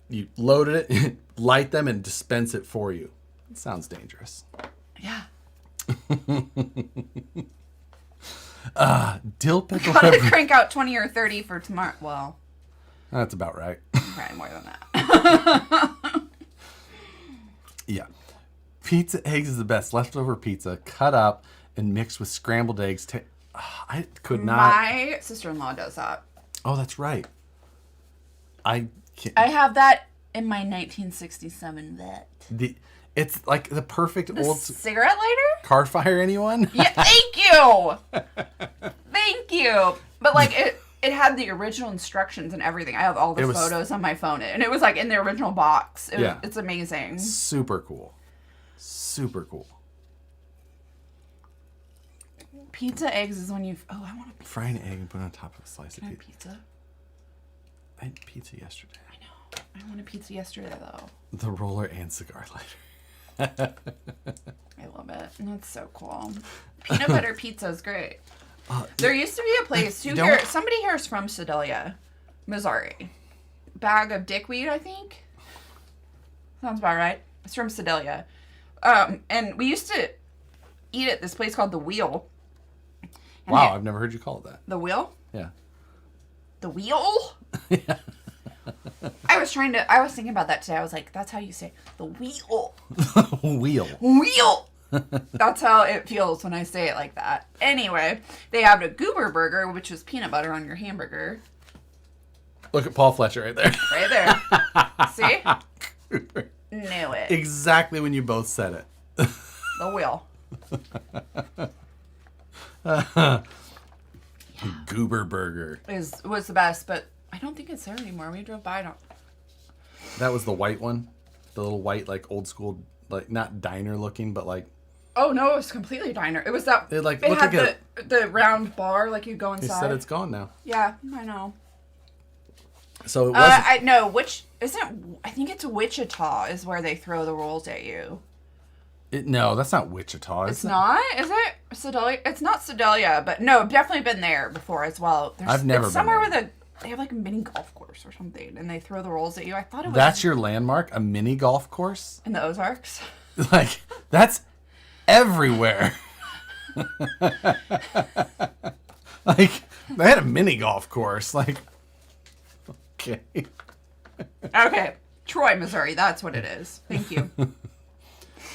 you loaded it, light them, and dispense it for you. It sounds dangerous. Yeah. Dill pickle Gotta pepper. crank out 20 or 30 for tomorrow. Well, That's about right. probably more than that. Yeah. Pizza eggs is the best. Leftover pizza, cut up and mixed with scrambled eggs. I could not. My sister-in-law does that. Oh, that's right. I can't. I have that in my 1967 vet. It's like the perfect old Cigarette lighter? car fire. Anyone? Yeah, thank you. Thank you. But like it had the original instructions and everything. I have all the photos on my phone, and it was like in the original box. It's amazing. Super cool. Super cool. Pizza eggs is when you. Oh, I want a pizza. Fry an egg and put it on top of a slice Can I of have pizza. pizza? I had pizza yesterday. I know. I want a pizza yesterday though. The roller and cigar lighter. I love it. That's so cool. Peanut butter pizza is great. There used to be a place somebody here is from Sedalia, Missouri. Bag of dickweed, I think. Sounds about right. It's from Sedalia. And we used to eat at this place called The Wheel. And Wow, I've never heard you call it that. The Wheel? Yeah. The Wheel? Yeah. I was thinking about that today. I was like, that's how you say it. The Wheel. Wheel. Wheel. That's how it feels when I say it like that. Anyway, they have a goober burger, which is peanut butter on your hamburger. Look at Paul Fletcher right there. Right there. See? Knew it. Exactly when you both said it. The wheel. Goober Burger. Was the best, but I don't think it's there anymore. We drove by. That was the white one, the little white like old school, like not diner looking, but like. Oh no, it was completely diner. It was that. It had the round bar, like you go inside. He said it's gone now. Yeah, I know. So it wasn't. I know which isn't. I think it's Wichita is where they throw the rolls at you. No, that's not Wichita. It's not? Is it Sedalia? It's not Sedalia, but no, I've definitely been there before as well. I've never been somewhere there. They have like a mini golf course or something, and they throw the rolls at you. I thought it was. That's your landmark, a mini golf course in the Ozarks. Like that's everywhere. Like they had a mini golf course. Like okay. Okay, Troy, Missouri. That's what it is. Thank you.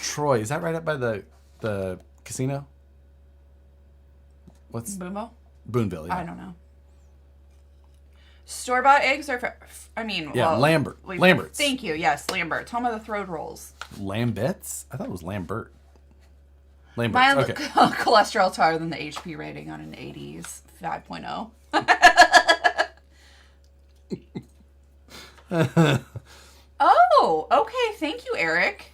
Troy, is that right up by the casino? What's Boonville? Boonville, yeah. I don't know. Store-bought eggs are, Lambert's. Thank you. Yes, Lambert's. Home of the throwed rolls. Lambert's? I thought it was Lambert. My okay. cholesterol's higher than the HP rating on an 80s 5.0. Oh, okay. Thank you, Eric.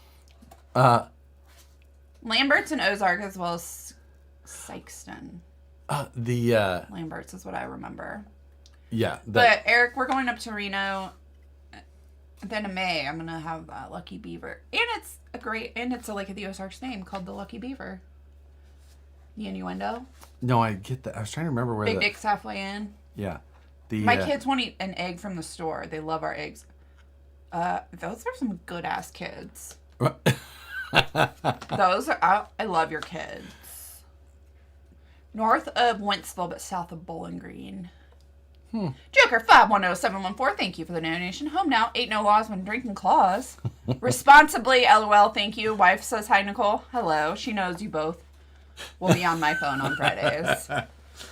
Lambert's and Ozark as well as Sykeston. Lambert's is what I remember. Yeah. But Eric, we're going up to Reno. Then in May, I'm gonna have Lucky Beaver, and it's like the Ozarks name called the Lucky Beaver. The innuendo. No, I get that. I was trying to remember where Big Dick's halfway in. Yeah. My kids want to eat an egg from the store. They love our eggs. Those are some good ass kids. Those are. I love your kids. North of Wentzville, but south of Bowling Green. Joker 510714, thank you for the donation. Home now, ain't no laws when drinking claws. Responsibly, LOL, thank you. Wife says hi, Nicole. Hello. She knows you both will be on my phone on Fridays.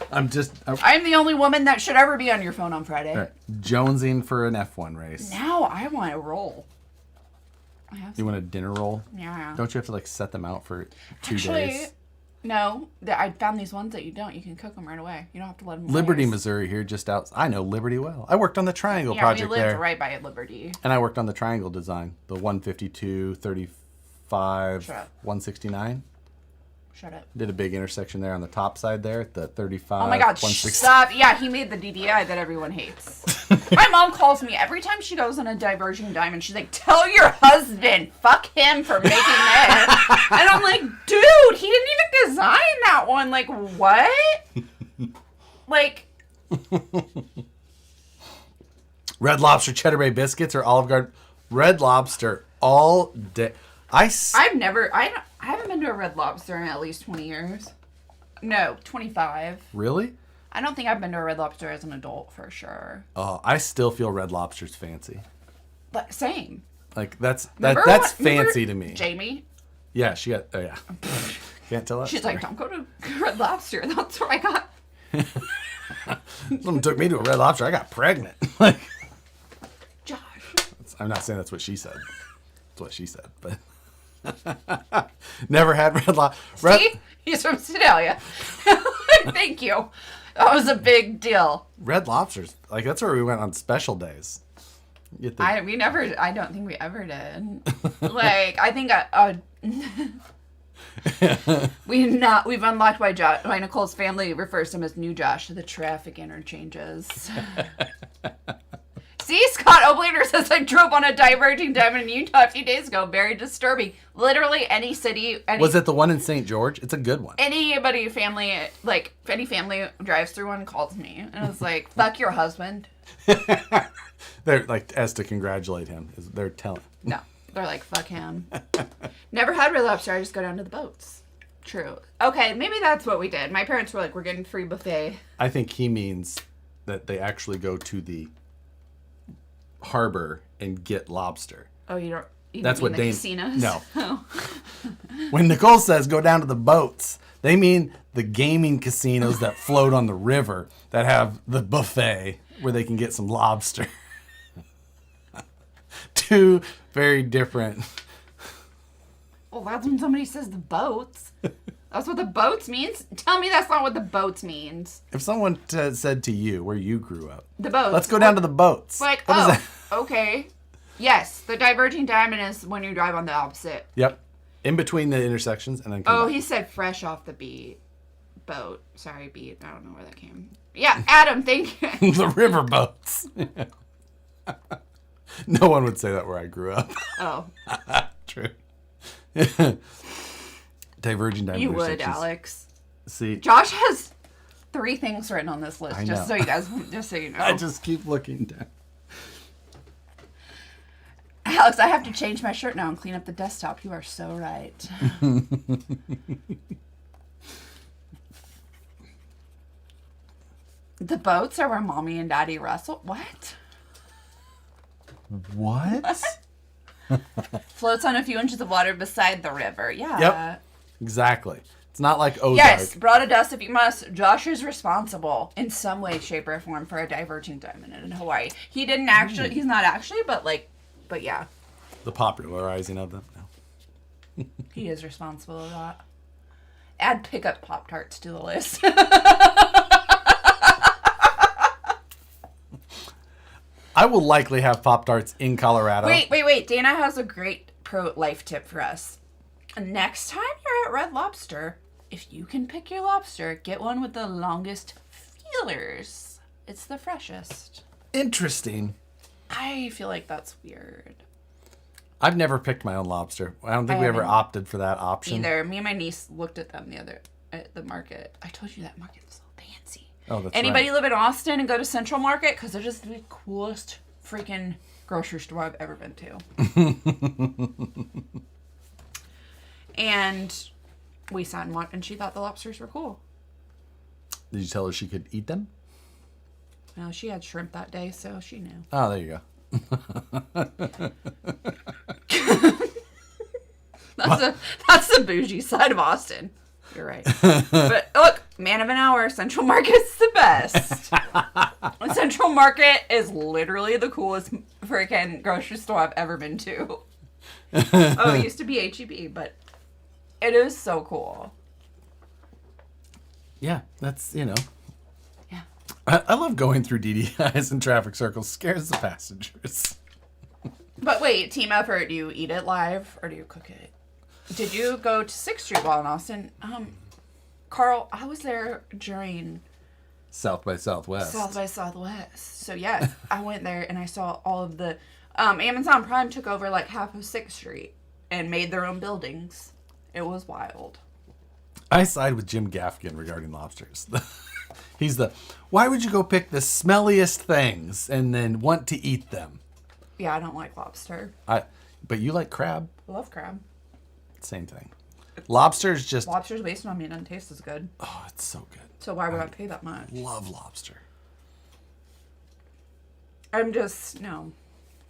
I'm the only woman that should ever be on your phone on Friday. Right. Jonesing for an F1 race. Now I want a roll. You want a dinner roll? Yeah. Don't you have to like set them out for 2 days? No, I found these ones that you don't. You can cook them right away. You don't have to let them. Liberty, Missouri, here just out. I know Liberty well. I worked on the Triangle project there. Yeah, we lived right by Liberty. And I worked on the Triangle design, the 152, 35, Shut up. 169. Shut up. Did a big intersection there on the top side there, the 35. Oh my God, stop. Yeah, he made the DDI that everyone hates. My mom calls me every time she goes on a Diverging diamond. She's like, tell your husband, fuck him for making this. And I'm like, dude, he didn't even design that one. Like, what? Like. Red Lobster Cheddar Bay biscuits or Olive Garden? Red Lobster all day. I haven't been to a Red Lobster in at least 20 years. No, 25. Really? I don't think I've been to a Red Lobster as an adult for sure. Oh, I still feel Red Lobster's fancy. But same. Like that's Remember fancy to me. Jamie? Yeah, she got. Oh yeah. Can't tell that. She's story. like, don't go to Red Lobster. That's where I got. Someone took me to a Red Lobster. I got pregnant. Like, Josh. I'm not saying that's what she said. That's what she said, but. Never had Red Lobster. See? He's from Sedalia. Thank you. That was a big deal. Red Lobsters. Like, that's where we went on special days. I don't think we ever did. Like, I think we've unlocked why Nicole's family refers to him as New Josh, the traffic interchanges. See, Scott Oblater says I drove on a Diverging diamond in Utah a few days ago. Very disturbing. Literally any city. Was it the one in St. George? It's a good one. If any family drives through one, calls me. And it's like, fuck your husband. They're like, as to congratulate him. They're telling. No. They're like, fuck him. Never had Red Lobster. I just go down to the boats. True. Okay, maybe that's what we did. My parents were like, we're getting free buffet. I think he means that they actually go to the harbor and get lobster. Oh, you don't. That's what Dane. Casinos? No. Oh. When Nicole says go down to the boats, they mean the gaming casinos that float on the river that have the buffet where they can get some lobster. Two very different. Well, that's when somebody says the boats. That's what the boats means? Tell me that's not what the boats means. If someone said to you where you grew up, the boats. Let's go down to the boats. Like, what is that? Okay. Yes, the diverging diamond is when you drive on the opposite. Yep. In between the intersections and then come back. He said fresh off the beat. Boat. Sorry, beat. I don't know where that came. Yeah, Adam, thank you. The river boats. No one would say that where I grew up. Oh. True. Diverging diamond. You would, Alex. See, Josh has 3 things written on this list, I just know. just so you know. I just keep looking down. Alex, I have to change my shirt now and clean up the desktop. You are so right. The boats are where mommy and daddy wrestle. What? What? Floats on a few inches of water beside the river. Yeah. Yep. Exactly. It's not like Ozark. Yes, brought a dust if you must. Josh is responsible in some way, shape, or form for a diverging diamond in Hawaii. He didn't actually, he's not actually, but yeah. The popularizing of them. No. He is responsible for that. Add pickup Pop-Tarts to the list. I will likely have Pop-Tarts in Colorado. Wait. Dana has a great pro life tip for us. Next time you're at Red Lobster, if you can pick your lobster, get one with the longest feelers. It's the freshest. Interesting. I feel like that's weird. I've never picked my own lobster. I don't think we ever opted for that option. Either. Me and my niece looked at them at the market. I told you that market was so fancy. Oh, that's Anybody right. live in Austin and go to Central Market? Because they're just the coolest freaking grocery store I've ever been to. And we sat and watched, and she thought the lobsters were cool. Did you tell her she could eat them? Well, she had shrimp that day, so she knew. Oh, there you go. That's the bougie side of Austin. You're right. But look, man of an hour, Central Market's the best. Central Market is literally the coolest freaking grocery store I've ever been to. Oh, it used to be H-E-B, but it is so cool. Yeah, that's, Yeah. I love going through DDIs and traffic circles. Scares the passengers. But wait, team effort, do you eat it live or do you cook it? Did you go to 6th Street while in Austin? Carl, I was there during South by Southwest. South by Southwest. So yes, I went there and I saw all of the Amazon Prime took over like half of 6th Street and made their own buildings. It was wild. I side with Jim Gaffigan regarding lobsters. He's why would you go pick the smelliest things and then want to eat them? Yeah, I don't like lobster. But you like crab? I love crab. Same thing. Lobster's just... Lobster's wasted on me. It doesn't taste as good. Oh, it's so good. So why would I pay that much? Love lobster. No.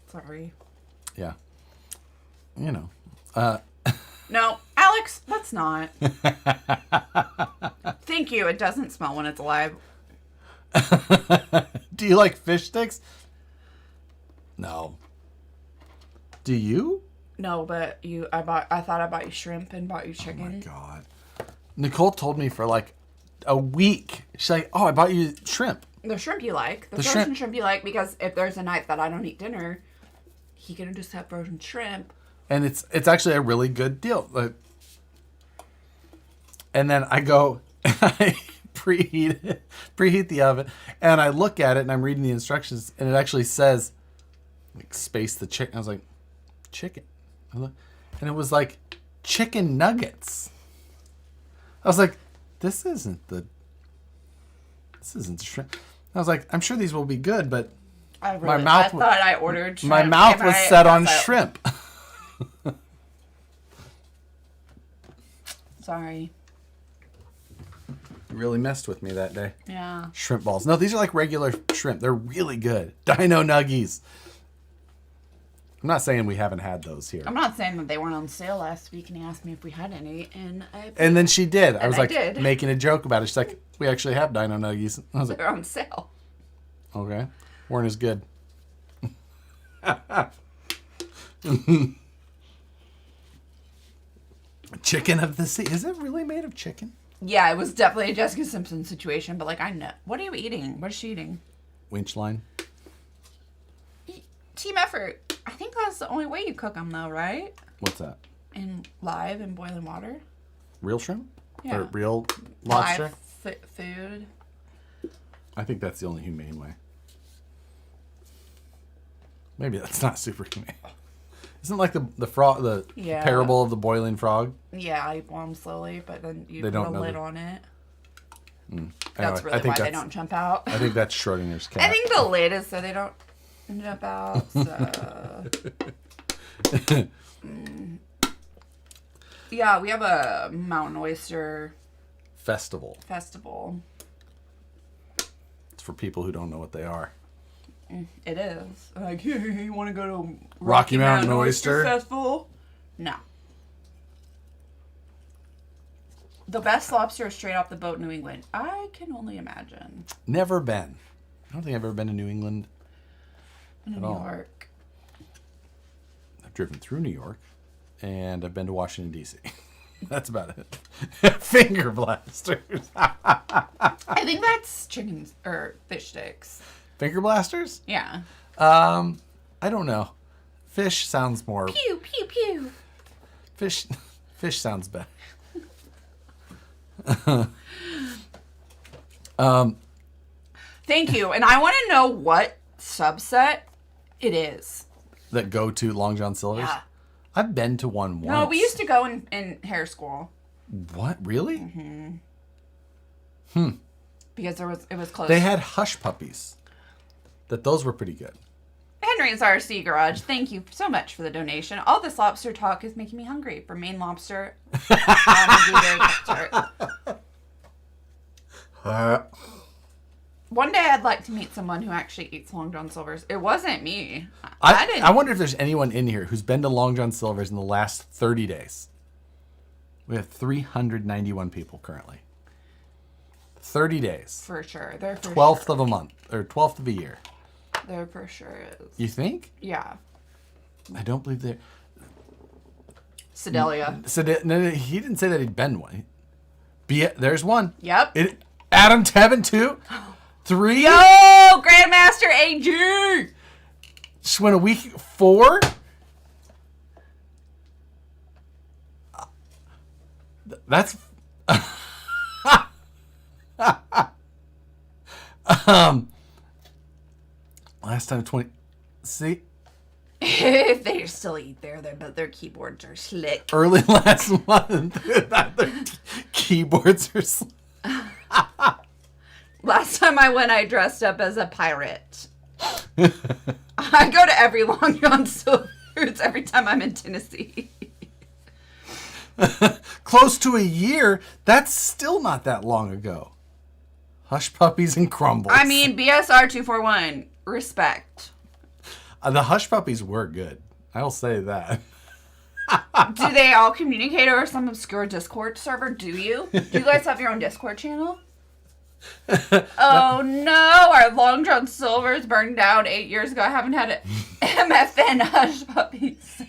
Sorry. Yeah. You know. No, Alex, let's not. Thank you. It doesn't smell when it's alive. Do you like fish sticks? No. Do you? No, but I thought I bought you shrimp and bought you chicken. Oh my God. Nicole told me for like a week. She's like, oh, I bought you shrimp. The shrimp you like. The frozen shrimp you like, because if there's a night that I don't eat dinner, he can just have frozen shrimp. And it's actually a really good deal. And then I go and I preheat the oven, and I look at it and I'm reading the instructions, and it actually says like space the chicken. I was like, chicken. And it was like chicken nuggets. I was like, this isn't shrimp. I was like, I'm sure these will be good, but I thought I ordered shrimp. My mouth was set on shrimp. Sorry. You really messed with me that day. Yeah. Shrimp balls. No, these are like regular shrimp. They're really good. Dino nuggies. I'm not saying we haven't had those here. I'm not saying that they weren't on sale last week, and he asked me if we had any, and then she did. I was like did. making a joke about it. She's like, we actually have Dino nuggies. I was like, they're on sale. Okay. Weren't as good. Chicken of the sea. Is it really made of chicken? Yeah, it was definitely a Jessica Simpson situation, but like I know. What are you eating? What is she eating? Winch line. Team effort. I think that's the only way you cook them though, right? What's that? In live in boiling water. Real shrimp? Yeah. Or real lobster? Live food. I think that's the only humane way. Maybe that's not super humane. Isn't it like the frog, the parable of the boiling frog? Yeah, you boil them slowly, but then you put a lid on it. That's Anyway, really why they don't jump out. I think that's Schrodinger's cat. I think the lid is so they don't jump out. So. Yeah, we have a mountain oyster festival. It's for people who don't know what they are. It is. Like, hey, you want to go to Rocky Mountain Oyster Festival? No. The best lobster is straight off the boat in New England. I can only imagine. Never been. I don't think I've ever been to New England New York. I've driven through New York, and I've been to Washington, D.C. That's about it. Finger blasters. I think that's chickens or fish sticks. Finger blasters? Yeah. I don't know. Fish sounds more. Pew pew pew. Fish sounds better. Thank you, and I want to know what subset it is. That go to Long John Silver's? Yeah. I've been to one once. No, we used to go in hair school. What? Really? Mm-hmm. Because it was close. They had hush puppies. Those were pretty good. Henry's RC Garage, thank you so much for the donation. All this lobster talk is making me hungry for Maine lobster. One day I'd like to meet someone who actually eats Long John Silver's. It wasn't me. I wonder if there's anyone in here who's been to Long John Silver's in the last 30 days. We have 391 people currently. 30 days. For sure. They're for 12th sure. of a month. Or 12th of a year. There for sure is. You think? Yeah. I don't believe they're... Sedalia. No, he didn't say that he'd been one. There's one. Yep. Adam Tevin, 2. 3. Yo! Grandmaster AG! Just went a week. 4. That's... last time 20. See, if they still eat there, but their keyboards are slick. Early last month, their keyboards are slick. Last time I went, I dressed up as a pirate. I go to every Long John Silver's every time I'm in Tennessee. Close to a year. That's still not that long ago. Hush puppies and crumbles. I mean, BSR 241. Respect. The hush puppies were good. I'll say that. Do they all communicate over some obscure Discord server? Do you? Do you guys have your own Discord channel? Oh no, our Long John Silver's burned down 8 years ago. I haven't had an MFN hush puppies.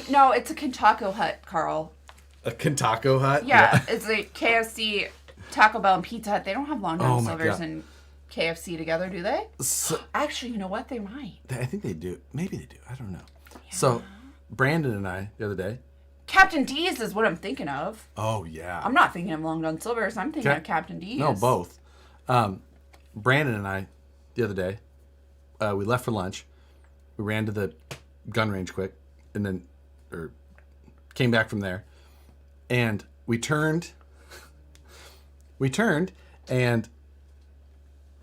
No, it's a Kentucky Hut, Carl. A Kentucky Hut? Yeah, it's a KFC, Taco Bell, and Pizza Hut. They don't have Long John Oh my Silver's God. and KFC together, do they? So, Actually, you know what? They might. I think they do. Maybe they do. I don't know. Yeah. So, Brandon and I, the other day. Captain D's is what I'm thinking of. Oh, yeah. I'm not thinking of Long John Silver's. I'm thinking of Captain D's. No, both. Brandon and I, the other day, we left for lunch. We ran to the gun range quick, and then, came back from there. And we turned, and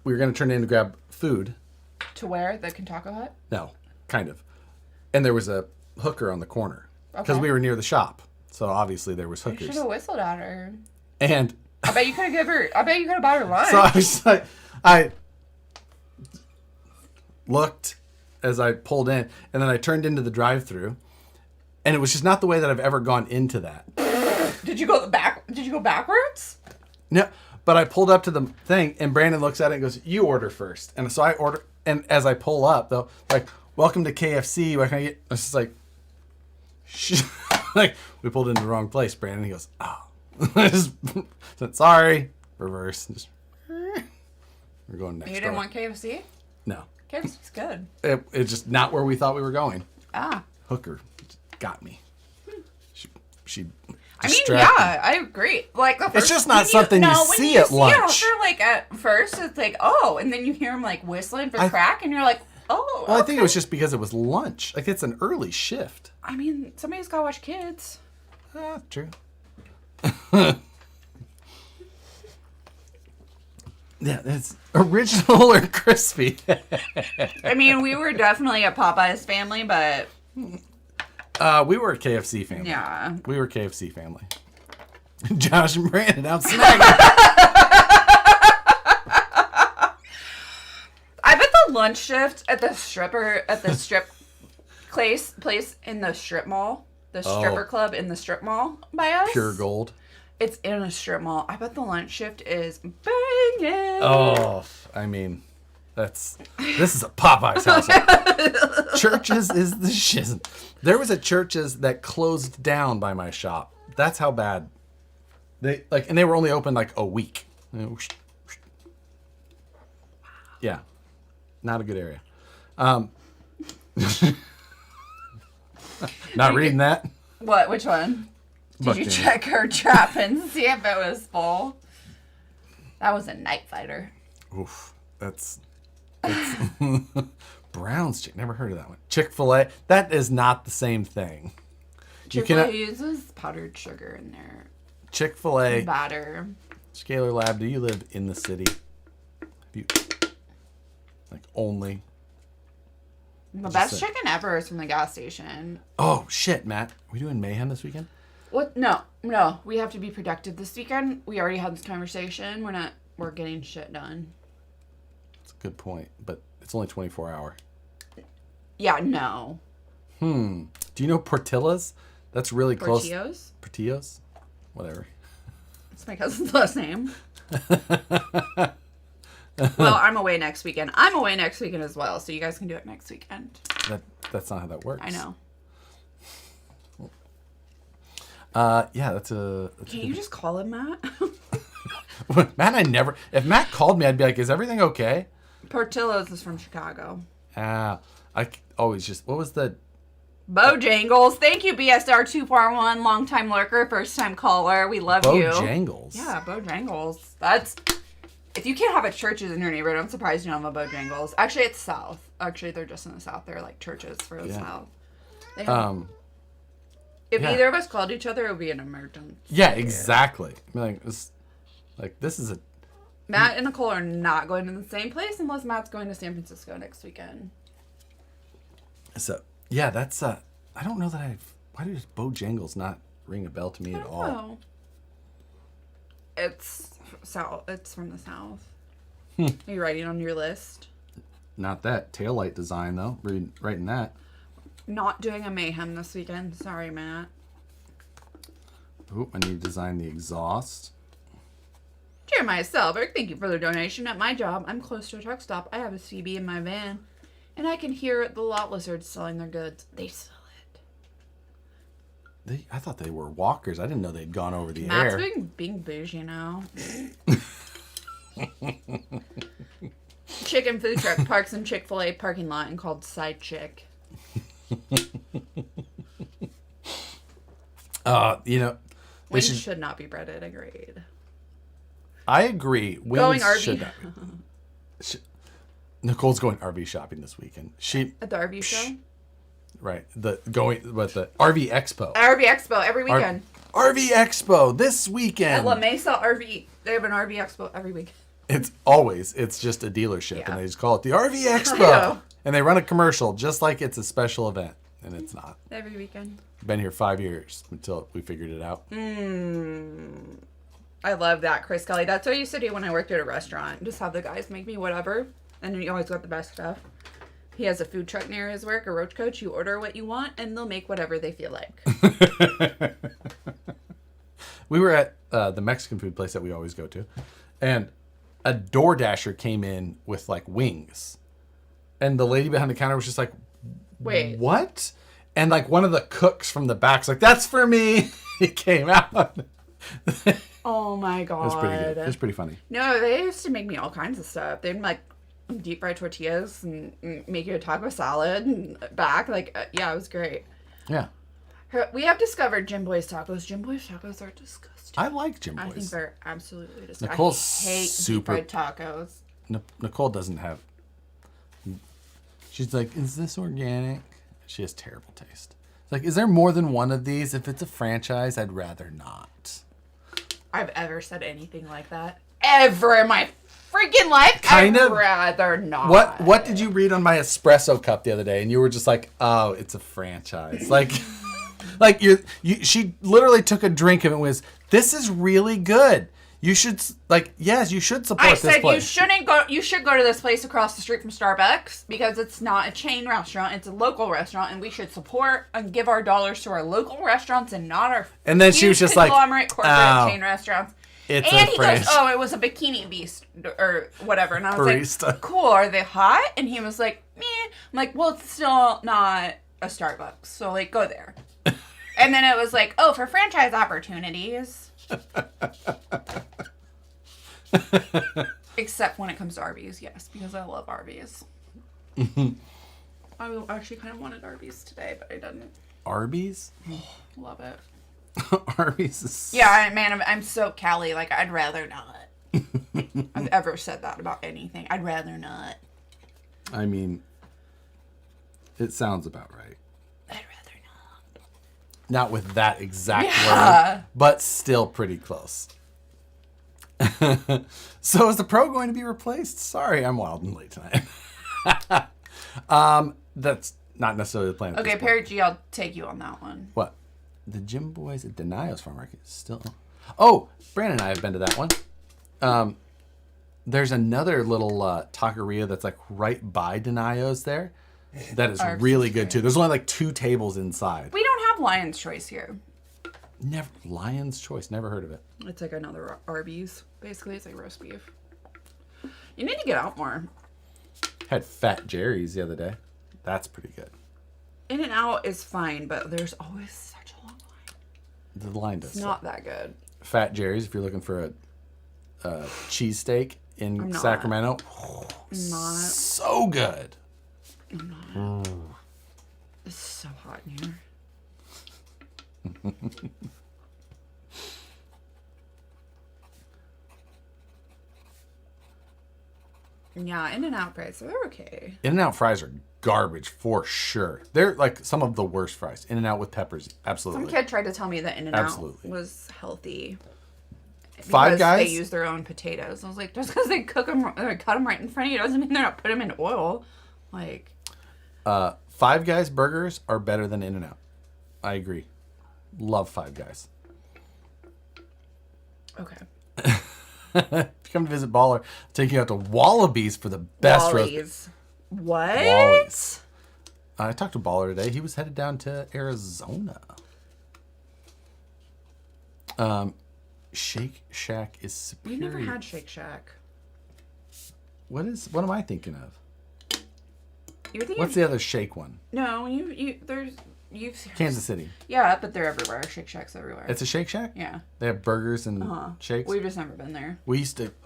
we were going to turn in to grab food. To where? The Kentucky Hut? No, kind of. And there was a hooker on the corner. Because Okay. we were near the shop. So obviously there was You hookers. should have whistled at her. And I bet you could have bought her lunch. so I was like, I looked as I pulled in, and then I turned into the drive-thru, and it was just not the way that I've ever gone into that. Did you go backwards? No, but I pulled up to the thing, and Brandon looks at it and goes, "You order first." And so I order, and as I pull up, though, like, "Welcome to KFC. What can I get?" It's just like, like, we pulled into the wrong place, Brandon. He goes, oh. I just said, sorry. Reverse. Just, we're going next You didn't want KFC? No. KFC's good. It's just not where we thought we were going. Ah. Hooker got me. She I mean, distracted me. yeah, I agree. Like, the first, It's just not something you see at lunch. Hooker, like, at first, it's like, oh, and then you hear him, like, whistling for crack, and you're like, oh, well, I think it was just because it was lunch. Like, it's an early shift. I mean, somebody's got to watch kids. True. Yeah, it's original or crispy. I mean, we were definitely a Popeyes family, but... We were a KFC family. Yeah. We were a KFC family. Josh and Brandon out snagging. I bet the lunch shift at the strip place in the strip mall, the stripper club in the strip mall by us. Pure gold. It's in a strip mall. I bet the lunch shift is banging. Oh, I mean, this is a Popeyes household. Churches is the shit. There was a Churches that closed down by my shop. That's how bad and they were only open like a week. Yeah, not a good area. Not reading that. What? Which one? Did you check her trap and see if it was full? That was a night fighter. Oof, that's Brown's chick. Never heard of that one. Chick-fil-A. That is not the same thing. Chick-fil-A uses powdered sugar in their Chick-fil-A batter. Scalar Lab. Do you live in the city? Have you only? The best chicken ever is from the gas station. Oh shit, Matt. Are we doing mayhem this weekend? What? No. We have to be productive this weekend. We already had this conversation. We're getting shit done. That's a good point, but it's only 24 hour. Yeah, no. Do you know Portillo's? That's really close. Portillo's? Portillo's? Whatever. That's my cousin's last name. Well, I'm away next weekend. I'm away next weekend as well, so you guys can do it next weekend. That's not how that works. I know. Yeah, that's a... Can't you just call him Matt? Matt, if Matt called me, I'd be like, is everything okay? Portillo's is from Chicago. I always just... What was the... Bojangles. Thank you, BSR 241, long-time lurker, first-time caller. We love you. Bojangles? Yeah, Bojangles. That's... If you can't have a Churches in your neighborhood, I'm surprised you don't have a Bojangles. Actually, it's South. Actually, they're just in the South. They're like Churches for the South. They have... If either of us called each other, it would be an emergency. Yeah, exactly. I mean, this is a... Matt and Nicole are not going to the same place unless Matt's going to San Francisco next weekend. So, yeah, that's... I don't know that why does Bojangles not ring a bell to me at all? Oh. It's South. It's from the South. Are you writing on your list? Not that. Taillight design, though. Writing that. Not doing a mayhem this weekend. Sorry, Matt. Oop, I need to design the exhaust. Jeremiah Selberg, thank you for the donation. At my job, I'm close to a truck stop. I have a CB in my van, and I can hear the lot lizards selling their goods. They sell it. I thought they were walkers. I didn't know they'd gone over the Matt's air. being bougie now. Chicken food truck parks in Chick-fil-A parking lot and called Side Chick. Wings should not be breaded. Agreed. I agree. Wings going RV. should not be. Nicole's going RV shopping this weekend. At the RV show? Right. The RV Expo. RV Expo every weekend. RV Expo this weekend. At La Mesa RV. They have an RV Expo every week. It's just a dealership, and they just call it the RV I Expo. know. And they run a commercial just like it's a special event, and it's not. Every weekend. Been here 5 years until we figured it out. I love that, Chris Kelly. That's what I used to do when I worked at a restaurant. Just have the guys make me whatever, and you always got the best stuff. He has a food truck near his work, a roach coach. You order what you want, and they'll make whatever they feel like. We were at the Mexican food place that we always go to, and a DoorDasher came in with like wings, and the lady behind the counter was just like, Wait, what? And like one of the cooks from the back's like, "That's for me." He came out. Oh my god. It was pretty good. It was pretty funny. No, they used to make me all kinds of stuff. They'd like deep fry tortillas and make you a taco salad and back. Like, yeah, it was great. Yeah. We have discovered Jim Boy's tacos. Jim Boy's tacos are disgusting. I like Jim Boy's. I think they're absolutely disgusting. Nicole's I hate super deep fried tacos. Nicole doesn't have. She's like, "Is this organic?" She has terrible taste. It's like, is there more than one of these? If it's a franchise, I'd rather not. I've ever said anything like that ever in my freaking life. I'd rather not. What did you read on my espresso cup the other day? And you were just like, "Oh, it's a franchise." Like, she literally took a drink of it and was, "This is really good. You should yes, you should support this place." I said you should go to this place across the street from Starbucks because it's not a chain restaurant, it's a local restaurant, and we should support and give our dollars to our local restaurants and not our and then she was just like, conglomerate corporate chain rrestaurants. And he goes, "Oh, it was a bikini beast or whatever," and I was barista. Like, "Cool, are they hot?" And he was like, "Meh." I'm like, "Well, it's still not a Starbucks, so like go there." And then it was like, "Oh, for franchise opportunities." Except when it comes to Arby's, yes, because I love Arby's. I actually kind of wanted Arby's today, but I didn't. Arby's? Love it. Arby's is... Yeah, man, I'm so Cali. Like, I'd rather not. I've ever said that about anything. I'd rather not. I mean, it sounds about right. I'd rather not. Not with that exact word, but still pretty close. So is the Pro going to be replaced? Sorry, I'm wild and late tonight. That's not necessarily the plan. Okay, Perry G, I'll take you on that one. What? The Jim Boys at Denio's Farm Market is still... Oh, Brandon and I have been to that one. There's another little taqueria that's like right by Denio's there. That is really good too. There's only like 2 tables inside. We don't have Lion's Choice here. Never Lion's Choice. Never heard of it. It's like another Arby's. Basically, it's like roast beef. You need to get out more. Had Fat Jerry's the other day. That's pretty good. In-N-Out is fine, but there's always such a long line. The line does. It's not that good. Fat Jerry's, if you're looking for a cheesesteak in Sacramento. Not. So good. I'm not. It's so hot in here. Yeah, In-N-Out fries, they're okay. In-N-Out fries are garbage for sure. They're like some of the worst fries. In-N-Out with peppers, absolutely. Some kid tried to tell me that In-N-Out was healthy. Five Guys? They use their own potatoes. I was like, just because they cook them, or cut them right in front of you doesn't mean they're not putting them in oil. Like, Five Guys burgers are better than In-N-Out. I agree. Love Five Guys. okay. If you come to visit Baller, I'll take you out to Wallabies for the best roast. What? Wallies. I talked to Baller today. He was headed down to Arizona. Shake Shack is superior. We never had Shake Shack. What am I thinking of? You're thinking What's the other Shake one? No, you've Kansas City. Yeah, but they're everywhere. Shake Shack's everywhere. It's a Shake Shack? Yeah. They have burgers and shakes? We've just never been there.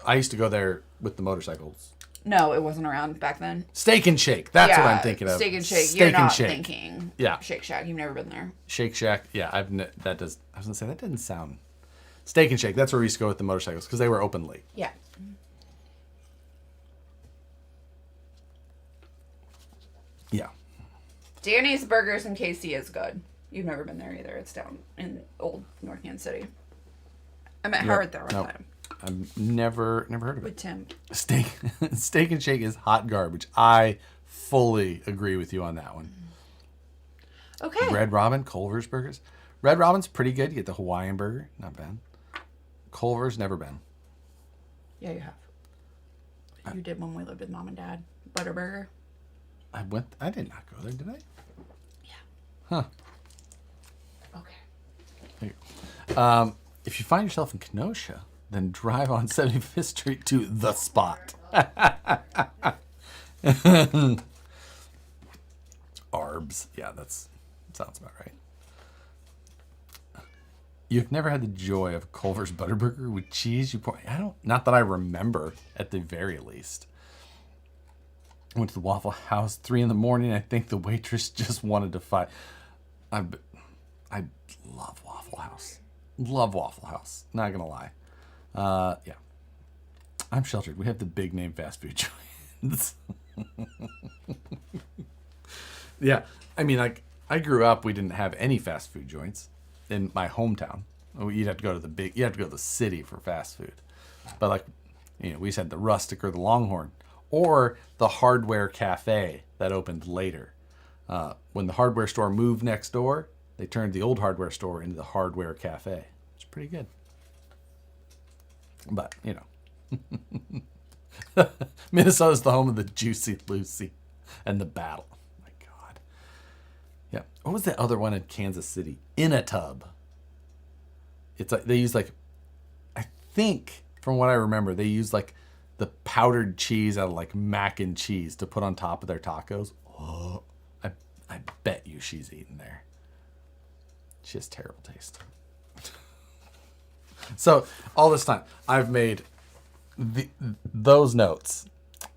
I used to go there with the motorcycles. No, it wasn't around back then. Steak and Shake. That's what I'm thinking of. Steak and Shake. Steak You're and not Shake. thinking Shake Shack. You've never been there. Shake Shack. Yeah, I was going to say, that doesn't sound... Steak and Shake. That's where we used to go with the motorcycles because they were open late. Yeah. Yeah. Danny's Burgers in KC is good. You've never been there either. It's down in old North Kansas City. I met Howard there one time. I've never heard of it. With Tim. Steak and Shake is hot garbage. I fully agree with you on that one. Okay. Red Robin, Culver's Burgers. Red Robin's pretty good. You get the Hawaiian burger. Not bad. Culver's, never been. Yeah, you have. You did when we lived with Mom and Dad. Butterburger. I did not go there, did I? Yeah. Huh. Okay. If you find yourself in Kenosha, then drive on 75th Street to The Spot. Arbs. Yeah, that's Sounds about right. You've never had the joy of Culver's Butterburger with cheese? Not that I remember, at the very least. I went to the Waffle House 3 a.m. I think the waitress just wanted to fight. I love Waffle House. Love Waffle House. Not gonna lie. Yeah. I'm sheltered. We have the big name fast food joints. Yeah. I mean, like, I grew up, we didn't have any fast food joints in my hometown. You'd have to go to the city for fast food. But, like, you know, we just had the Rustic or the Longhorn or the Hardware Cafe that opened later. When the hardware store moved next door, they turned the old hardware store into the Hardware Cafe. It's pretty good. But, you know. Minnesota's the home of the Juicy Lucy and the Battle. My God. Yeah. What was the other one in Kansas City? In a Tub. It's like they use, like, I think from what I remember, they use like the powdered cheese out of like mac and cheese to put on top of their tacos. Oh, I bet you she's eating there. She has terrible taste. So all this time I've made those notes: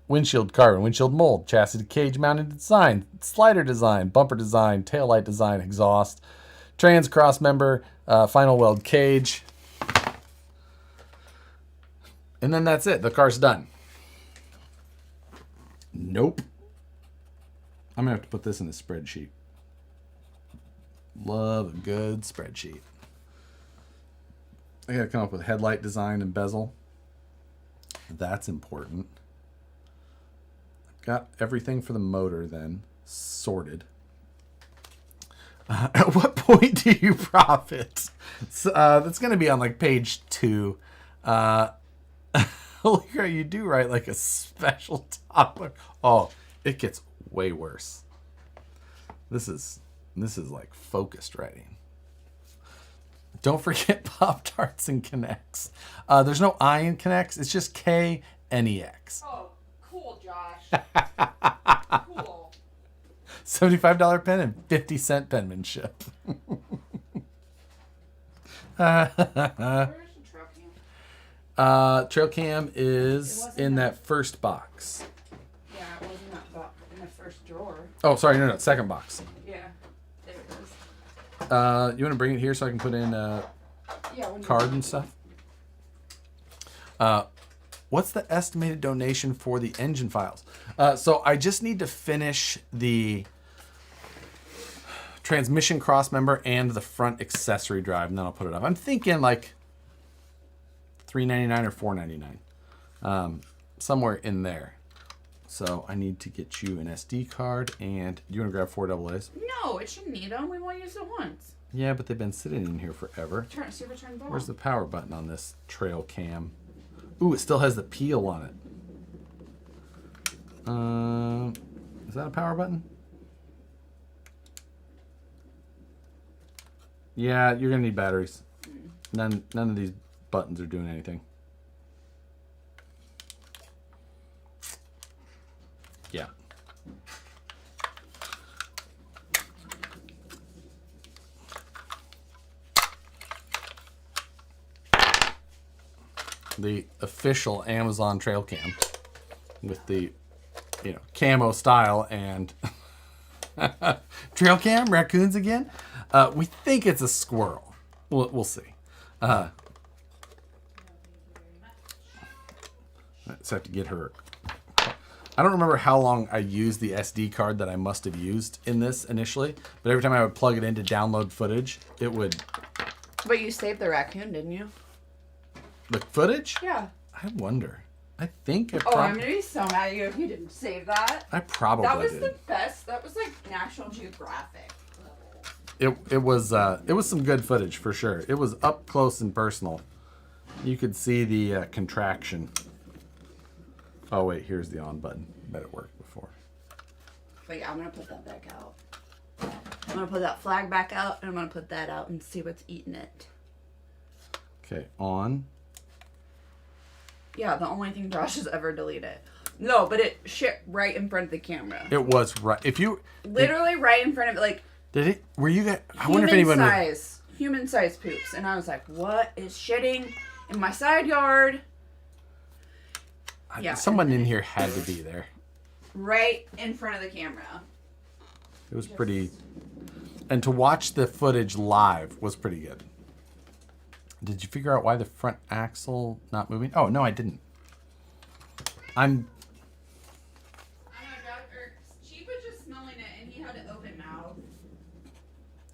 windshield carbon, windshield mold, chassis to cage mounted design, slider design, bumper design, taillight design, exhaust, trans cross member, final weld cage. And then that's it. The car's done. Nope. I'm going to have to put this in a spreadsheet. Love a good spreadsheet. I got to come up with headlight design and bezel. That's important. I've got everything for the motor then sorted. At what point do you profit? So, that's going to be on like page 2. Look how you do write like a special topic. Oh, it gets way worse. This is like focused writing. Don't forget Pop-Tarts and Connects. There's no I in Connects. It's just K-N-E-X. Oh, cool, Josh. Cool. $75 pen and 50-cent penmanship. Where's the trail cam? Trail cam is in that first box. Yeah, it wasn't that box in the first drawer. Oh, sorry, no, second box. Yeah, there it is. You want to bring it here so I can put in card and stuff? What's the estimated donation for the engine files? So I just need to finish the transmission cross member and the front accessory drive, and then I'll put it up. I'm thinking like $3.99 or $4.99, somewhere in there. So I need to get you an SD card, and you want to grab 4 AA's? No, it shouldn't need them. We only used it once. Yeah, but they've been sitting in here forever. See if I turn it on. Where's the power button on this trail cam? Ooh, it still has the peel on it. Is that a power button? Yeah, you're gonna need batteries. None of these buttons are doing anything. Yeah. The official Amazon trail cam with the, camo style and trail cam, raccoons again. We think it's a squirrel. We'll see. Let's have to get her. I don't remember how long I used the SD card that I must have used in this initially, but every time I would plug it in to download footage, it would. But you saved the raccoon, didn't you? The footage? Yeah. I wonder. I think I'm gonna be so mad at you if you didn't save that. I probably That was did. the best. That was like National Geographic level. It was some good footage for sure. It was up close and personal. You could see the contraction. Oh wait, here's the on button. Bet it worked before. But yeah, I'm gonna put that back out. I'm gonna put that flag back out, and I'm gonna put that out and see what's eating it. Okay, on. Yeah, the only thing Josh has ever deleted. No, but it shit right in front of the camera. It was right. If you literally right in front of it, like Did it? Were you guys? I wonder if anyone. Human size poops, and I was like, "What is shitting in my side yard?" Yeah, someone in here had to be there. Right in front of the camera. It was pretty, and to watch the footage live was pretty good. Did you figure out why the front axle not moving? Oh no, I didn't. I know, Chief was just smelling it, and he had an open mouth.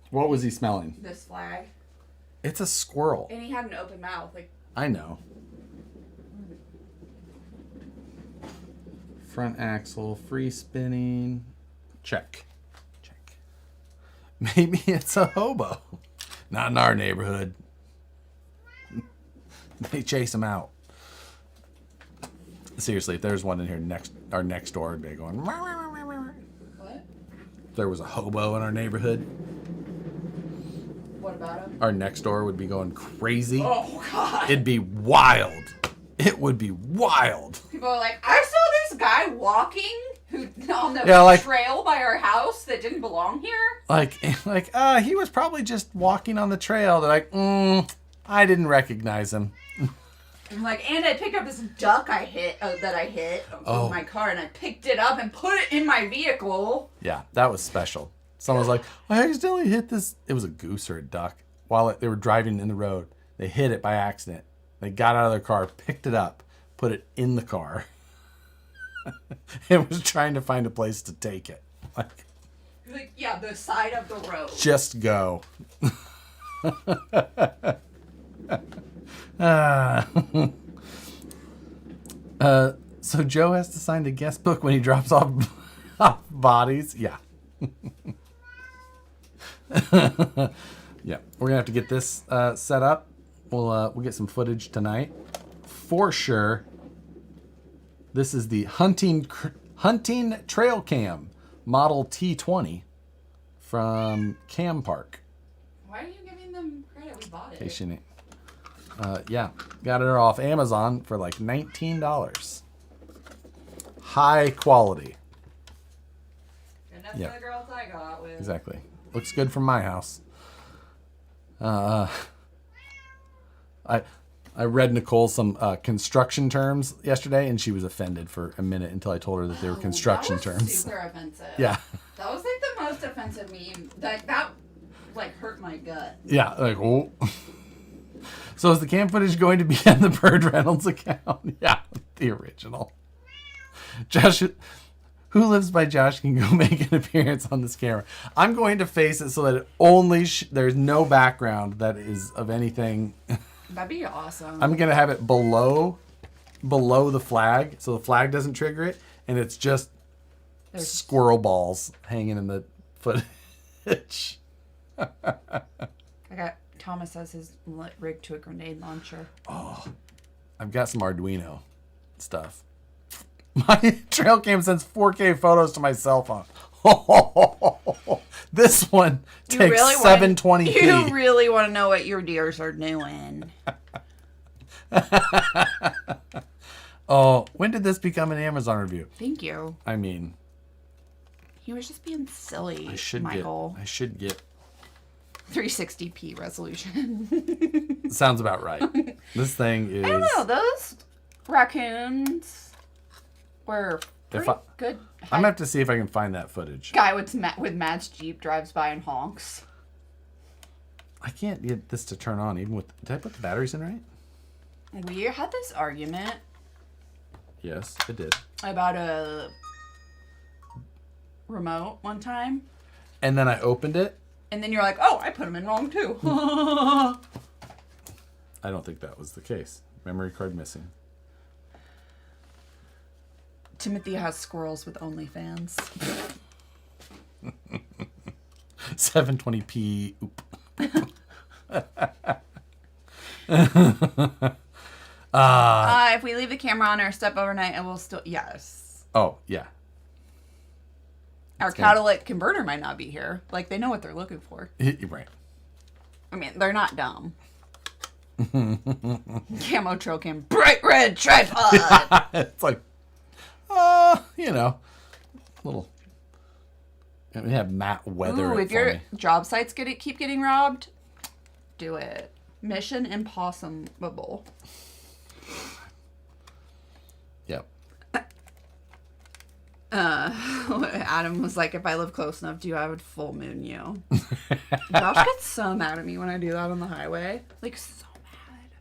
What was he smelling? This flag. It's a squirrel. And he had an open mouth, like. I know. Front axle, free spinning. Check. Check. Maybe it's a hobo. Not in our neighborhood. They chase him out. Seriously, if there's one in here our next door would be going. What? If there was a hobo in our neighborhood. What about him? Our next door would be going crazy. Oh God! It'd be wild. It would be wild. People are like, I saw this guy walking on the trail by our house that didn't belong here. He was probably just walking on the trail. They're like, I didn't recognize him. I'm like, and I picked up this duck I hit in my car, and I picked it up and put it in my vehicle. Yeah, that was special. Someone was like, I accidentally hit this. It was a goose or a duck while they were driving in the road. They hit it by accident. They got out of their car, picked it up, put it in the car, and was trying to find a place to take it. The side of the road. Just go. So Joe has to sign the guest book when he drops off bodies. Yeah. Yeah, we're gonna have to get this set up. We'll get some footage tonight for sure. This is the hunting trail cam model T20 from Cam Park. Why are you giving them credit? We bought it. Yeah, got it off Amazon for like $19. High quality. And that's the girls I got with. Exactly. Looks good from my house. I read Nicole some construction terms yesterday, and she was offended for a minute until I told her that they were construction terms. Super offensive. Yeah. That was like the most offensive meme. That hurt my gut. Yeah. Oh. So is the cam footage going to be on the Bird Reynolds account? Yeah, the original. Josh, who lives by Josh can go make an appearance on this camera. I'm going to face it so that it only there's no background that is of anything. That'd be awesome. I'm going to have it below the flag so the flag doesn't trigger it, and it's just squirrel balls hanging in the footage. Thomas has his rigged to a grenade launcher. Oh, I've got some Arduino stuff. My trail cam sends 4K photos to my cell phone. This one takes 720p. You really want to know what your deers are doing. Oh, when did this become an Amazon review? Thank you. I mean, he was just being silly, Michael. I should get 360p resolution. Sounds about right. This thing is... I don't know. Those raccoons were pretty good. I'm going to have to see if I can find that footage. Guy with Matt's Jeep drives by and honks. I can't get this to turn on even with... Did I put the batteries in right? We had this argument. Yes, I did. About a remote one time. And then I opened it. And then you're like, oh, I put them in wrong too. I don't think that was the case. Memory card missing. Timothy has squirrels with OnlyFans. 720p. Oop. If we leave the camera on or step overnight, it will still... Yes. Oh, yeah. Our catalytic converter might not be here. Like, they know what they're looking for. Right. I mean, they're not dumb. Camo trail cam, bright red tripod. It's like, little. We have Matt weather Ooh, it if for your me. job sites keep getting robbed, do it. Mission impossible. Yep. Adam was like, if I live close enough to you, I would full moon you. Josh gets so mad at me when I do that on the highway. Like, so mad.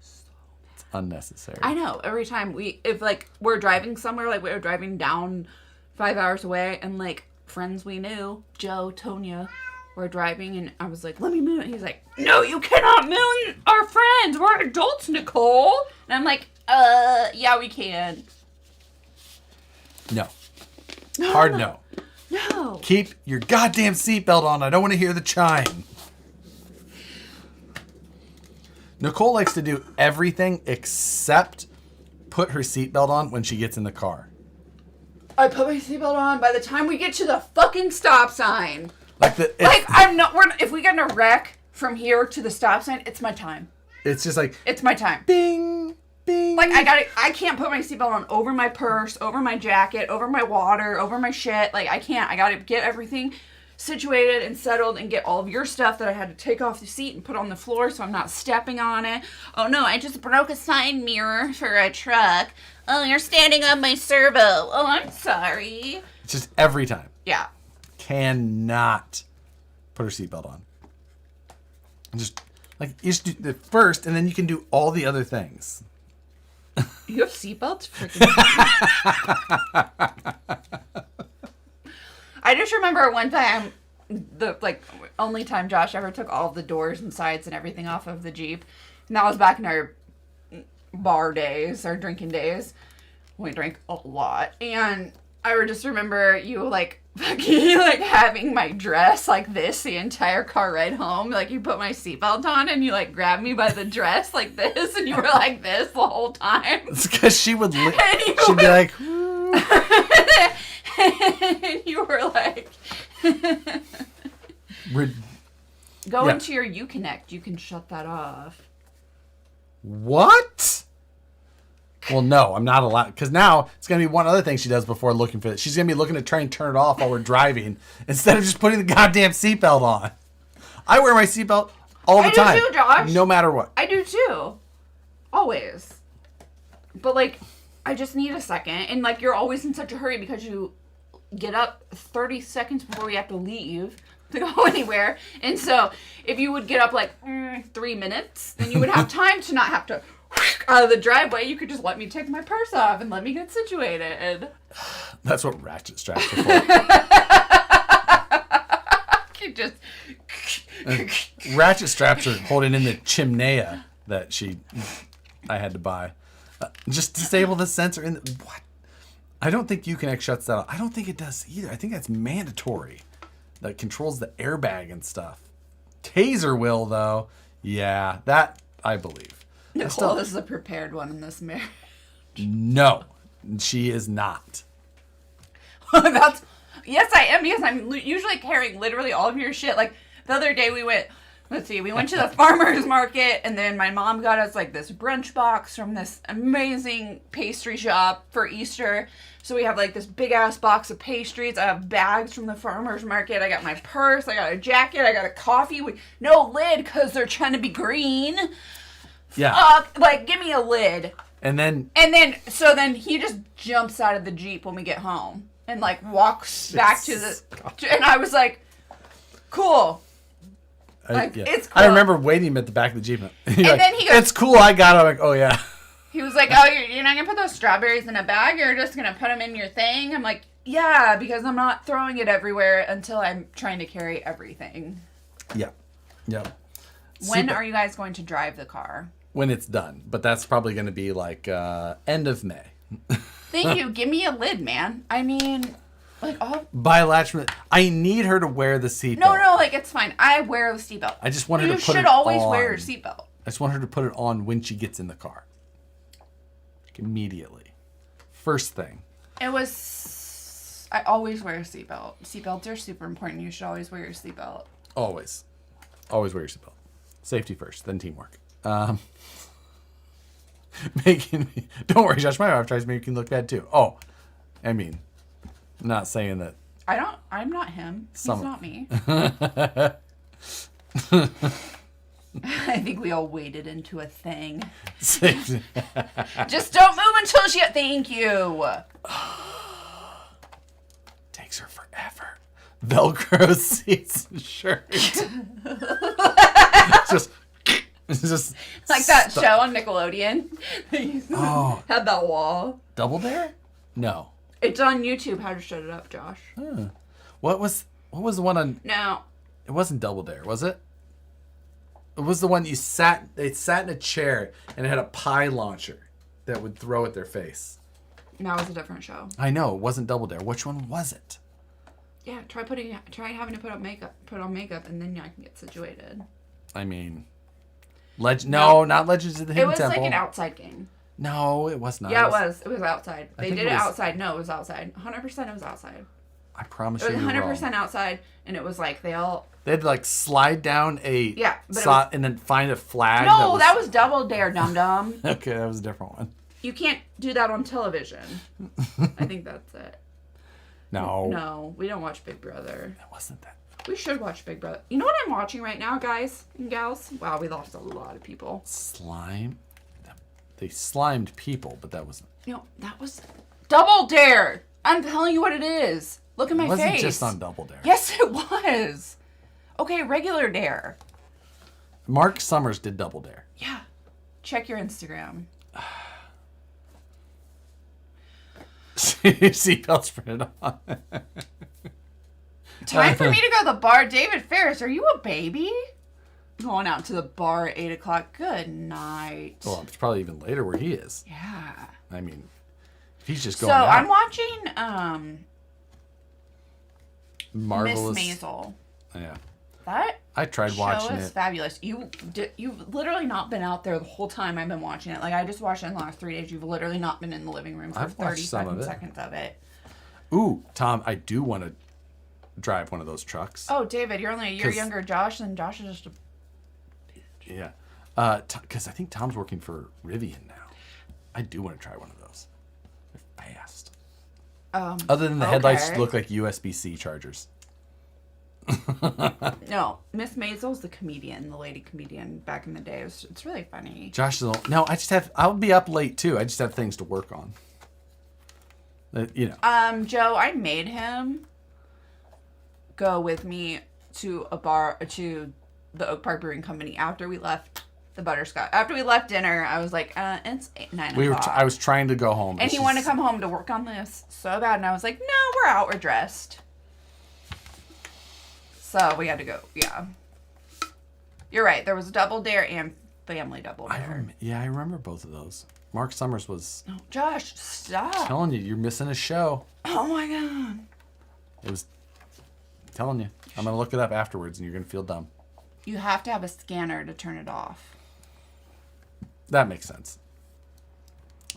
It's unnecessary. I know. Every time if we're driving somewhere, like we were driving down 5 hours away, and like friends we knew, Joe, Tonya, were driving, and I was like, let me moon. He's like, no, you cannot moon our friends. We're adults, Nicole. And I'm like, yeah, we can. No. Hard no. No. Keep your goddamn seatbelt on. I don't want to hear the chime. Nicole likes to do everything except put her seatbelt on when she gets in the car. I put my seatbelt on by the time we get to the fucking stop sign. If we get in a wreck from here to the stop sign, it's my time. It's just like... It's my time. Bing, bing. Like, I can't put my seatbelt on over my purse, over my jacket, over my water, over my shit. Like, I can't. I gotta get everything situated and settled and get all of your stuff that I had to take off the seat and put on the floor so I'm not stepping on it. Oh, no, I just broke a side mirror for a truck. Oh, you're standing on my servo. Oh, I'm sorry. It's just every time. Yeah. Cannot put her seatbelt on. Just, like, you just do the first, and then you can do all the other things. You have seatbelts? Freaking. I just remember one time, only time Josh ever took all of the doors and sides and everything off of the Jeep. And that was back in our bar days, our drinking days. We drank a lot. And I would just remember you, fucking, having my dress like this the entire car ride home. Like, you put my seatbelt on and you, grabbed me by the dress like this, and you were like this the whole time. It's because she would... she'd be like... And you were like... Go into your Uconnect. You can shut that off. What? Well, no, I'm not allowed. Because now it's going to be one other thing she does before looking for it. She's going to be looking to try and turn it off while we're driving instead of just putting the goddamn seatbelt on. I wear my seatbelt all the time. I do too, Josh. No matter what. I do too. Always. But, I just need a second. And, you're always in such a hurry because you get up 30 seconds before we have to leave to go anywhere. And so, if you would get up, 3 minutes, then you would have time to not have to out of the driveway. You could just let me take my purse off and let me get situated. That's what ratchet straps are for. You just... ratchet straps are holding in the chimnea that I had to buy. Just disable the sensor in the... What? I don't think Uconnect shuts that off. I don't think it does either. I think that's mandatory. That controls the airbag and stuff. Taser will, though. Yeah, that I believe. Nicole is the prepared one in this marriage. No, she is not. Yes, I am, because I'm usually carrying literally all of your shit. Like, the other day we went to the farmer's market, and then my mom got us, this brunch box from this amazing pastry shop for Easter. So we have, this big-ass box of pastries. I have bags from the farmer's market. I got my purse. I got a jacket. I got a coffee with no lid because they're trying to be green. Yeah. Give me a lid. And then he just jumps out of the Jeep when we get home and, walks back to the... And I was like, cool. It's cool. I remember waiting at the back of the Jeep. And then he goes... It's cool, I got it. I'm like, oh, yeah. He was like, oh, you're not going to put those strawberries in a bag? You're just going to put them in your thing? I'm like, yeah, because I'm not throwing it everywhere until I'm trying to carry everything. Yeah. When are you guys going to drive the car? When it's done. But that's probably going to be, end of May. Thank you. Give me a lid, man. I mean... Bilatchment. I need her to wear the seatbelt. No, it's fine. I wear the seatbelt. I just want her to put it on. You should always wear your seatbelt. I just want her to put it on when she gets in the car. Immediately. First thing. I always wear a seatbelt. Seatbelts are super important. You should always wear your seatbelt. Always. Always wear your seatbelt. Safety first, then teamwork. Don't worry, Josh. My wife tries to make you look bad too. Oh, I mean... I'm not saying that. I'm not him. He's not me. I think we all waded into a thing. Just don't move until she... Thank you. Takes her forever. Velcro seats and shirt. just like that show on Nickelodeon. Oh. Had that wall. Double Dare? No. It's on YouTube. How to Shut It Up, Josh. Huh. What was the one on... No. It wasn't Double Dare, was it? It was the one they sat in a chair and it had a pie launcher that would throw at their face. That was a different show. I know, it wasn't Double Dare. Which one was it? Yeah, try having to put on makeup, and then I can get situated. I mean, no, not Legends of the Hidden Temple. It was like an outside game. No, it was not. Yeah, it was. It was outside. They did it outside. No, it was outside. 100% it was outside. I promise you. It was 100% outside, and it was like they had to like slide down a and then find a flag. No, that was Double Dare, dum dum. Okay, that was a different one. You can't do that on television. I think that's it. No, we don't watch Big Brother. It wasn't that. We should watch Big Brother. You know what I'm watching right now, guys and gals? Wow, we lost a lot of people. Slime? They slimed people, but that wasn't... No, that was Double Dare. I'm telling you what it is. Look at my face. It wasn't just on Double Dare. Yes, it was. Okay, regular Dare. Mark Summers did Double Dare. Yeah. Check your Instagram. Seatbelts printed on. Time for me to go to the bar. David Ferris, are you a baby? Going out to the bar at 8 o'clock. Good night. Well, it's probably even later where he is. Yeah. I mean, if he's just going out. So I'm watching Marvelous Miss Maisel. Yeah. That I tried watching it. Show is fabulous. You've literally not been out there the whole time I've been watching it. Like, I just watched it in the last 3 days. You've literally not been in the living room for 35 seconds of it. Ooh, Tom, I do want to drive one of those trucks. Oh, David, you're only a year younger, Josh, and Josh is just a... Yeah. Because I think Tom's working for Rivian now. I do want to try one of those. They're fast. Other than the headlights look like USB-C chargers. No, Miss Maisel's the lady comedian back in the day. It's really funny. Josh is I'll be up late too. I just have things to work on. Joe, I made him go with me to a bar, to the Oak Park Brewing Company after we left the Butterscotch. After we left dinner, I was like, it's 9 o'clock. I was trying to go home. And he wanted to come home to work on this so bad. And I was like, no, we're out. We're dressed. So we had to go. Yeah. You're right. There was Double Dare and Family Double Dare. I remember both of those. Mark Summers was... Oh, Josh, stop. I'm telling you, you're missing a show. Oh, my God. It was... I'm telling you. I'm going to look it up afterwards and you're going to feel dumb. You have to have a scanner to turn it off. That makes sense.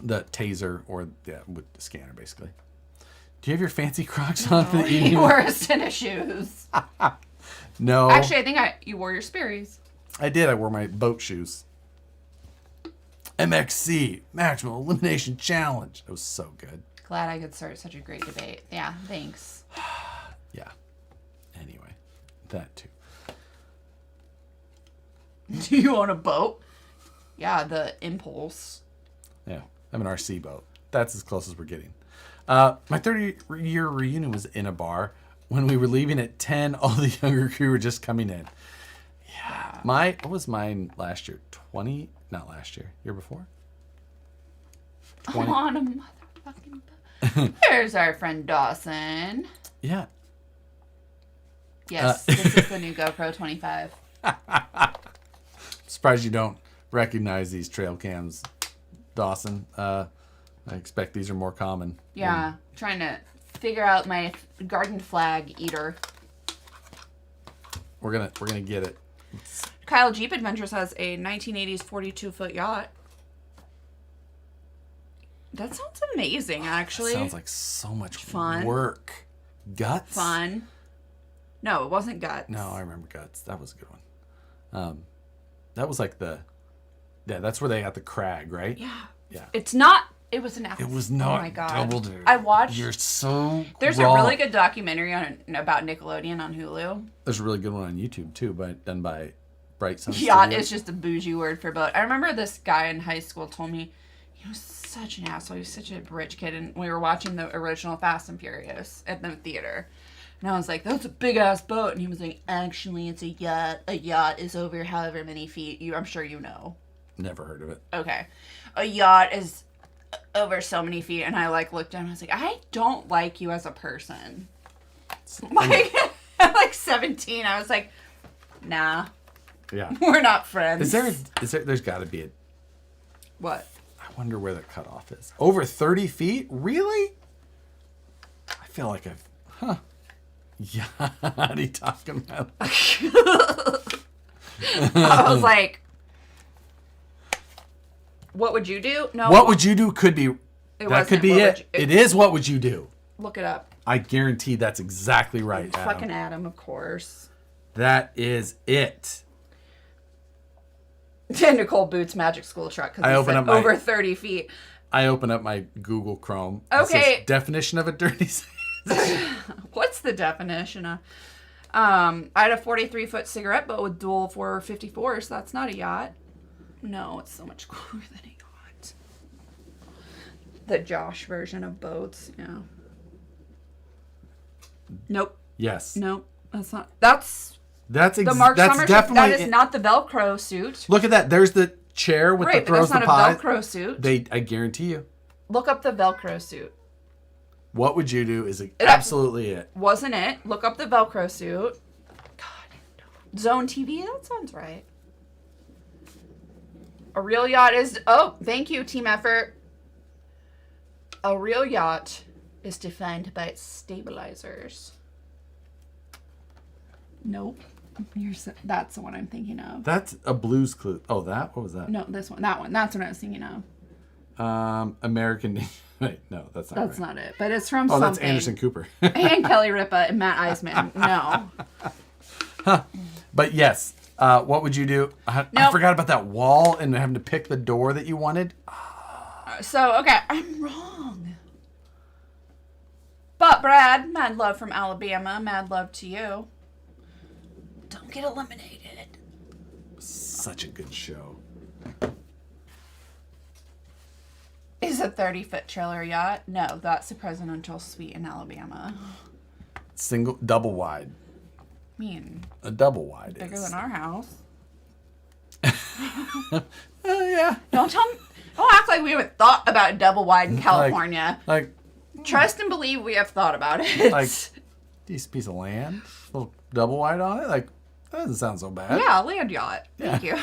The taser with the scanner, basically. Do you have your fancy Crocs on for the evening? You wore his tennis shoes. No. Actually, I think you wore your Sperry's. I did. I wore my boat shoes. MXC, Maximum Elimination Challenge. It was so good. Glad I could start such a great debate. Yeah, thanks. Yeah. Anyway, that too. Do you own a boat? Yeah, the Impulse. Yeah, I have an RC boat. That's as close as we're getting. My 30-year reunion was in a bar. When we were leaving at 10, all the younger crew were just coming in. Yeah. What was mine last year? 20? Not last year. Year before? 20. On a motherfucking boat. There's our friend Dawson. Yeah. Yes, this is the new GoPro 25. Surprised you don't recognize these trail cams, Dawson. I expect these are more common. Yeah, trying to figure out my garden flag eater. We're gonna get it. Kyle Jeep Adventures has a 1980s 42-foot yacht. That sounds amazing, actually. That sounds like so much fun. Work. Guts? Fun. No, it wasn't Guts. No, I remember Guts. That was a good one. That was like that's where they got the crag, right? Yeah. Yeah. It's not It was an apple. It was not Oh my God. Double Dare. I watched. You're so There's wrong. a really good documentary about Nickelodeon on Hulu. There's a really good one on YouTube too, done by Bright Sun Yacht Studios. is just a bougie word for boat. I remember this guy in high school told me he was such an asshole. He was such a rich kid, and we were watching the original Fast and Furious at the theater. And I was like, that's a big ass boat. And he was like, actually, it's a yacht. A yacht is over however many feet. I'm sure you know. Never heard of it. Okay. A yacht is over so many feet. And I looked at him and I was like, I don't like you as a person. Like, at 17, I was like, nah, Yeah. we're not friends. There's got to be a. What? I wonder where the cutoff is. Over 30 feet? Really? I feel like I've. Huh. Yeah. What are you talking about? I was like, what would you do? No. What would you do could be. That wasn't could be what it. would you- It is what would you do? Look it up. I guarantee that's exactly right, Adam. Fucking Adam, of course. That is it. Nicole Boots Magic School Truck because I it open said up my- over 30 feet. I open up my Google Chrome. It Okay. says, definition of a dirty What's the definition of? I had a 43-foot cigarette boat with dual 454s. So that's not a yacht. No, it's so much cooler than a yacht. The Josh version of boats. Yeah. Nope. Yes. Nope. That's not. That's That's the Mark that's Summers. definitely That is not the Velcro suit. Look at that. There's the chair with Right, the but that's throws the not a pie. Velcro suit. I guarantee you. Look up the Velcro suit. What would you do is absolutely it. Wasn't it? Look up the Velcro suit. God. Zone TV? That sounds right. A real yacht is... Oh, thank you, team effort. A real yacht is defined by its stabilizers. Nope. That's the one I'm thinking of. That's a Blue's Clue. Oh, what was that? No, this one. That one. That's what I was thinking of. American. Wait, no, that's not. That's right. not it. But it's from Oh, something. that's Anderson Cooper. And Kelly Ripa and Matt Eisman. No. But yes, what would you do? I Nope. forgot about that wall and having to pick the door that you wanted. So, okay, I'm wrong. But Brad, mad love from Alabama, mad love to you. Don't get eliminated. Such a good show. Is a 30-foot trailer yacht? No, that's the presidential suite in Alabama. Double wide. I mean, A double wide bigger is. than our house. Yeah. Don't act like we haven't thought about double wide in California. Like, Trust and believe we have thought about it. like, decent piece of land, little double wide on it. Like, that doesn't sound so bad. Yeah, land yacht. Thank you.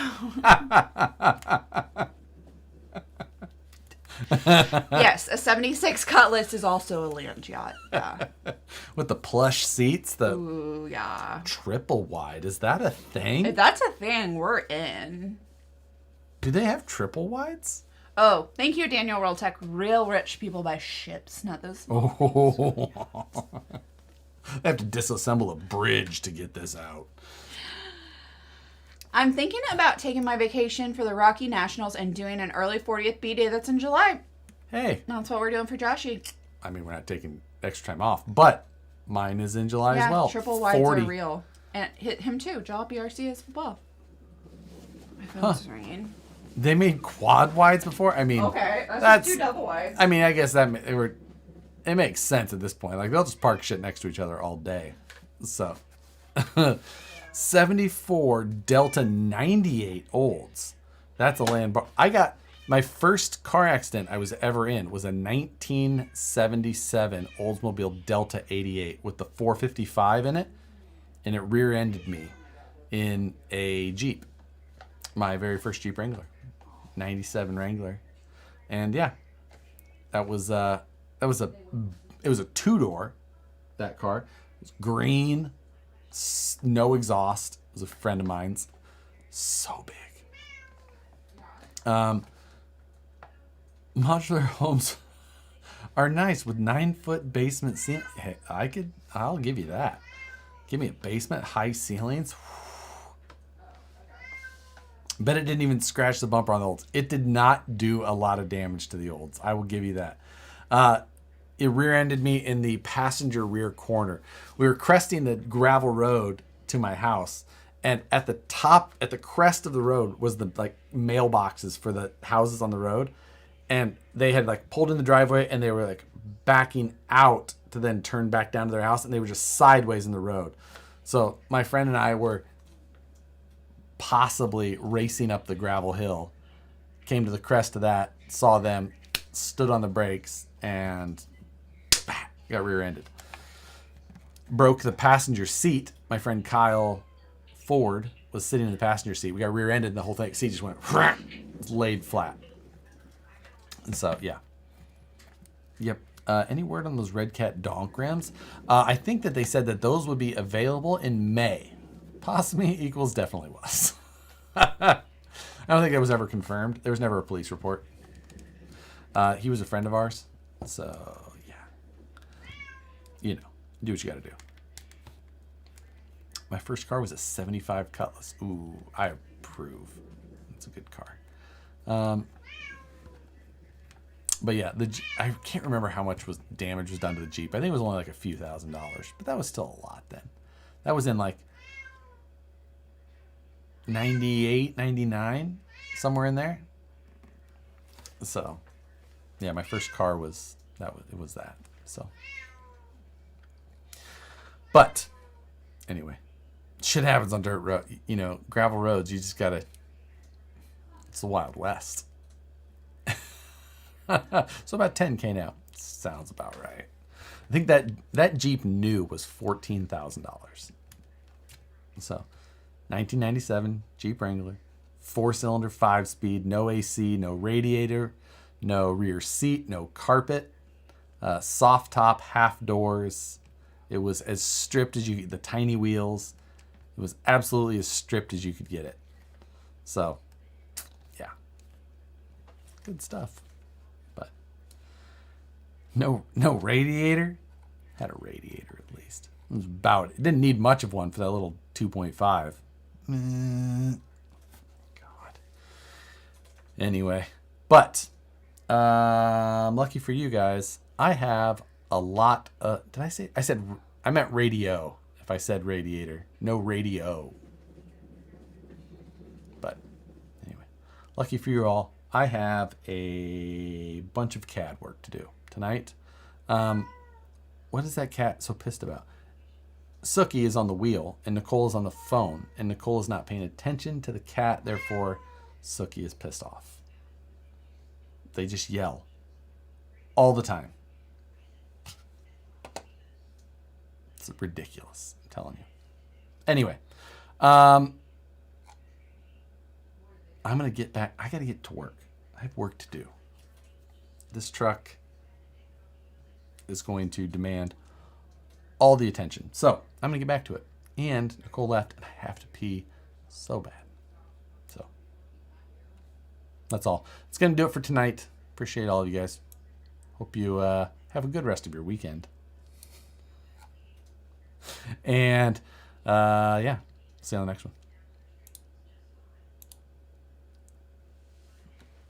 Yes, a 76 Cutlass is also a land yacht. Yeah. With the plush seats, the Ooh, yeah. triple wide. Is that a thing? If that's a thing, we're in. Do they have triple wides? Oh, thank you, Daniel World Tech. Real rich people buy ships, not those. Oh. I have to disassemble a bridge to get this out. I'm thinking about taking my vacation for the Rocky Nationals and doing an early 40th B-Day that's in July. Hey, That's what we're doing for Joshy. I mean, we're not taking extra time off, but mine is in July as well. Triple wides 40. are real. And hit him too. Joel BRC as well. My phone's ringing. They made quad wides before? I mean, Okay, that's just two double wides. I mean, I guess it makes sense at this point. Like, they'll just park shit next to each other all day. So, 74 Delta 98 Olds. That's a land bar. I got my first car accident I was ever in was a 1977 Oldsmobile Delta 88 with the 455 in it, and it rear-ended me in a Jeep. My very first Jeep Wrangler. 97 Wrangler. And yeah, it was a two-door, that car. It was green, no exhaust. It was a friend of mine's. So big. Modular homes are nice with 9-foot basement ceiling. Hey, I'll give you that. Give me a basement, high ceilings. Bet it didn't even scratch the bumper on the olds. It did not do a lot of damage to the olds. I will give you that. It rear-ended me in the passenger rear corner. We were cresting the gravel road to my house, and at the crest of the road was the like mailboxes for the houses on the road, and they had like pulled in the driveway and they were like backing out to then turn back down to their house, and they were just sideways in the road. So my friend and I were possibly racing up the gravel hill, came to the crest of that, saw them, stood on the brakes, and got rear-ended. Broke the passenger seat. My friend Kyle Ford was sitting in the passenger seat. We got rear-ended and the whole thing, seat just went laid flat. And so, yeah. Yep. Any word on those Red Cat donk rims? I think that they said that those would be available in May. Possibly equals definitely was. I don't think it was ever confirmed. There was never a police report. He was a friend of ours. So, yeah. You know, do what you got to do. My first car was a 75 Cutlass. Ooh, I approve. It's a good car. But yeah, I can't remember how much damage was done to the Jeep. I think it was only like a few $1,000s, but that was still a lot then. That was in like 98, 99, somewhere in there. So, yeah, my first car was that. So, but anyway, shit happens on dirt road. You know, gravel roads. You just gotta. It's the Wild West. So about 10K now. Sounds about right. I think that Jeep new was $14,000. So, 1997 Jeep Wrangler, 4-cylinder, 5-speed, no AC, no radiator, no rear seat, no carpet, soft top, half doors. It was as stripped as the tiny wheels. It was absolutely as stripped as you could get it. So, yeah, good stuff. No radiator. Had a radiator at least. It didn't need much of one for that little 2.5. God. Anyway, but lucky for you guys, I have a lot. I meant radio. If I said radiator, no radio. But anyway, lucky for you all, I have a bunch of CAD work to do tonight. What is that cat so pissed about? Sookie is on the wheel and Nicole is on the phone, and Nicole is not paying attention to the cat, therefore Sookie is pissed off. They just yell all the time. It's ridiculous, I'm telling you. Anyway, I'm gonna get back. I gotta get to work. I have work to do. This truck is going to demand all the attention. So I'm going to get back to it. And Nicole left, and I have to pee so bad. So that's all. It's going to do it for tonight. Appreciate all of you guys. Hope you have a good rest of your weekend. And yeah, see you on the next one.